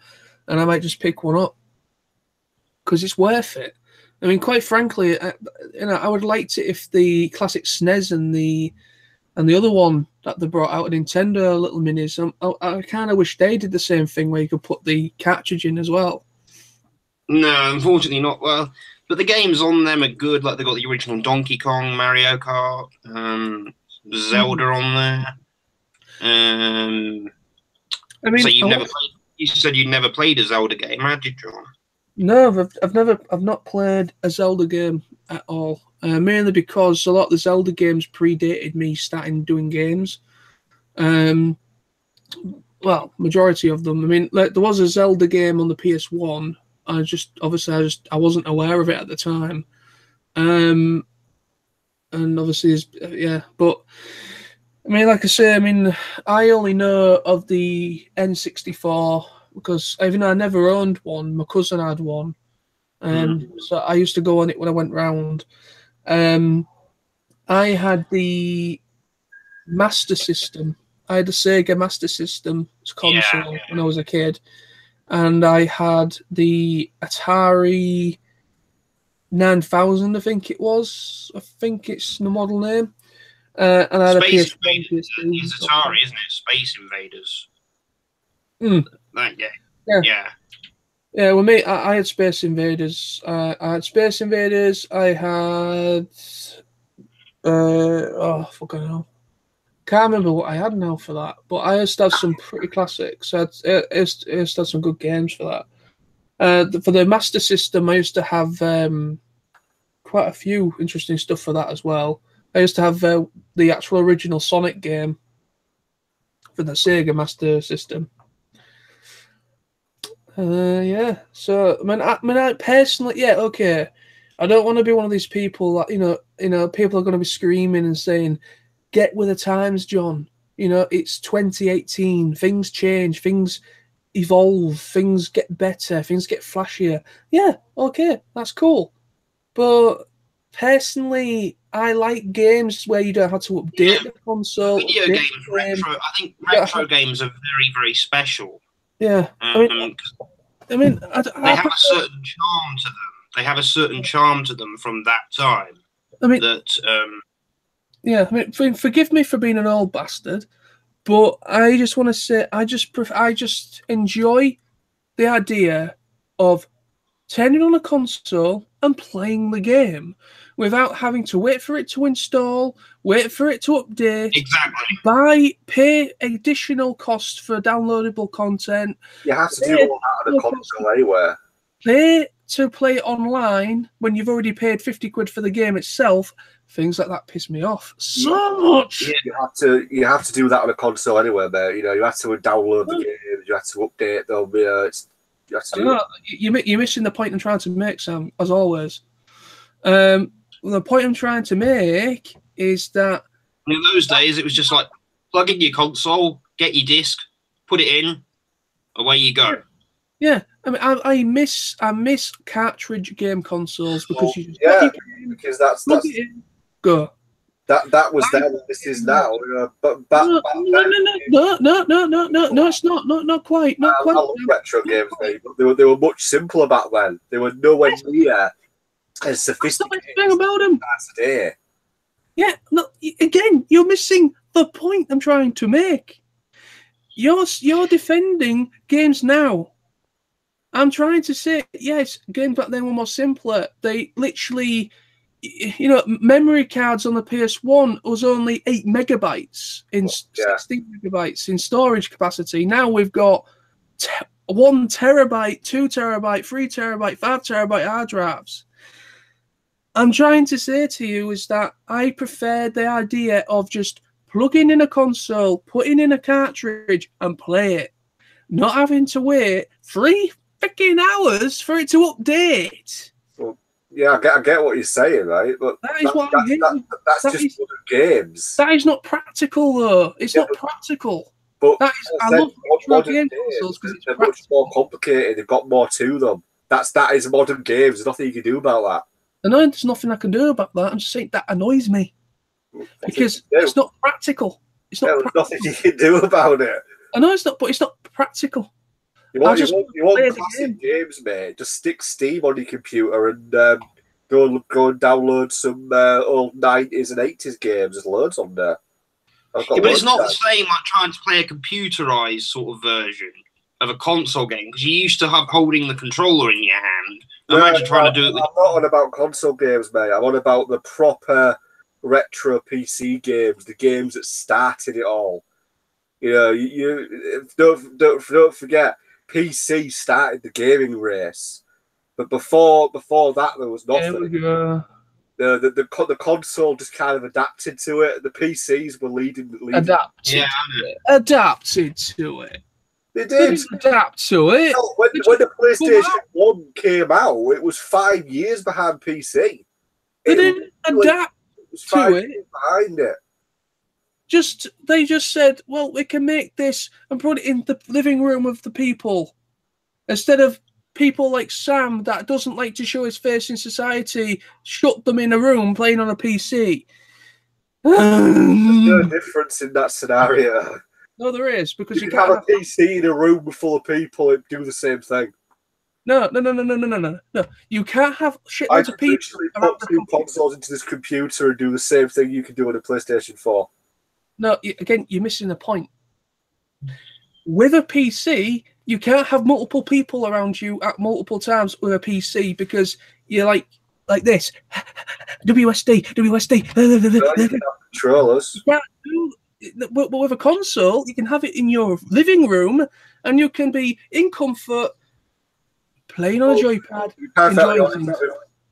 And I might just pick one up because it's worth it. I mean, quite frankly, I would like to, if the classic SNES and the other one that they brought out, Nintendo Little Minis, I kind of wish they did the same thing where you could put the cartridge in as well.
No, unfortunately not. Well, but the games on them are good. Like, they've got the original Donkey Kong, Mario Kart, Zelda on there. I mean, so you said you'd never played a Zelda game, had you, John?
No, I've not played a Zelda game at all. Mainly because a lot of the Zelda games predated me starting doing games. Well, majority of them. I mean, like, there was a Zelda game on the PS1. I wasn't aware of it at the time. And obviously, but I mean, like I say, I mean, I only know of the N64 because even though I never owned one, my cousin had one. So I used to go on it when I went round. I had the Master System. I had the Sega Master System console when I was a kid. And I had the Atari 9000, I think it was. I think it's the model name. And I had
Space
a PS1,
Invaders
PS2.
is Atari, isn't it? Space Invaders.
Yeah. Yeah, well, mate, I had Space Invaders. I had Space Invaders. I had. Fucking hell. Can't remember what I had now for that, but I used to have some pretty classics. I used to have some good games for that. For the Master System, I used to have quite a few interesting stuff for that as well. I used to have the actual original Sonic game for the Sega Master System. Yeah. So I mean, I personally, yeah, okay. I don't want to be one of these people that people are going to be screaming and saying, "Get with the times, John." It's 2018. Things change. Things evolve. Things get better. Things get flashier. Yeah, okay, that's cool. But personally, I like games where you don't have to update the console.
Video games, retro. I think retro games are very, very special.
Yeah, I mean,
they have a certain charm to them. They have a certain charm to them from that time.
I mean,
yeah.
I mean, forgive me for being an old bastard, but I just want to say I just enjoy the idea of turning on a console and playing the game without having to wait for it to install, wait for it to update, pay additional cost for downloadable content.
You have to do all that on a console anyway.
Pay to play online when you've already paid 50 quid for the game itself. Things like that piss me off so much.
Yeah, you have to do that on a console anyway, mate. You have to download the games, you have to update them. You have to do
you're missing the point I'm trying to make, Sam, as always. The point I'm trying to make is that
in those days it was just like plug in your console, get your disc, put it in, away you go.
Yeah, I mean, I miss cartridge game consoles because
because that's
go.
That was then. This is now. But no,
it's not quite.
I love retro games, mate, but they were much simpler back then. They were nowhere near as sophisticated
about them
today.
Yeah, no. Again, you're missing the point I'm trying to make. You're defending games now. I'm trying to say, yes, games back then were more simpler. They literally, memory cards on the PS1 was only 8 megabytes in 16 megabytes in storage capacity. Now we've got 1 terabyte, 2 terabyte, 3 terabyte, 5 terabyte hard drives. I'm trying to say to you is that I prefer the idea of just plugging in a console, putting in a cartridge, and play it. Not having to wait 3 freaking hours for it to update.
Well, yeah, I get what you're saying, right? But
that's
just modern games.
That is not practical, though. It's not practical.
But
I love modern game consoles because
they're much more complicated. They've got more to them. That is modern games. There's nothing you can do about that.
I know there's nothing I can do about that. I'm just saying that annoys me because it's not practical. It's not.
There's nothing you can do about it.
I know it's not, but it's not practical.
You want classic games, mate? Just stick Steam on your computer and go and download some old 90s and 80s games. There's loads on there.
But it's not the same like trying to play a computerized sort of version of a console game because you used to have holding the controller in your hand. Imagine trying to do it.
I'm not on about console games, mate. I'm on about the proper retro PC games, the games that started it all. You don't forget. PC started the gaming race, but before that there was nothing. The console just kind of adapted to it. The PCs were leading.
Adapted to it.
They did
adapt to it.
When the PlayStation 1 came out, it was 5 years behind PC.
They didn't adapt to it.
Behind it.
They just said, well, we can make this and put it in the living room of the people instead of people like Sam that doesn't like to show his face in society. Shut them in a room playing on a PC.
There's no difference in that scenario.
No, there is, because
you can have a PC in a room full of people and do the same thing.
No. You can't have shitloads of people.
I could put two consoles into this computer and do the same thing you can do on a PlayStation 4.
No, again, you're missing the point. With a PC, you can't have multiple people around you at multiple times with a PC because you're like this. WSD.
No, you can have controllers.
You can't do, but with a console, you can have it in your living room and you can be in comfort playing on a joypad.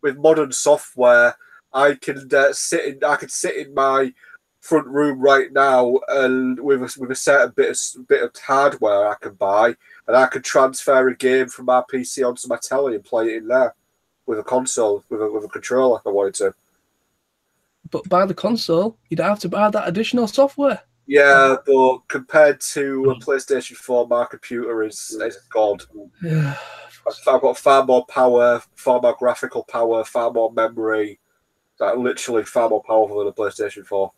With modern software, I can sit in my front room right now, and with a certain bit of hardware I can buy, and I can transfer a game from my PC onto my telly and play it in there with a console, with a controller if I wanted to.
But buy the console, you'd have to buy that additional software.
Yeah, but compared to a PlayStation 4, my computer is god.
Yeah.
I've got far more power, far more graphical power, far more memory. Literally far more powerful than a PlayStation 4.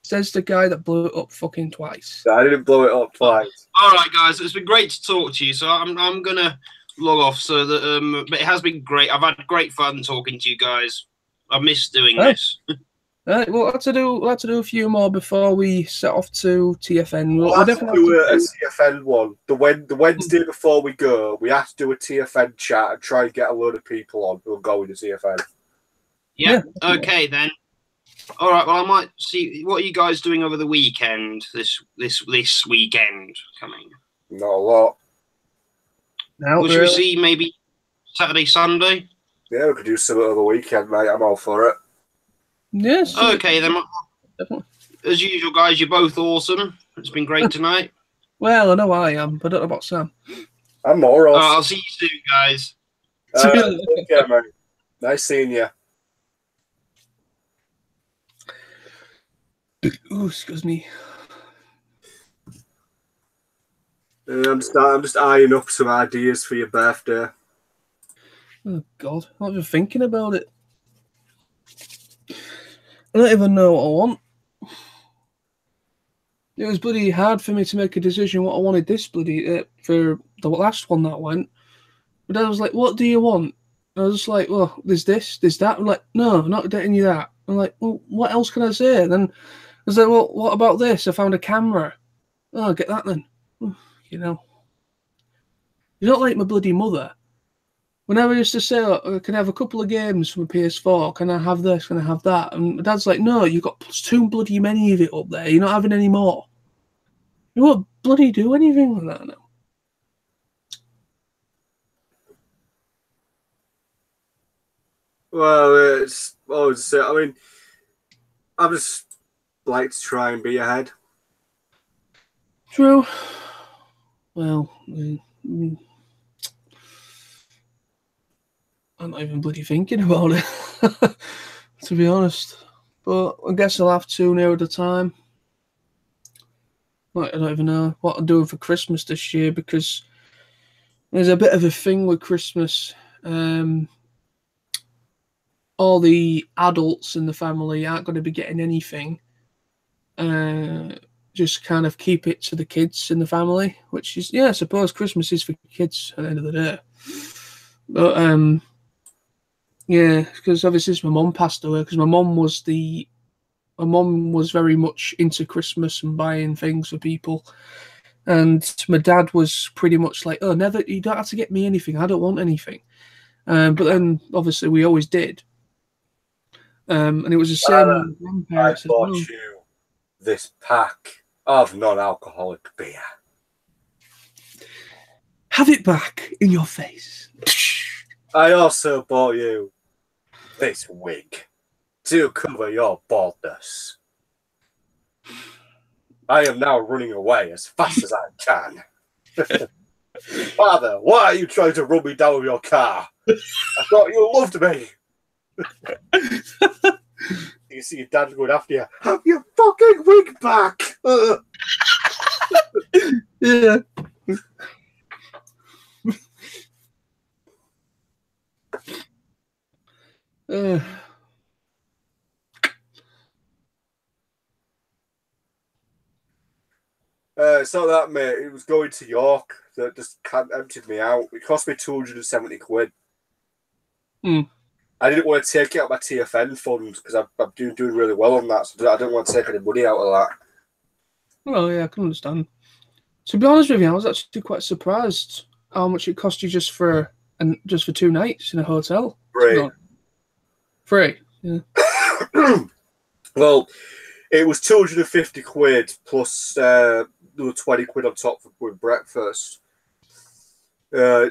Says the guy that blew it up fucking twice.
I didn't blow it up twice.
All right, guys, it's been great to talk to you. So I'm gonna log off. So that but it has been great. I've had great fun talking to you guys. I missed doing this.
Well, we'll have to do a few more before we set off to TFN.
We'll have to do a TFN one. The Wednesday before we go, we have to do a TFN chat and try and get a load of people on who'll go into TFN.
Yeah. Okay then. All right. Well, I might see. What are you guys doing over the weekend? This weekend coming.
Not a lot.
Should we see maybe Saturday, Sunday?
Yeah, we could do something over the weekend, mate. I'm all for it.
Yes.
Okay then. As usual, guys, you're both awesome. It's been great tonight.
Well, I know I am, but I don't know about Sam.
I'm more awesome.
I'll see you soon, guys.
Okay, mate. Nice seeing you.
Ooh, excuse me.
I'm just eyeing up some ideas for your birthday.
Oh God, I'm not even thinking about it. I don't even know what I want. It was bloody hard for me to make a decision what I wanted this bloody for the last one that went. But I was like, "What do you want?" And I was just like, "Well, there's this, there's that." I'm like, "No, I'm not getting you that." I'm like, "Well, what else can I say?" And then I was like, "Well, what about this? I found a camera." "Oh, I'll get that then." You know, you're not like my bloody mother. Whenever I used to say, oh, can I have a couple of games from a PS4? Can I have this? Can I have that? And my dad's like, no, you've got too bloody many of it up there. You're not having any more. You won't bloody do anything with that now.
Well, I mean, I just like to try and be ahead.
True. Well, I'm not even bloody thinking about it, to be honest. But I guess I'll have to near the time. Like, I don't even know what I'm doing for Christmas this year because there's a bit of a thing with Christmas. All the adults in the family aren't going to be getting anything. Just kind of keep it to the kids in the family, which is, yeah, I suppose Christmas is for kids at the end of the day. But, yeah, because obviously my mum passed away because my mum was very much into Christmas and buying things for people. And my dad was pretty much like, oh, never, you don't have to get me anything. I don't want anything. But then obviously we always did. And it was the same.
I bought you this pack of non-alcoholic beer.
Have it back in your face.
I also bought you this wig to cover your baldness. I am now running away as fast as I can. Father, why are you trying to run me down with your car? I thought you loved me. You see your dad going after you. Have your fucking wig back.
Yeah.
So that, mate, it was going to York that just emptied me out. It cost me 270 quid. I didn't want to take it out of my TFN funds because I'm doing really well on that, so I don't want to take any money out of that.
Well, yeah, I can understand. To be honest with you, I was actually quite surprised how much it cost you just for 2 nights in a hotel. Free. Yeah.
Well, it was 250 quid plus there were 20 quid on top for breakfast. I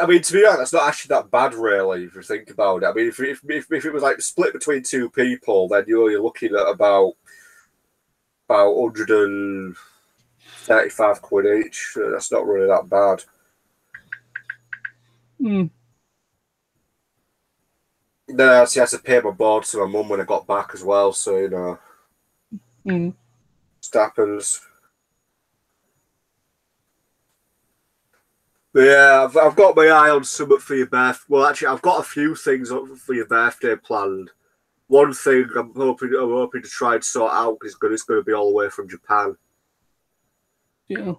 mean, to be honest, it's not actually that bad, really, if you think about it. I mean, if it was like split between two people, then you're looking at about 135 quid each. That's not really that bad. Then I actually had to pay my board to my mum when I got back as well, so, you know. It happens. But yeah, I've got my eye on something for your birthday. Well, actually, I've got a few things for your birthday planned. One thing I'm hoping to try and sort out is it's going to be all the way from Japan.
Yeah.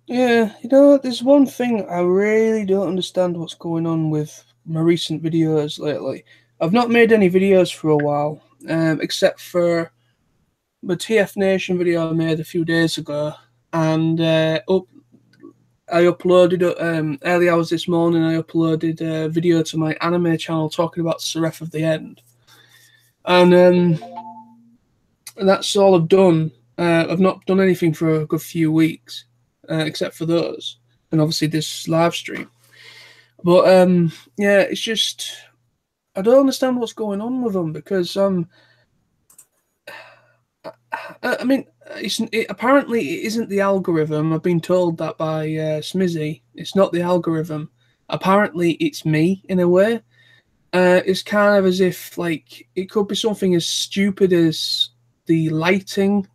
Yeah, you know, there's one thing I really don't understand what's going on with my recent videos lately. I've not made any videos for a while, except for the TFNation video I made a few days ago, and I uploaded early hours this morning. I uploaded a video to my anime channel talking about Seraph of the End, and that's all I've done. I've not done anything for a good few weeks. Except for those, and obviously this live stream. But yeah, it's just I don't understand what's going on with them because I mean, apparently it isn't the algorithm. I've been told that by Smizzy. It's not the algorithm. Apparently, it's me in a way. It's kind of as if like it could be something as stupid as the lighting's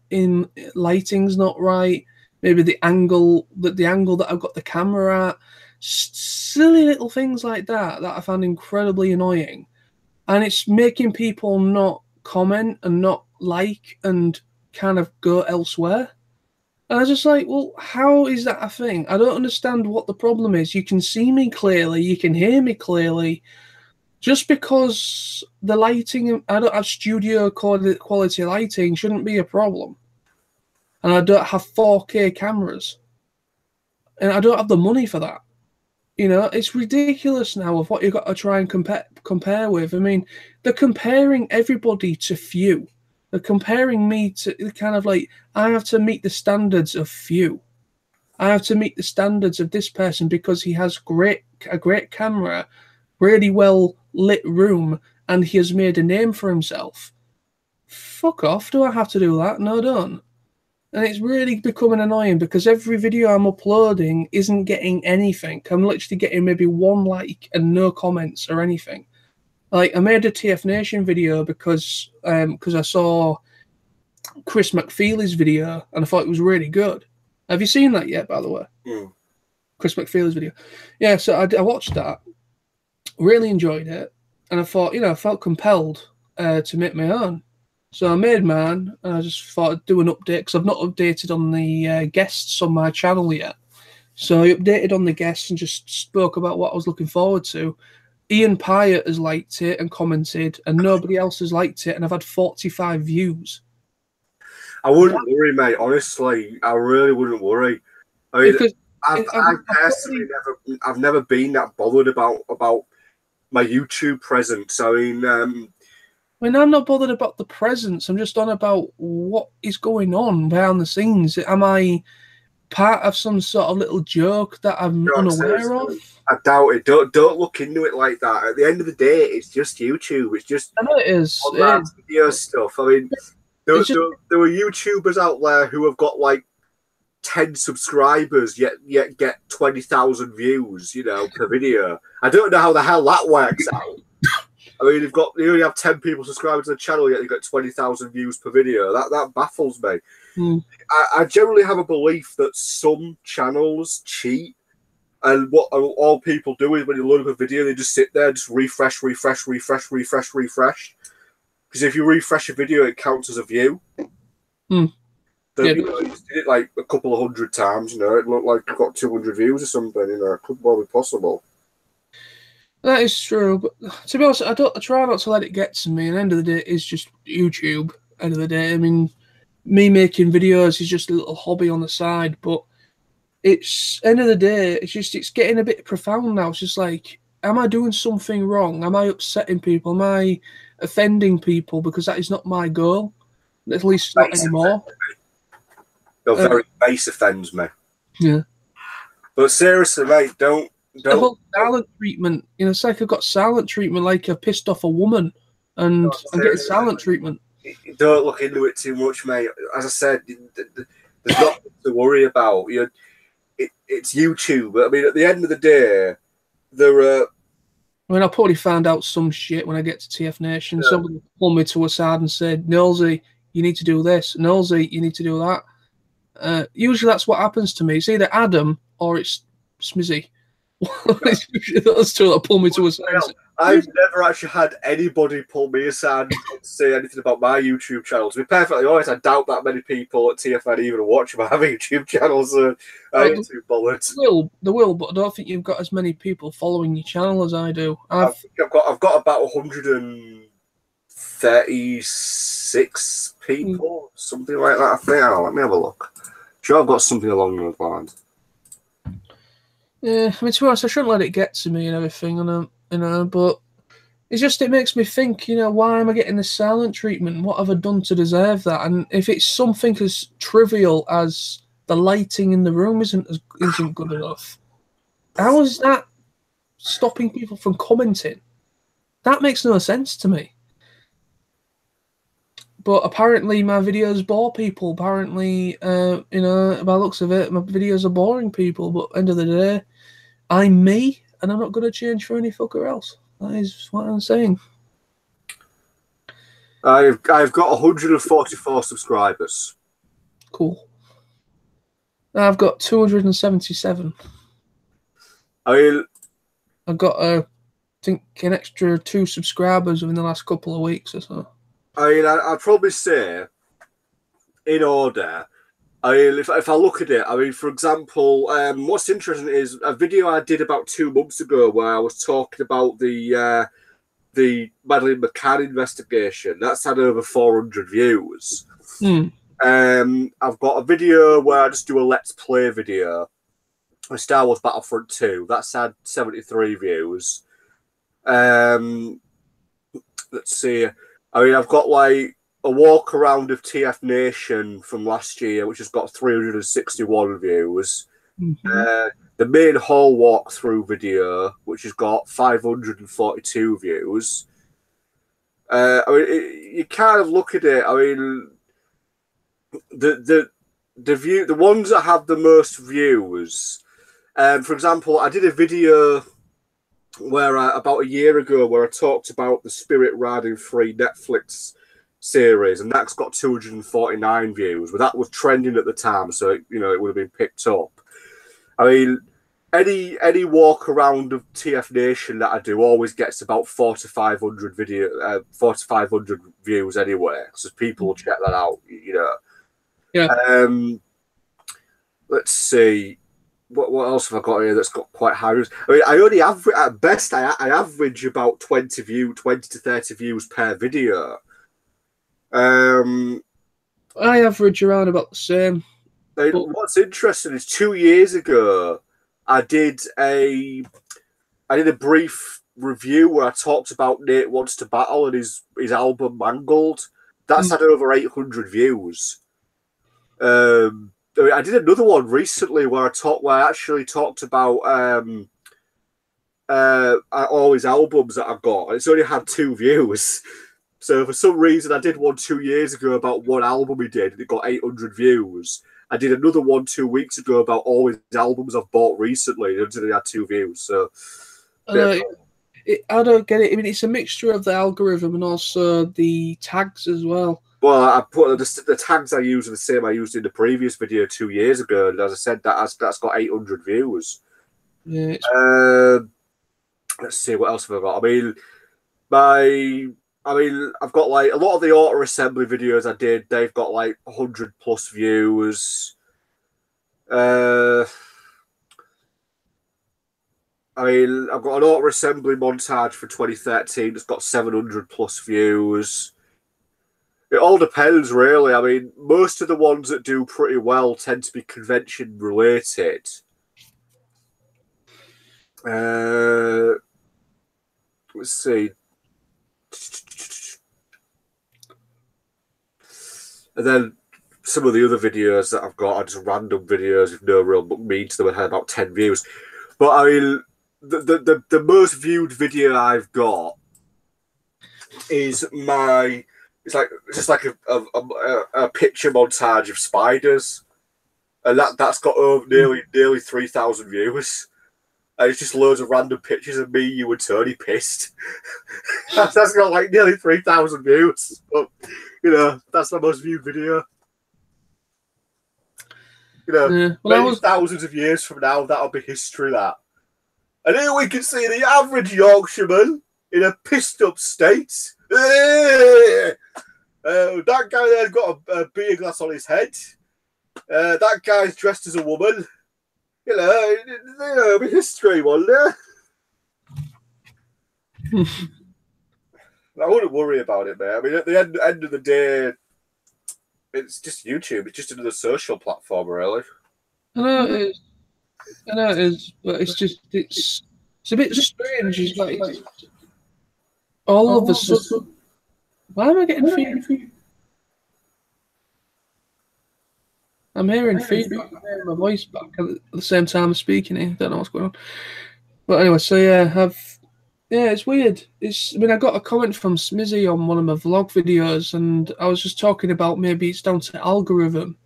not right. Maybe the angle that I've got the camera at, silly little things like that I find incredibly annoying, and it's making people not comment and not like and kind of go elsewhere. And I was just like, well, how is that a thing? I don't understand what the problem is. You can see me clearly, you can hear me clearly. Just because the lighting, I don't have studio quality lighting, shouldn't be a problem. And I don't have 4K cameras. And I don't have the money for that. You know, it's ridiculous now of what you've got to try and compare with. I mean, they're comparing everybody to few. They're comparing me to kind of like, I have to meet the standards of few. I have to meet the standards of this person because he has a great camera, really well lit room, and he has made a name for himself. Fuck off. Do I have to do that? No, I don't. And it's really becoming annoying because every video I'm uploading isn't getting anything. I'm literally getting maybe 1 like and no comments or anything. Like, I made a TFNation video because I saw Chris McFeely's video and I thought it was really good. Have you seen that yet, by the way? Chris McFeely's video. Yeah, so I watched that. Really enjoyed it. And I thought, you know, I felt compelled to make my own. So I made mine, and I just thought I'd do an update because I've not updated on the guests on my channel yet. So I updated on the guests and just spoke about what I was looking forward to. Ian Pyatt has liked it and commented, and nobody else has liked it, and I've had 45 views.
I wouldn't worry, mate. Honestly, I really wouldn't worry. I mean, I've never been that bothered about my YouTube presence. I mean,
I'm not bothered about the presence. I'm just on about what is going on behind the scenes. part of some sort of little joke that I'm unaware of?
I doubt it. Don't look into it like that. At the end of the day, it's just YouTube. It's just
I know it is.
online video stuff. I mean, there were YouTubers out there who have got like 10 subscribers yet get 20,000 views, you know, per video. I don't know how the hell that works out. I mean, you only have 10 people subscribing to the channel, yet you've got 20,000 views per video. That baffles me. I generally have a belief that some channels cheat, and what all people do is when you load up a video, they just sit there, just refresh. Because if you refresh a video, it counts as a view. So, you know, you did it like a couple of 100 times, you know, it looked like you got 200 views or something, you know, it could well be possible.
That is true, but to be honest, I try not to let it get to me. At the end of the day, it's just YouTube. End of the day, I mean, me making videos is just a little hobby on the side, but it's end of the day, it's getting a bit profound now. It's just like, am I doing something wrong? Am I upsetting people? Am I offending people? Because that is not my goal. At least not anymore.
Your very face offends me.
Yeah. But
seriously, mate, don't.
The whole silent treatment, you know, it's like I've got silent treatment, like I've pissed off a woman, and I'm getting silent treatment.
Don't look into it too much, mate. As I said, there's nothing to worry about. It's YouTube. I mean, at the end of the day, I
mean, I'll probably find out some shit when I get to TFNation. Somebody pulled me to a side and said, "Nilsy, you need to do this. Nilsy, you need to do that." Usually that's what happens to me. It's either Adam or it's Smizzy. It's usually those two that pull me to a side.
I've never actually had anybody pull me aside and say anything about my YouTube channel. To be perfectly honest, I doubt that many people at TFN even watch my YouTube channels. So I ain't too bothered.
They will, but I don't think you've got as many people following your channel as I do.
I've got about 136 people, something like that. I think. Let me have a look. Sure, I've got something along those lines.
Yeah, I mean, to be honest, I shouldn't let it get to me and everything, you know, but it makes me think, you know, why am I getting this silent treatment? What have I done to deserve that? And if it's something as trivial as the lighting in the room isn't good enough, how is that stopping people from commenting? That makes no sense to me. But apparently my videos bore people. Apparently, you know, by the looks of it, my videos are boring people. But end of the day, I'm me, and I'm not going to change for any fucker else. That is what I'm saying.
I've got 144 subscribers.
Cool. I've got 277.
I've
got, I think, an extra 2 subscribers within the last couple of weeks or so.
I'd probably say, in order, if I look at it, I mean, for example, what's interesting is a video I did about 2 months ago where I was talking about the Madeleine McCann investigation. That's had over 400 views. I've got a video where I just do a Let's Play video, a Star Wars Battlefront 2. That's had 73 views. Let's see. I mean, I've got like a walk around of TFNation from last year, which has got 361 views. The main hall walkthrough video, which has got 542 views. I mean, you kind of look at it. I mean, the ones that have the most views. For example, I did a video where about a year ago where I talked about the Spirit Riding Free Netflix series, and that's got 249 views. But that was trending at the time, so it would have been picked up. I mean, any walk around of TFNation that I do always gets about 400 to 500 views anyway, so people will check that out. You know.
Yeah.
Let's see. What else have I got here that's got quite high views? I mean, I only average at best. I average about 20 to 30 views per video.
I average around about the same.
What's interesting is 2 years ago, I did a brief review where I talked about Nate Wants to Battle and his album Mangled. That's had over 800 views. I did another one recently where I actually talked about all his albums that I've got, and it's only had 2 views. So for some reason, I did one 2 years ago about one album he did, and it got 800 views. I did another one 2 weeks ago about all his albums I've bought recently, and it only had 2 views. So
I don't get it. I mean, it's a mixture of the algorithm and also the tags as well.
Well, I put the tags I use are the same I used in the previous video 2 years ago, and as I said, that's got 800 views.
Yeah.
Let's see, what else have I got? I've got like a lot of the auto assembly videos I did. They've got like 100+ views. I've got an auto assembly montage for 2013 that's got 700+ views. It all depends, really. I mean, most of the ones that do pretty well tend to be convention related. Let's see. And then some of the other videos that I've got are just random videos with no real meaning to them and had about 10 views. But I mean, the most viewed video I've got is it's just like a picture montage of spiders, and that's got nearly 3,000 views. And it's just loads of random pictures of me, you, and Tony pissed. that's got like nearly 3,000 views. But that's my most viewed video. Maybe thousands of years from now, that'll be history. That. And here we can see the average Yorkshireman in a pissed up state. That guy there's got a beer glass on his head. That guy's dressed as a woman. It'll be history one day. I wouldn't worry about it, man. I mean, at the end of the day, it's just YouTube. It's just another social platform, really.
I know it is, but it's a bit strange. It's like all of a sudden. Why am I getting feedback? I'm hearing feedback. I'm hearing my voice back at the same time I'm speaking here. Don't know what's going on. But anyway, so it's weird. I got a comment from Smizzy on one of my vlog videos, and I was just talking about maybe it's down to algorithm.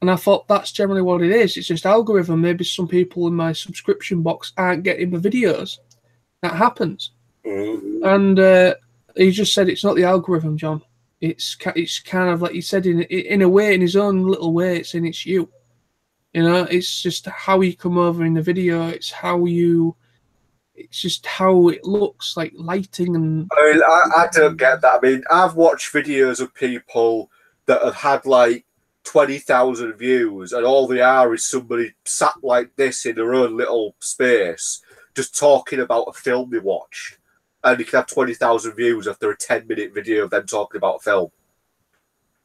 And I thought that's generally what it is. It's just algorithm. Maybe some people in my subscription box aren't getting my videos. That happens. Mm-hmm. And he just said it's not the algorithm, John. It's kind of like he said in a way, in his own little way, it's you. It's just how you come over in the video. It's just how it looks, like lighting and.
I mean, I don't get that. I mean, I've watched videos of people that have had like 20,000 views, and all they are is somebody sat like this in their own little space, just talking about a film they watched. And you can have 20,000 views after a 10-minute video of them talking about a film.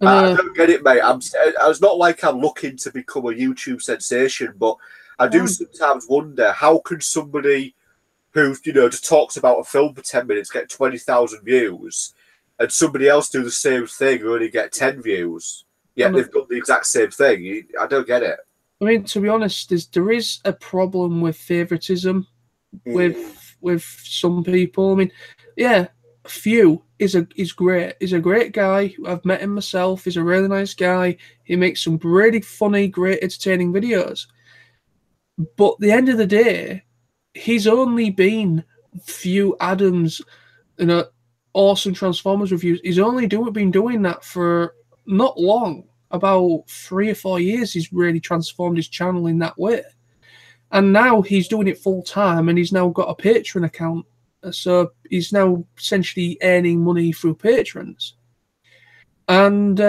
I don't get it, mate. It's not like I'm looking to become a YouTube sensation, but I do sometimes wonder, how can somebody who just talks about a film for 10 minutes get 20,000 views, and somebody else do the same thing and only get 10 views? Yet they've done the exact same thing. I don't get it.
I mean, to be honest, there is a problem with favoritism with some people. I mean, yeah, Few is great. He's a great guy. I've met him myself. He's a really nice guy. He makes some really funny, great, entertaining videos. But at the end of the day, he's only been Few Adams, awesome Transformers reviews. He's only been doing that for not long. About 3 or 4 years, he's really transformed his channel in that way. And now he's doing it full time, and he's now got a Patreon account. So he's now essentially earning money through patrons. And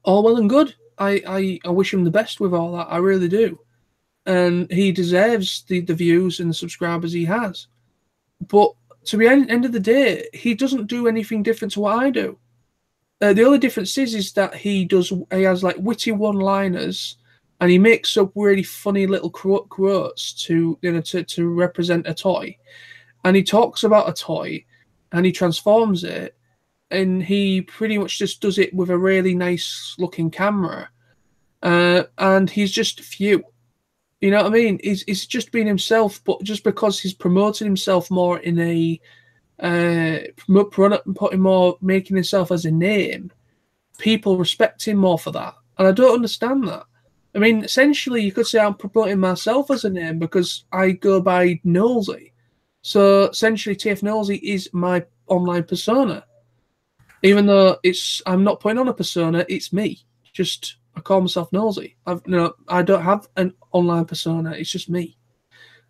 all well and good. I wish him the best with all that. I really do. And he deserves the views and the subscribers he has. But to the end of the day, he doesn't do anything different to what I do. The only difference is that he has like witty one-liners, and he makes up really funny little quotes to represent a toy, and he talks about a toy, and he transforms it, and he pretty much just does it with a really nice looking camera, and he's just few. You know what I mean? He's just being himself, but just because he's promoting himself more in a putting more, making himself as a name, people respect him more for that, and I don't understand that. I mean, essentially, you could say I'm promoting myself as a name because I go by Nosy. So essentially, TF Nosy is my online persona, even though I'm not putting on a persona. It's me. Just I call myself Nosy. I don't have an online persona. It's just me,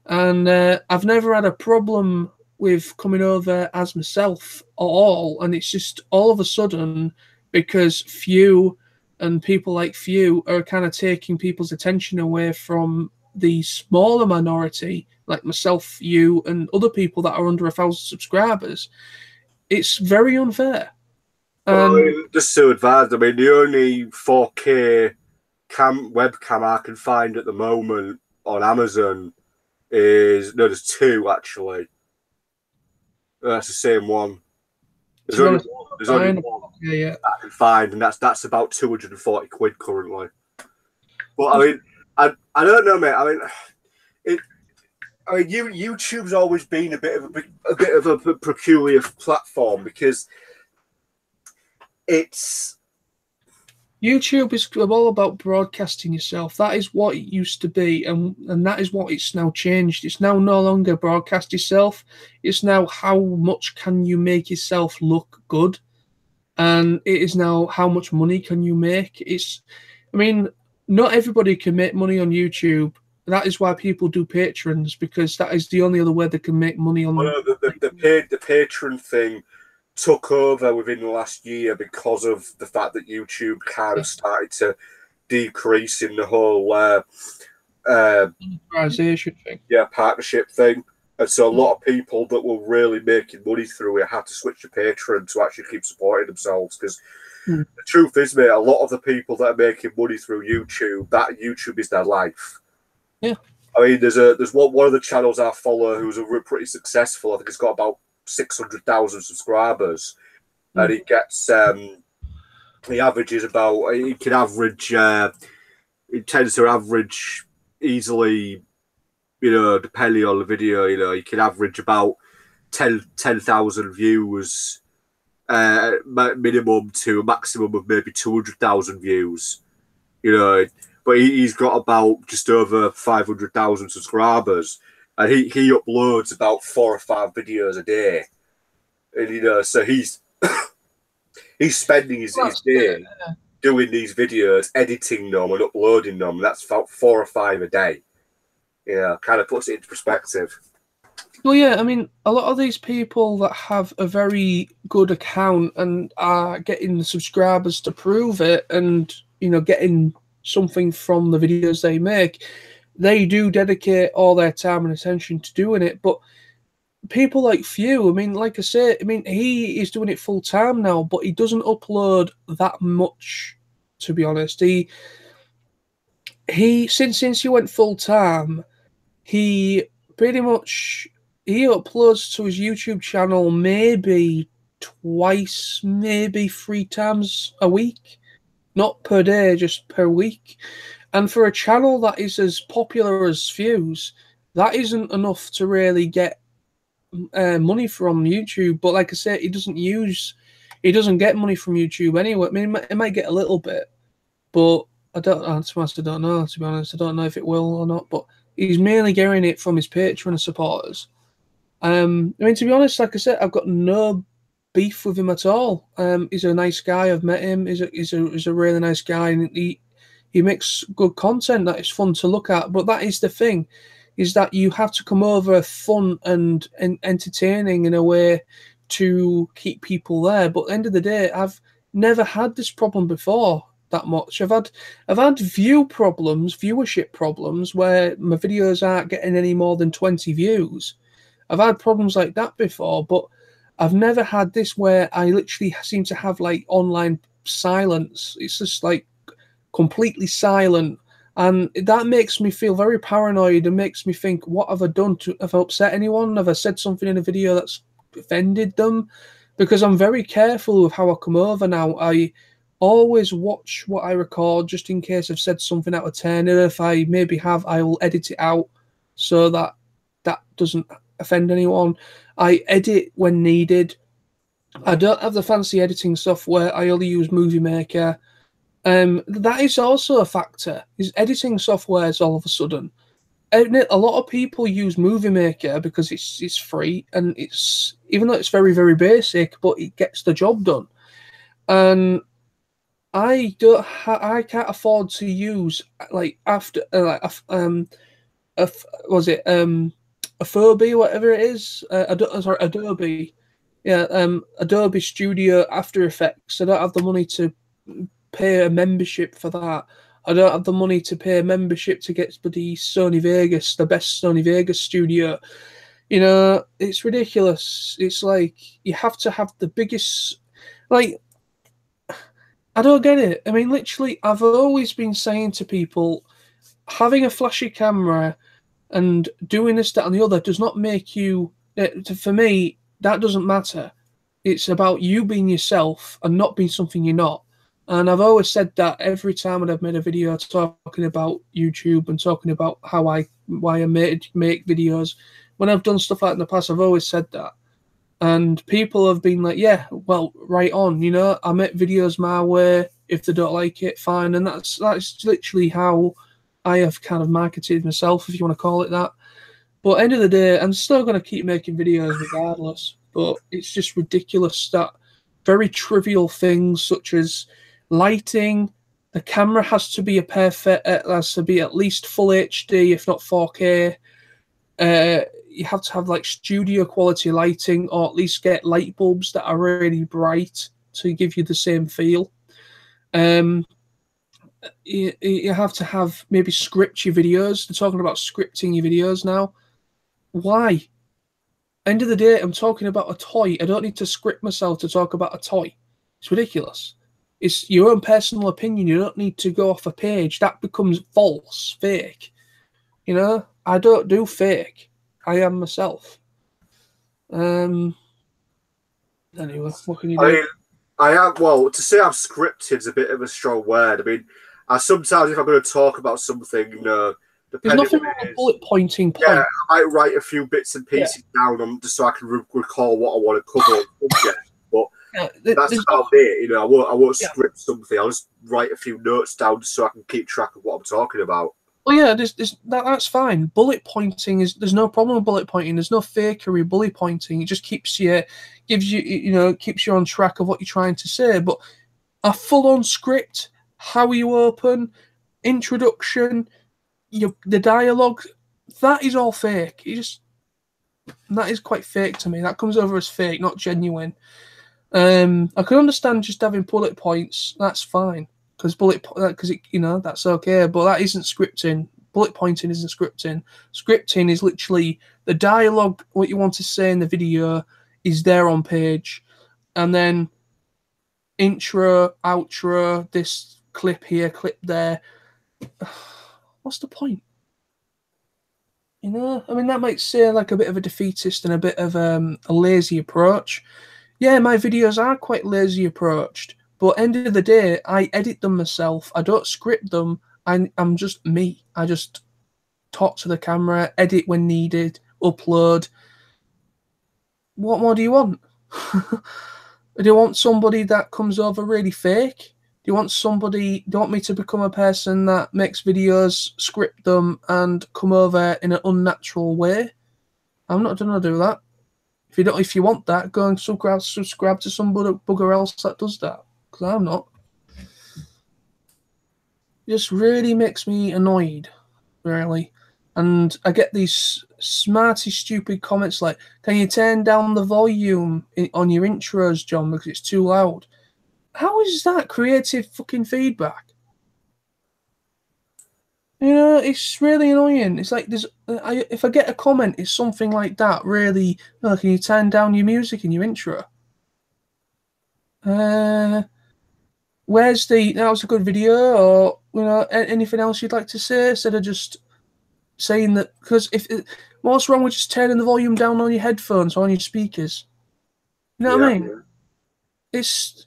and I've never had a problem with coming over as myself at all. And it's just all of a sudden because few and people like few are kind of taking people's attention away from the smaller minority like myself, you, and other people that are under 1,000 subscribers. It's very unfair.
Well, I mean, just to advise, I mean, the only 4K webcam I can find at the moment on Amazon there's two actually. That's the same one. There's only one
yeah.
I can find, and that's about 240 quid currently. But I mean, I don't know, mate. I mean, YouTube's always been a bit of a peculiar platform because
YouTube is all about broadcasting yourself. That is what it used to be, and that is what it's now changed. It's now no longer broadcast yourself. It's now how much can you make yourself look good, and it is now how much money can you make. I mean, not everybody can make money on YouTube. That is why people do patrons, because that is the only other way they can make money on.
Well, the patron thing took over within the last year because of the fact that YouTube kind of started to decrease in the whole partnership thing. And so a lot of people that were really making money through it had to switch to Patreon to actually keep supporting themselves. Because the truth is, mate, a lot of the people that are making money through YouTube, that YouTube is their life.
Yeah.
I mean, there's one of the channels I follow who's pretty successful. I think he's got about 600,000 subscribers, and he gets he averages about he tends to average easily, you know, depending on the video, you know, you can average about 10,000 views minimum to a maximum of maybe 200,000 views, you know, but he's got about just over 500,000 subscribers. And he uploads about 4 or 5 videos a day, and you know, so he's spending his day doing these videos, editing them and uploading them. That's about 4 or 5 a day. Yeah, kind of puts it into perspective.
Well, yeah, I mean, a lot of these people that have a very good account and are getting the subscribers to prove it, and you know, getting something from the videos they make. They do dedicate all their time and attention to doing it, but people like few, I mean, like I say, I mean, he is doing it full time now, but he doesn't upload that much, to be honest. He since he went full time, he pretty much uploads to his YouTube channel maybe twice, maybe 3 times a week, not per day, just per week. And for a channel that is as popular as Fuse, that isn't enough to really get money from YouTube. But like I say, he doesn't get money from YouTube anyway. I mean, it might get a little bit, but I don't know. To be honest, I don't know if it will or not. But he's mainly getting it from his Patreon supporters. I mean, to be honest, like I said, I've got no beef with him at all. He's a nice guy. I've met him. He's a really nice guy, and he makes good content that is fun to look at. But that is the thing, is that you have to come over fun and entertaining in a way to keep people there. But at the end of the day, I've never had this problem before that much. I've had viewership problems where my videos aren't getting any more than 20 views. I've had problems like that before, but I've never had this where I literally seem to have like online silence. It's just like completely silent, and that makes me feel very paranoid and makes me think, what have I done? Have I upset anyone? Have I said something in a video that's offended them? Because I'm very careful with how I come over now. always watch what I record just in case I've said something out of turn. And if I maybe have, I will edit it out so that that doesn't offend anyone. I edit when needed. I don't have the fancy editing software. I only use Movie Maker. That is also a factor. Is editing softwares all of a sudden? A lot of people use Movie Maker because it's free and it's even though it's very very basic, but it gets the job done. And I can't afford to use like after was it Adobe whatever it is sorry Adobe Adobe Studio After Effects. I don't have the money to pay a membership for that. I don't have the money to pay a membership to get the Sony Vegas, the best Sony Vegas studio. You know, it's ridiculous. It's like you have to have the biggest, like, I don't get it. I mean, literally, I've always been saying to people, having a flashy camera and doing this, that, and the other does not make you, for me, that doesn't matter. It's about you being yourself and not being something you're not. And I've always said that every time when I've made a video talking about YouTube and talking about why I make videos. When I've done stuff like that in the past, I've always said that. And people have been like, yeah, well, right on, you know, I make videos my way. If they don't like it, fine. And that's literally how I have kind of marketed myself, if you want to call it that. But end of the day, I'm still going to keep making videos regardless. But it's just ridiculous that very trivial things such as lighting, the camera has to be has to be at least full HD, if not 4K. You have to have like studio quality lighting, or at least get light bulbs that are really bright to give you the same feel. You have to have maybe script your videos. They're talking about scripting your videos now. Why? End of the day, I'm talking about a toy. I don't need to script myself to talk about a toy. It's ridiculous. It's your own personal opinion. You don't need to go off a page. That becomes false, fake. You know, I don't do fake. I am myself. Anyway, what can you do?
I am, well, to say I'm scripted is a bit of a strong word. I mean, I sometimes, if I'm going to talk about something, you know,
there's nothing wrong with bullet pointing.
Yeah, I might write a few bits and pieces down just so I can recall what I want to cover on subject. But that's about it. You know, I won't script something. I'll just write a few notes down so I can keep track of what I'm talking about.
Well, yeah, that's fine. Bullet pointing there's no problem with bullet pointing. There's no fakery bullet pointing. It just keeps you on track of what you're trying to say. But a full-on script, how you open, introduction, the dialogue, that is all fake. That is quite fake to me. That comes over as fake, not genuine. I can understand just having bullet points. That's fine. Because that's okay, but that isn't scripting. Bullet pointing isn't scripting. Scripting is literally the dialogue, what you want to say in the video is there on page, and then intro, outro, this clip here, clip there. What's the point? You know, I mean, that might seem like a bit of a defeatist and a bit of a lazy approach. Yeah, my videos are quite lazy approached. But end of the day, I edit them myself. I don't script them. I'm just me. I just talk to the camera, edit when needed, upload. What more do you want? Do you want somebody that comes over really fake? Do you want me to become a person that makes videos, script them, and come over in an unnatural way? I'm not going to do that. If you want that, go and subscribe to some bugger else that does that. Because I'm not. It just really makes me annoyed, really. And I get these smarty, stupid comments like, can you turn down the volume on your intros, John, because it's too loud? How is that creative fucking feedback? You know, it's really annoying. It's like if I get a comment, it's something like that, really, can you turn down your music in your intro? That was a good video, or anything else you'd like to say instead of just saying that? Because what's wrong with just turning the volume down on your headphones or on your speakers? You know what I mean? It's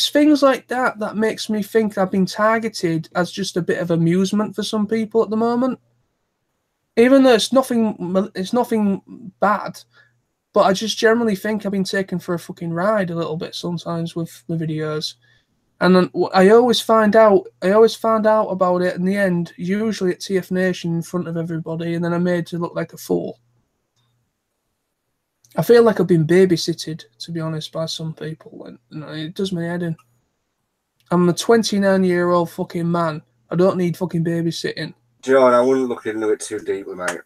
things like that that makes me think I've been targeted as just a bit of amusement for some people at the moment. Even though it's nothing bad, but I just generally think I've been taken for a fucking ride a little bit sometimes with the videos. And then I always found out about it in the end, usually at TFNation in front of everybody, and then I'm made to look like a fool. I feel like I've been babysitted, to be honest, by some people, and it does my head in. I'm a 29-year-old fucking man. I don't need fucking babysitting.
John, I wouldn't look into it too deeply, mate.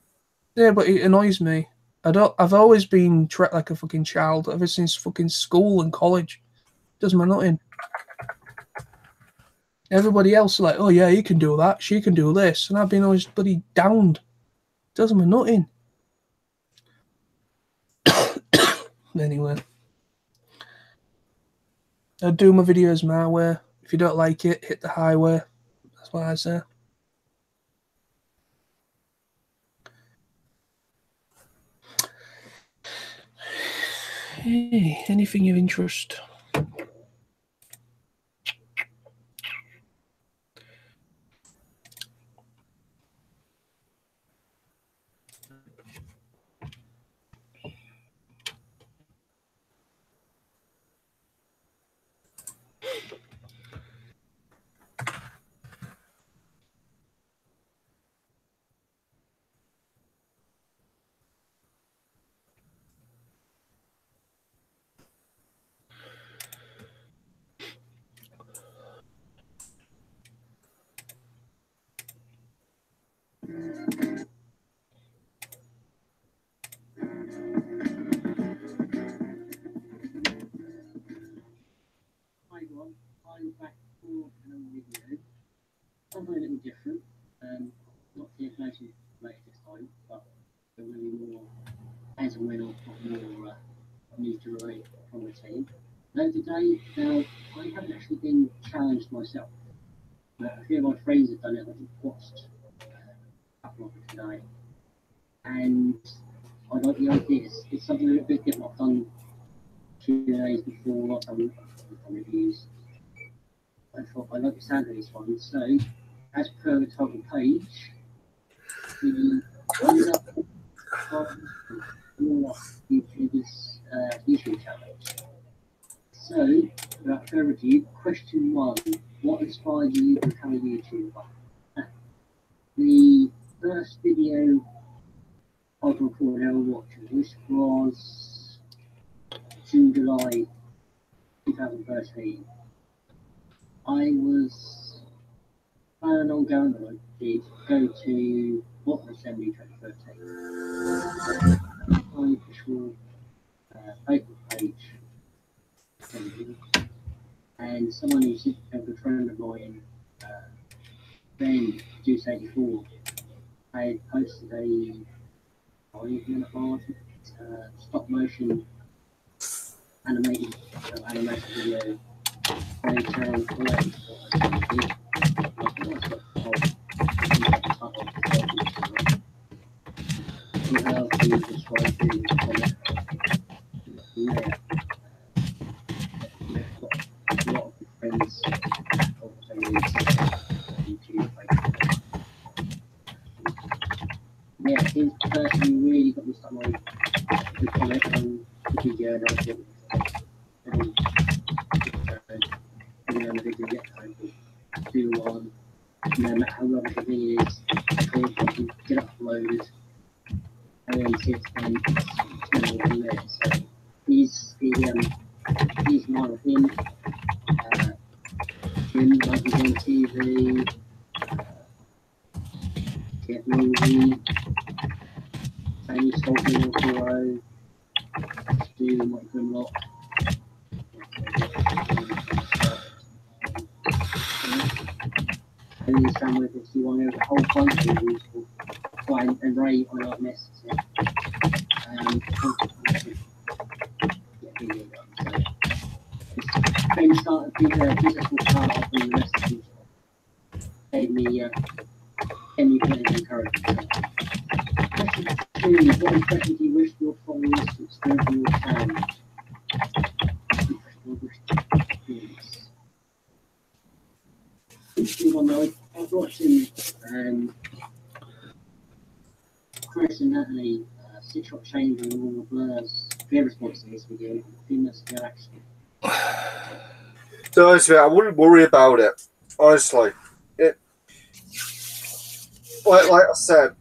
Yeah, but it annoys me. I've always been treated like a fucking child ever since fucking school and college. It does my nut in. Everybody else is like, oh yeah, he can do that, she can do this, and I've been always bloody downed. It does my nut in. Anyway, I do my videos my way. If you don't like it, hit the highway. That's what I say. Hey, anything of interest?
I'm back for another video. Something a little different. Not TFNation related this time, but there will be more as and when I've got more news to relate from the team. Today, now, I haven't actually been challenged myself. But a few of my friends have done it. I've watched a couple of them today. And I like the idea. It's something a little bit different. I've done Q&As before, I've done reviews. I thought I like the sound of this one. So, as per the title page, we ended up into this YouTube challenge. So, without further ado, question 1: what inspired you to become a YouTuber? The first video I recorded ever watching this was June, July 2013. I was planning on going, and I did go to Bottom Assembly 2013. My official Facebook page, and someone who's a good friend of mine, Ben Juice 84, I posted a 5-minute stop motion animated video. They challenged yeah, his personally really got me started to comment on the video and everything. And on the video get time to do one, no matter how long the video is, get uploaded, and then see it's done from there. So he's one of him. Jim, like he's on TV, Get Movie, Tony Saltman on Hero, Stu and Grimlock. And then Sam with us, you want to have a whole bunch of useful. And Ray on our message. Ben started business will start off in the rest of the gave me plenty of encouragement. Question 2: what impression do you wish your followers to experience in your challenge? Chris and Natalie, Six Shot Change and all the Blur's, their response to this video, I think that's their action.
So honestly, I wouldn't worry about it. Honestly, it like I said,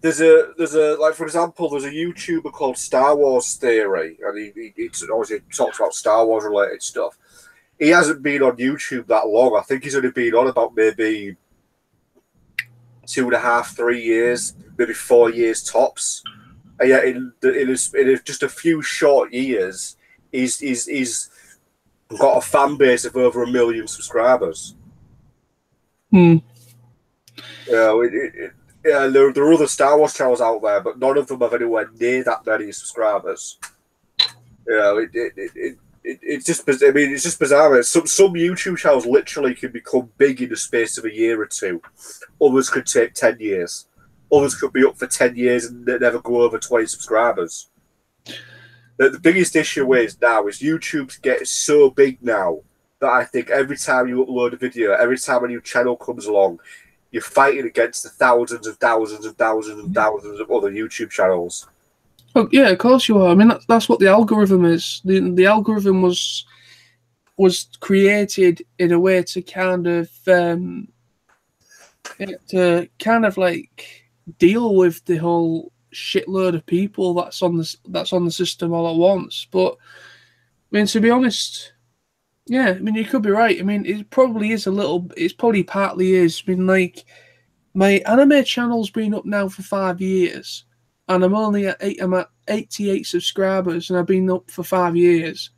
there's a like, for example, there's a YouTuber called Star Wars Theory, and he obviously talks about Star Wars related stuff. He hasn't been on YouTube that long. I think he's only been on about maybe 2.5, 3 years, maybe 4 years tops. And yet, in just a few short years, he's got a fan base of over 1 million subscribers.
Hmm.
Yeah, there are other Star Wars channels out there, but none of them have anywhere near that many subscribers. It's just, I mean, it's just bizarre. Some YouTube channels literally can become big in the space of a year or two. Others could take 10 years. Others could be up for 10 years and never go over 20 subscribers. The biggest issue is YouTube's getting so big now that I think every time you upload a video, every time a new channel comes along, you're fighting against the thousands and thousands and thousands and thousands of other YouTube channels.
Oh, yeah, of course you are. I mean, that's what the algorithm is. The algorithm was created in a way to kind of like deal with the whole shitload of people that's on the system all at once. But I mean, to be honest, yeah, I mean, you could be right. I mean, it probably is a little. It's probably partly is. I mean, like, my anime channel's been up now for 5 years, and I'm only at 88 subscribers, and I've been up for 5 years.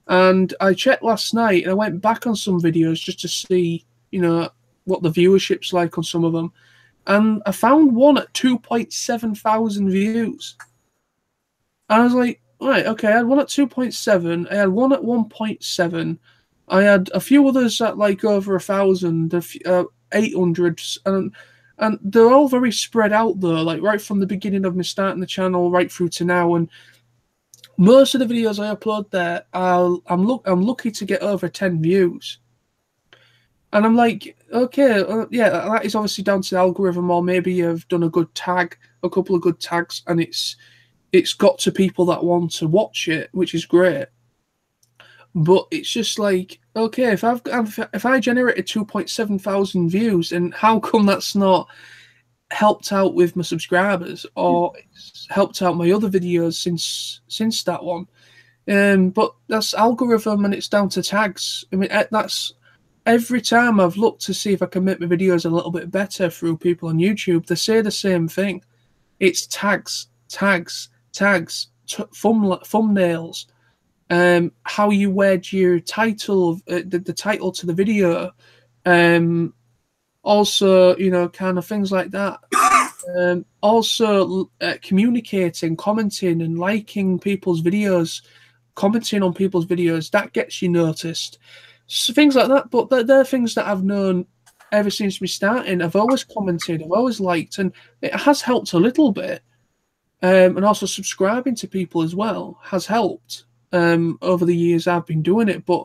And I checked last night, and I went back on some videos just to see, you know, what the viewership's like on some of them, and I found one at 2.7 thousand views. And I was like, right, okay, I had one at 2.7, I had one at 1.7, I had a few others at like over 1,000, 800, and they're all very spread out though, like right from the beginning of me starting the channel right through to now. And most of the videos I upload there, I'm lucky to get over 10 views. And I'm like, okay, yeah, that is obviously down to the algorithm, or maybe you've done a couple of good tags, and it's got to people that want to watch it, which is great. But it's just like, okay, if I generated 2.7 thousand views, and how come that's not helped out with my subscribers, or it's helped out my other videos since that one? But that's algorithm, and it's down to tags. I mean, that's every time I've looked to see if I can make my videos a little bit better through people on YouTube, they say the same thing. It's tags, thumbnails. How you word your title, the title to the video, also, you know, kind of things like that. Also, communicating, commenting, and liking people's videos, commenting on people's videos, that gets you noticed. So things like that. But they're things that I've known ever since me starting. I've always commented, I've always liked, and it has helped a little bit. And also subscribing to people as well has helped. Over the years I've been doing it, but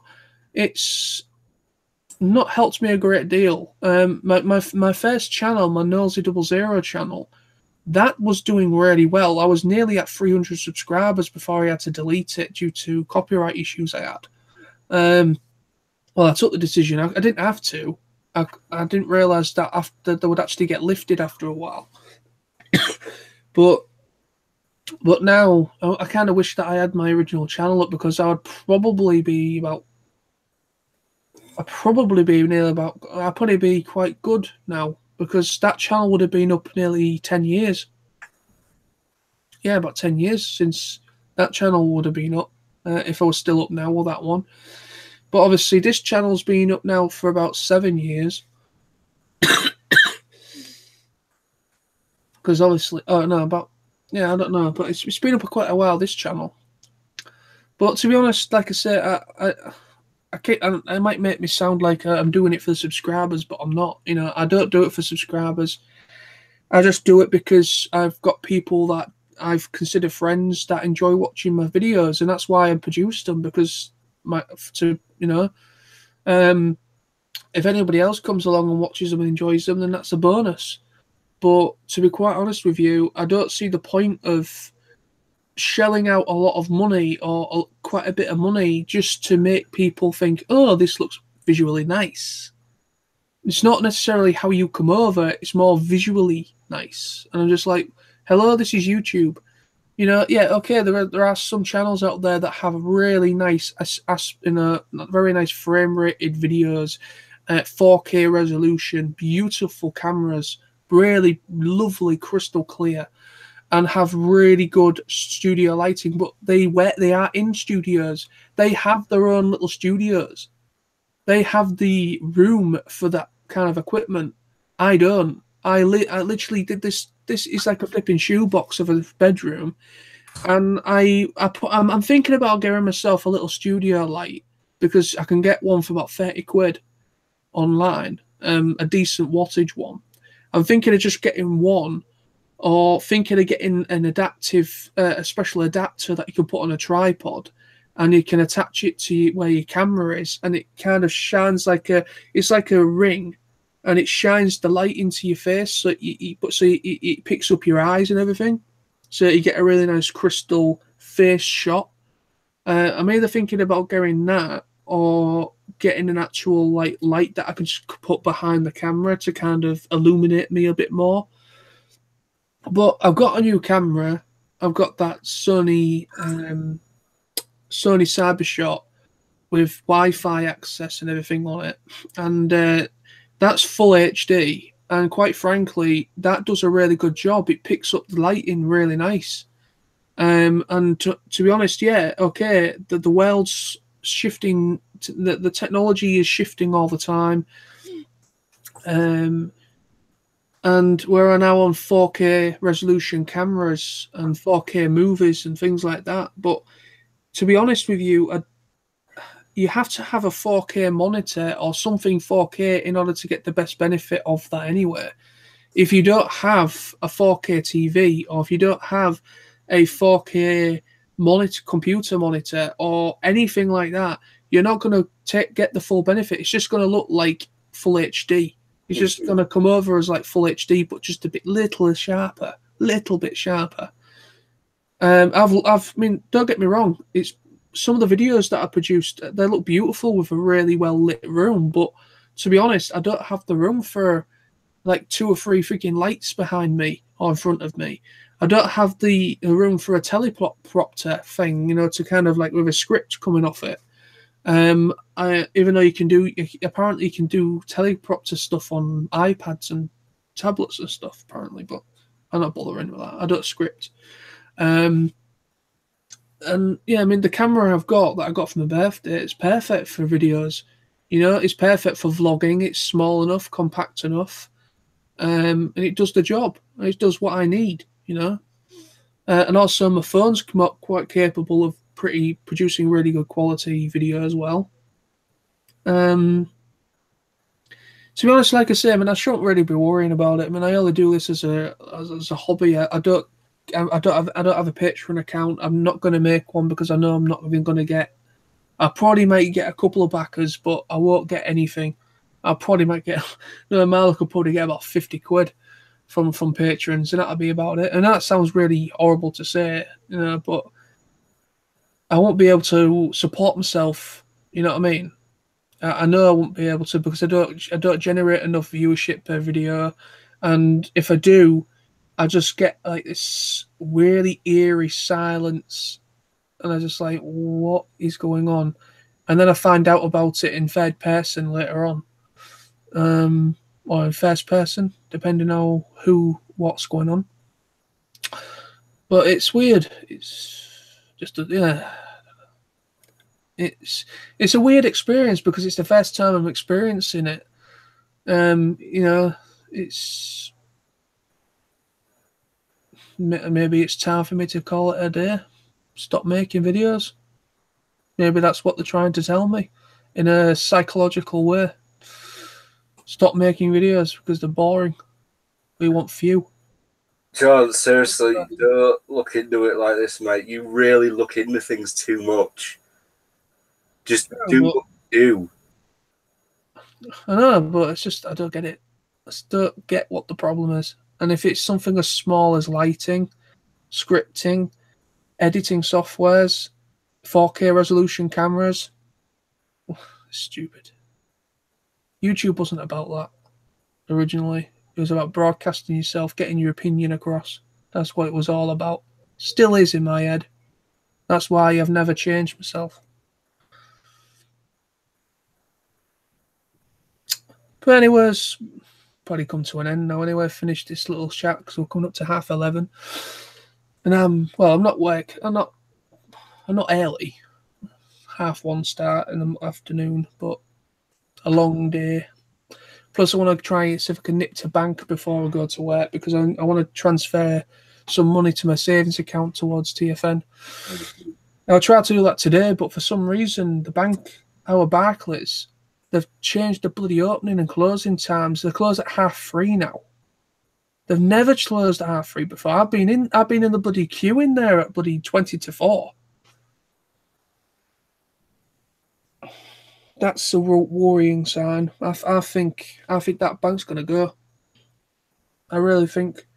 it's not helped me a great deal. My first channel, my Nosey00 channel, that was doing really well. I was nearly at 300 subscribers before I had to delete it due to copyright issues I had. Well, I took the decision. I didn't have to. I didn't realise that after they would actually get lifted after a while. But now, I kind of wish that I had my original channel up, because I'd probably be quite good now, because that channel would have been up nearly 10 years. Yeah, about 10 years since that channel would have been up, if I was still up now, or that one. But obviously, this channel's been up now for about 7 years. Because obviously, yeah, I don't know, but it's been up for quite a while, this channel. But to be honest, like I say, I might make me sound like I'm doing it for the subscribers, but I'm not. You know, I don't do it for subscribers. I just do it because I've got people that I've considered friends that enjoy watching my videos, and that's why I produce them. Because if anybody else comes along and watches them and enjoys them, then that's a bonus. But to be quite honest with you, I don't see the point of shelling out a lot of money or quite a bit of money just to make people think, oh, this looks visually nice. It's not necessarily how you come over, it's more visually nice. And I'm just like, hello, this is YouTube. You know, yeah, okay, there are some channels out there that have really nice, very nice frame rated videos, 4K resolution, beautiful cameras, really lovely crystal clear, and have really good studio lighting. But they are in studios. They have their own little studios. They have the room for that kind of equipment. I don't. I literally did this. This is like a flipping shoebox of a bedroom, and I'm thinking about getting myself a little studio light because I can get one for about 30 quid online, a decent wattage one. I'm thinking of just getting one, or thinking of getting an adaptive, a special adapter that you can put on a tripod, and you can attach it to where your camera is, and it kind of shines it's like a ring, and it shines the light into your face, so it picks up your eyes and everything, so you get a really nice crystal face shot. I'm either thinking about getting that or getting an actual light that I can just put behind the camera to kind of illuminate me a bit more. But I've got a new camera. I've got that Sony CyberShot with Wi-Fi access and everything on it, and that's full HD. And quite frankly, that does a really good job. It picks up the lighting really nice. And to be honest, yeah, okay, the world's shifting. The technology is shifting all the time. And we're now on 4K resolution cameras and 4K movies and things like that. But to be honest with you, you have to have a 4K monitor or something 4K in order to get the best benefit of that anyway. If you don't have a 4K TV, or if you don't have a 4K computer monitor or anything like that, you're not going to get the full benefit. It's just going to look like full HD. It's just going to come over as like full HD, but just a little bit sharper. I mean, don't get me wrong. It's some of the videos that I produced, they look beautiful with a really well lit room. But to be honest, I don't have the room for like 2 or 3 freaking lights behind me or in front of me. I don't have the room for a teleprompter thing, you know, to kind of like with a script coming off it. Even though apparently you can do teleprompter stuff on iPads and tablets and stuff, apparently, but I'm not bothering with that. I don't script. And yeah, I mean, the camera I've got that I got for my birthday, it's perfect for videos. You know, it's perfect for vlogging. It's small enough, compact enough, and it does the job. It does what I need, you know. And also, my phone's quite capable of producing really good quality video as well. To be honest, like I say, I mean, I shouldn't really be worrying about it. I mean, I only do this as a hobby. I don't have a Patreon account. I'm not going to make one because I know I'm not even going to get. I probably might get a couple of backers, but I won't get anything. I probably might get. Marla could probably get about 50 quid from patrons, and that'll be about it. And that sounds really horrible to say, you know, but I won't be able to support myself. You know what I mean? I know I won't be able to because I don't generate enough viewership per video, and if I do, I just get like this really eerie silence, and I just like, what is going on? And then I find out about it in third person later on, or in first person, depending on what's going on. But it's weird. It's just it's a weird experience because it's the first time I'm experiencing it. You know, it's maybe it's time for me to call it a day. Stop making videos. Maybe that's what they're trying to tell me in a psychological way. Stop making videos because they're boring. We want few.
John, seriously, don't look into it like this, mate. You really look into things too much. Just do what you do.
I know, but it's just I don't get it. I just don't get what the problem is. And if it's something as small as lighting, scripting, editing softwares, 4K resolution cameras, stupid. YouTube wasn't about that originally. It was about broadcasting yourself, getting your opinion across. That's what it was all about. Still is in my head. That's why I've never changed myself. But anyways, probably come to an end now anyway. Finished this little chat because we're coming up to 11:30. And I'm not early. 1:30 start in the afternoon, but a long day. Plus, I want to try and see if I can nip to bank before I go to work because I want to transfer some money to my savings account towards TFN. Now, I tried to do that today, but for some reason, the bank, our Barclays, they've changed the bloody opening and closing times. They close at 3:30 now. They've never closed at 3:30 before. I've been in the bloody queue in there at bloody 20 to 4. That's a worrying sign. I think that bank's gonna go. I really think,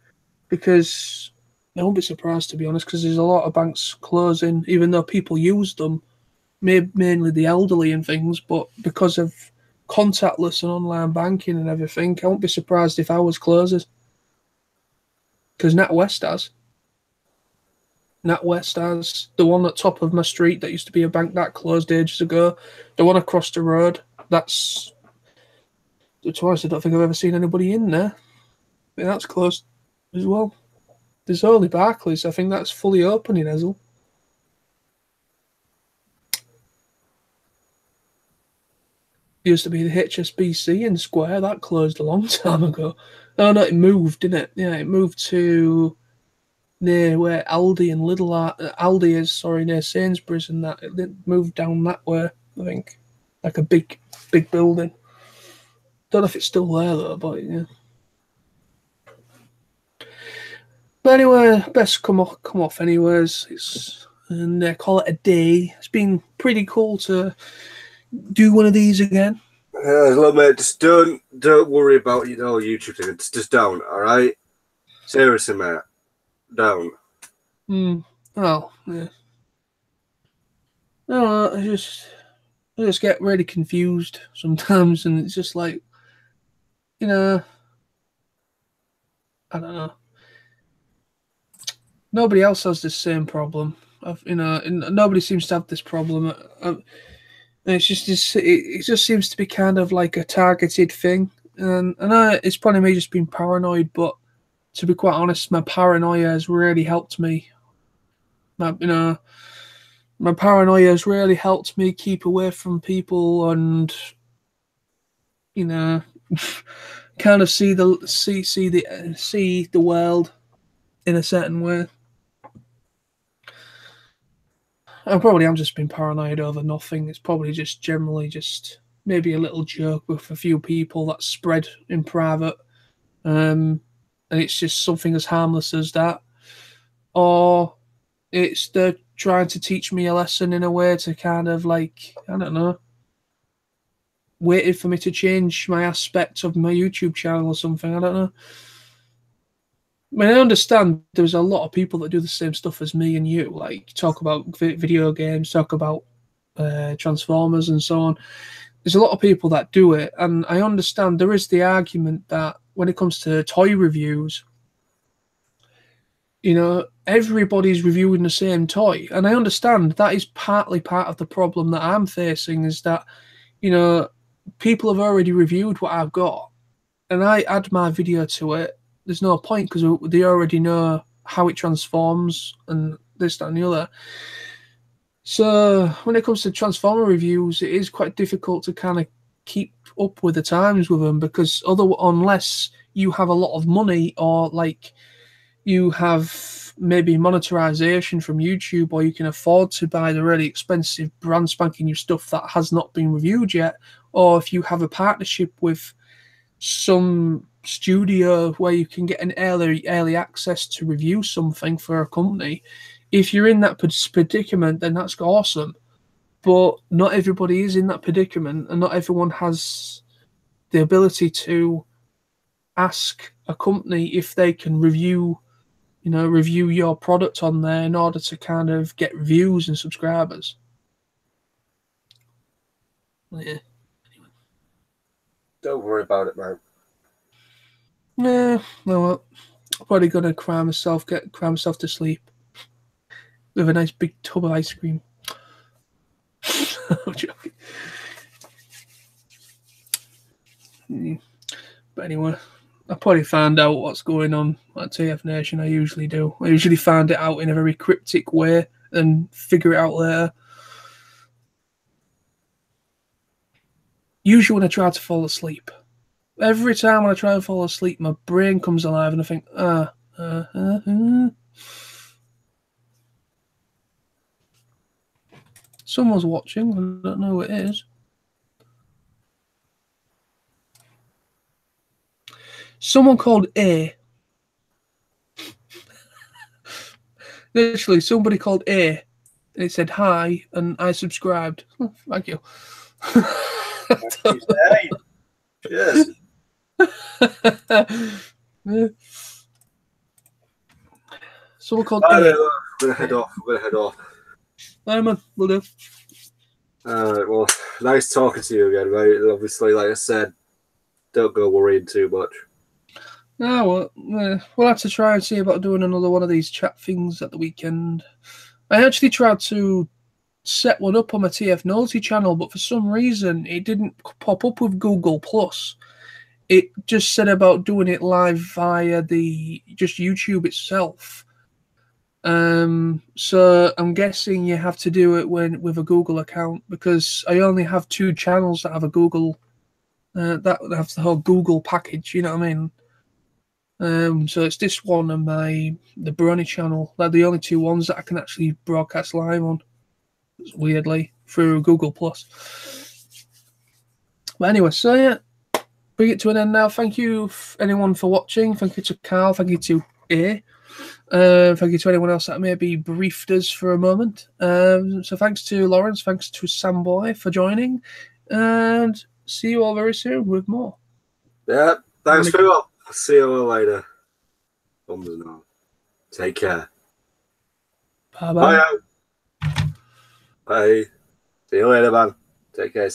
because I won't be surprised, to be honest, because there's a lot of banks closing, even though people use them, mainly the elderly and things, but because of contactless and online banking and everything, I won't be surprised if ours closes. Because NatWest has. NatWest has. The one at top of my street that used to be a bank that closed ages ago. The one across the road, that's twice. I don't think I've ever seen anybody in there. But that's closed as well. There's only Barclays. I think that's fully open in Ezel. Used to be the HSBC in Square. That closed a long time ago. No, it moved, didn't it? Yeah, it moved to near where Aldi and Lidl are. Aldi is, near Sainsbury's and that. It moved down that way, I think. Like a big building. Don't know if it's still there though, but yeah. But anyway, best come off anyways. And call it a day. It's been pretty cool to do one of these again.
Look, mate, just don't worry about YouTube thing. Just don't, all right? Seriously, mate, don't.
Well, yeah. No, I just get really confused sometimes, and it's just like, I don't know. Nobody else has the same problem. Nobody seems to have this problem. It just seems to be kind of like a targeted thing, and I know it's probably me just being paranoid, but to be quite honest, my paranoia has really helped me. My paranoia has really helped me keep away from people and kind of see the world in a certain way. I'm just being paranoid over nothing. It's probably just generally just maybe a little joke with a few people that's spread in private. And it's just something as harmless as that. Or they're trying to teach me a lesson in a way to kind of like, I don't know, waited for me to change my aspect of my YouTube channel or something. I don't know. I mean, I understand there's a lot of people that do the same stuff as me and you, like talk about video games, talk about Transformers and so on. There's a lot of people that do it, and I understand there is the argument that when it comes to toy reviews, everybody's reviewing the same toy, and I understand that is partly part of the problem that I'm facing is that, people have already reviewed what I've got, and I add my video to it. There's no point because they already know how it transforms and this, that, and the other. So when it comes to Transformer reviews, it is quite difficult to kind of keep up with the times with them because unless you have a lot of money or like you have maybe monetization from YouTube or you can afford to buy the really expensive brand spanking new stuff that has not been reviewed yet, or if you have a partnership with some studio where you can get an early access to review something for a company. If you're in that predicament, then that's awesome. But not everybody is in that predicament, and not everyone has the ability to ask a company if they can review your product on there in order to kind of get views and subscribers. Yeah.
Don't worry about it, man.
Yeah, well, I'm probably gonna cry myself to sleep with a nice big tub of ice cream. I'm joking. But anyway, I probably found out what's going on at TFNation. I usually do. I usually find it out in a very cryptic way and figure it out later. Usually when I try to fall asleep. Every time when I try to fall asleep, my brain comes alive and I think, Someone's watching. I don't know who it is. Someone called A. Literally, somebody called A. And it said hi, and I subscribed. Thank you.
Cheers.
Someone called
Right,
A.
I'm gonna head off.
Hi, man. Will do.
Alright, well, nice talking to you again, mate. Obviously, like I said, don't go worrying too much.
No, we'll have to try and see about doing another one of these chat things at the weekend. I actually tried to set one up on my TFNaughty channel, but for some reason it didn't pop up with Google Plus. It just said about doing it live via just YouTube itself. So I'm guessing you have to do it with a Google account, because I only have 2 channels that have a Google that have the whole Google package. You know what I mean? So it's this one and the Brony channel. They're the only 2 ones that I can actually broadcast live on. Weirdly, through Google Plus. But anyway, so yeah, bring it to an end now. Thank you anyone for watching. Thank you to Carl. Thank you to A. Thank you to anyone else that maybe briefed us for a moment. So thanks to Lawrence, thanks to Samboy for joining, and see you all very soon with more.
Yeah, thanks for all. I'll see you all later. Take care.
Bye-bye.
Bye. Bye. See you later, man. Take care.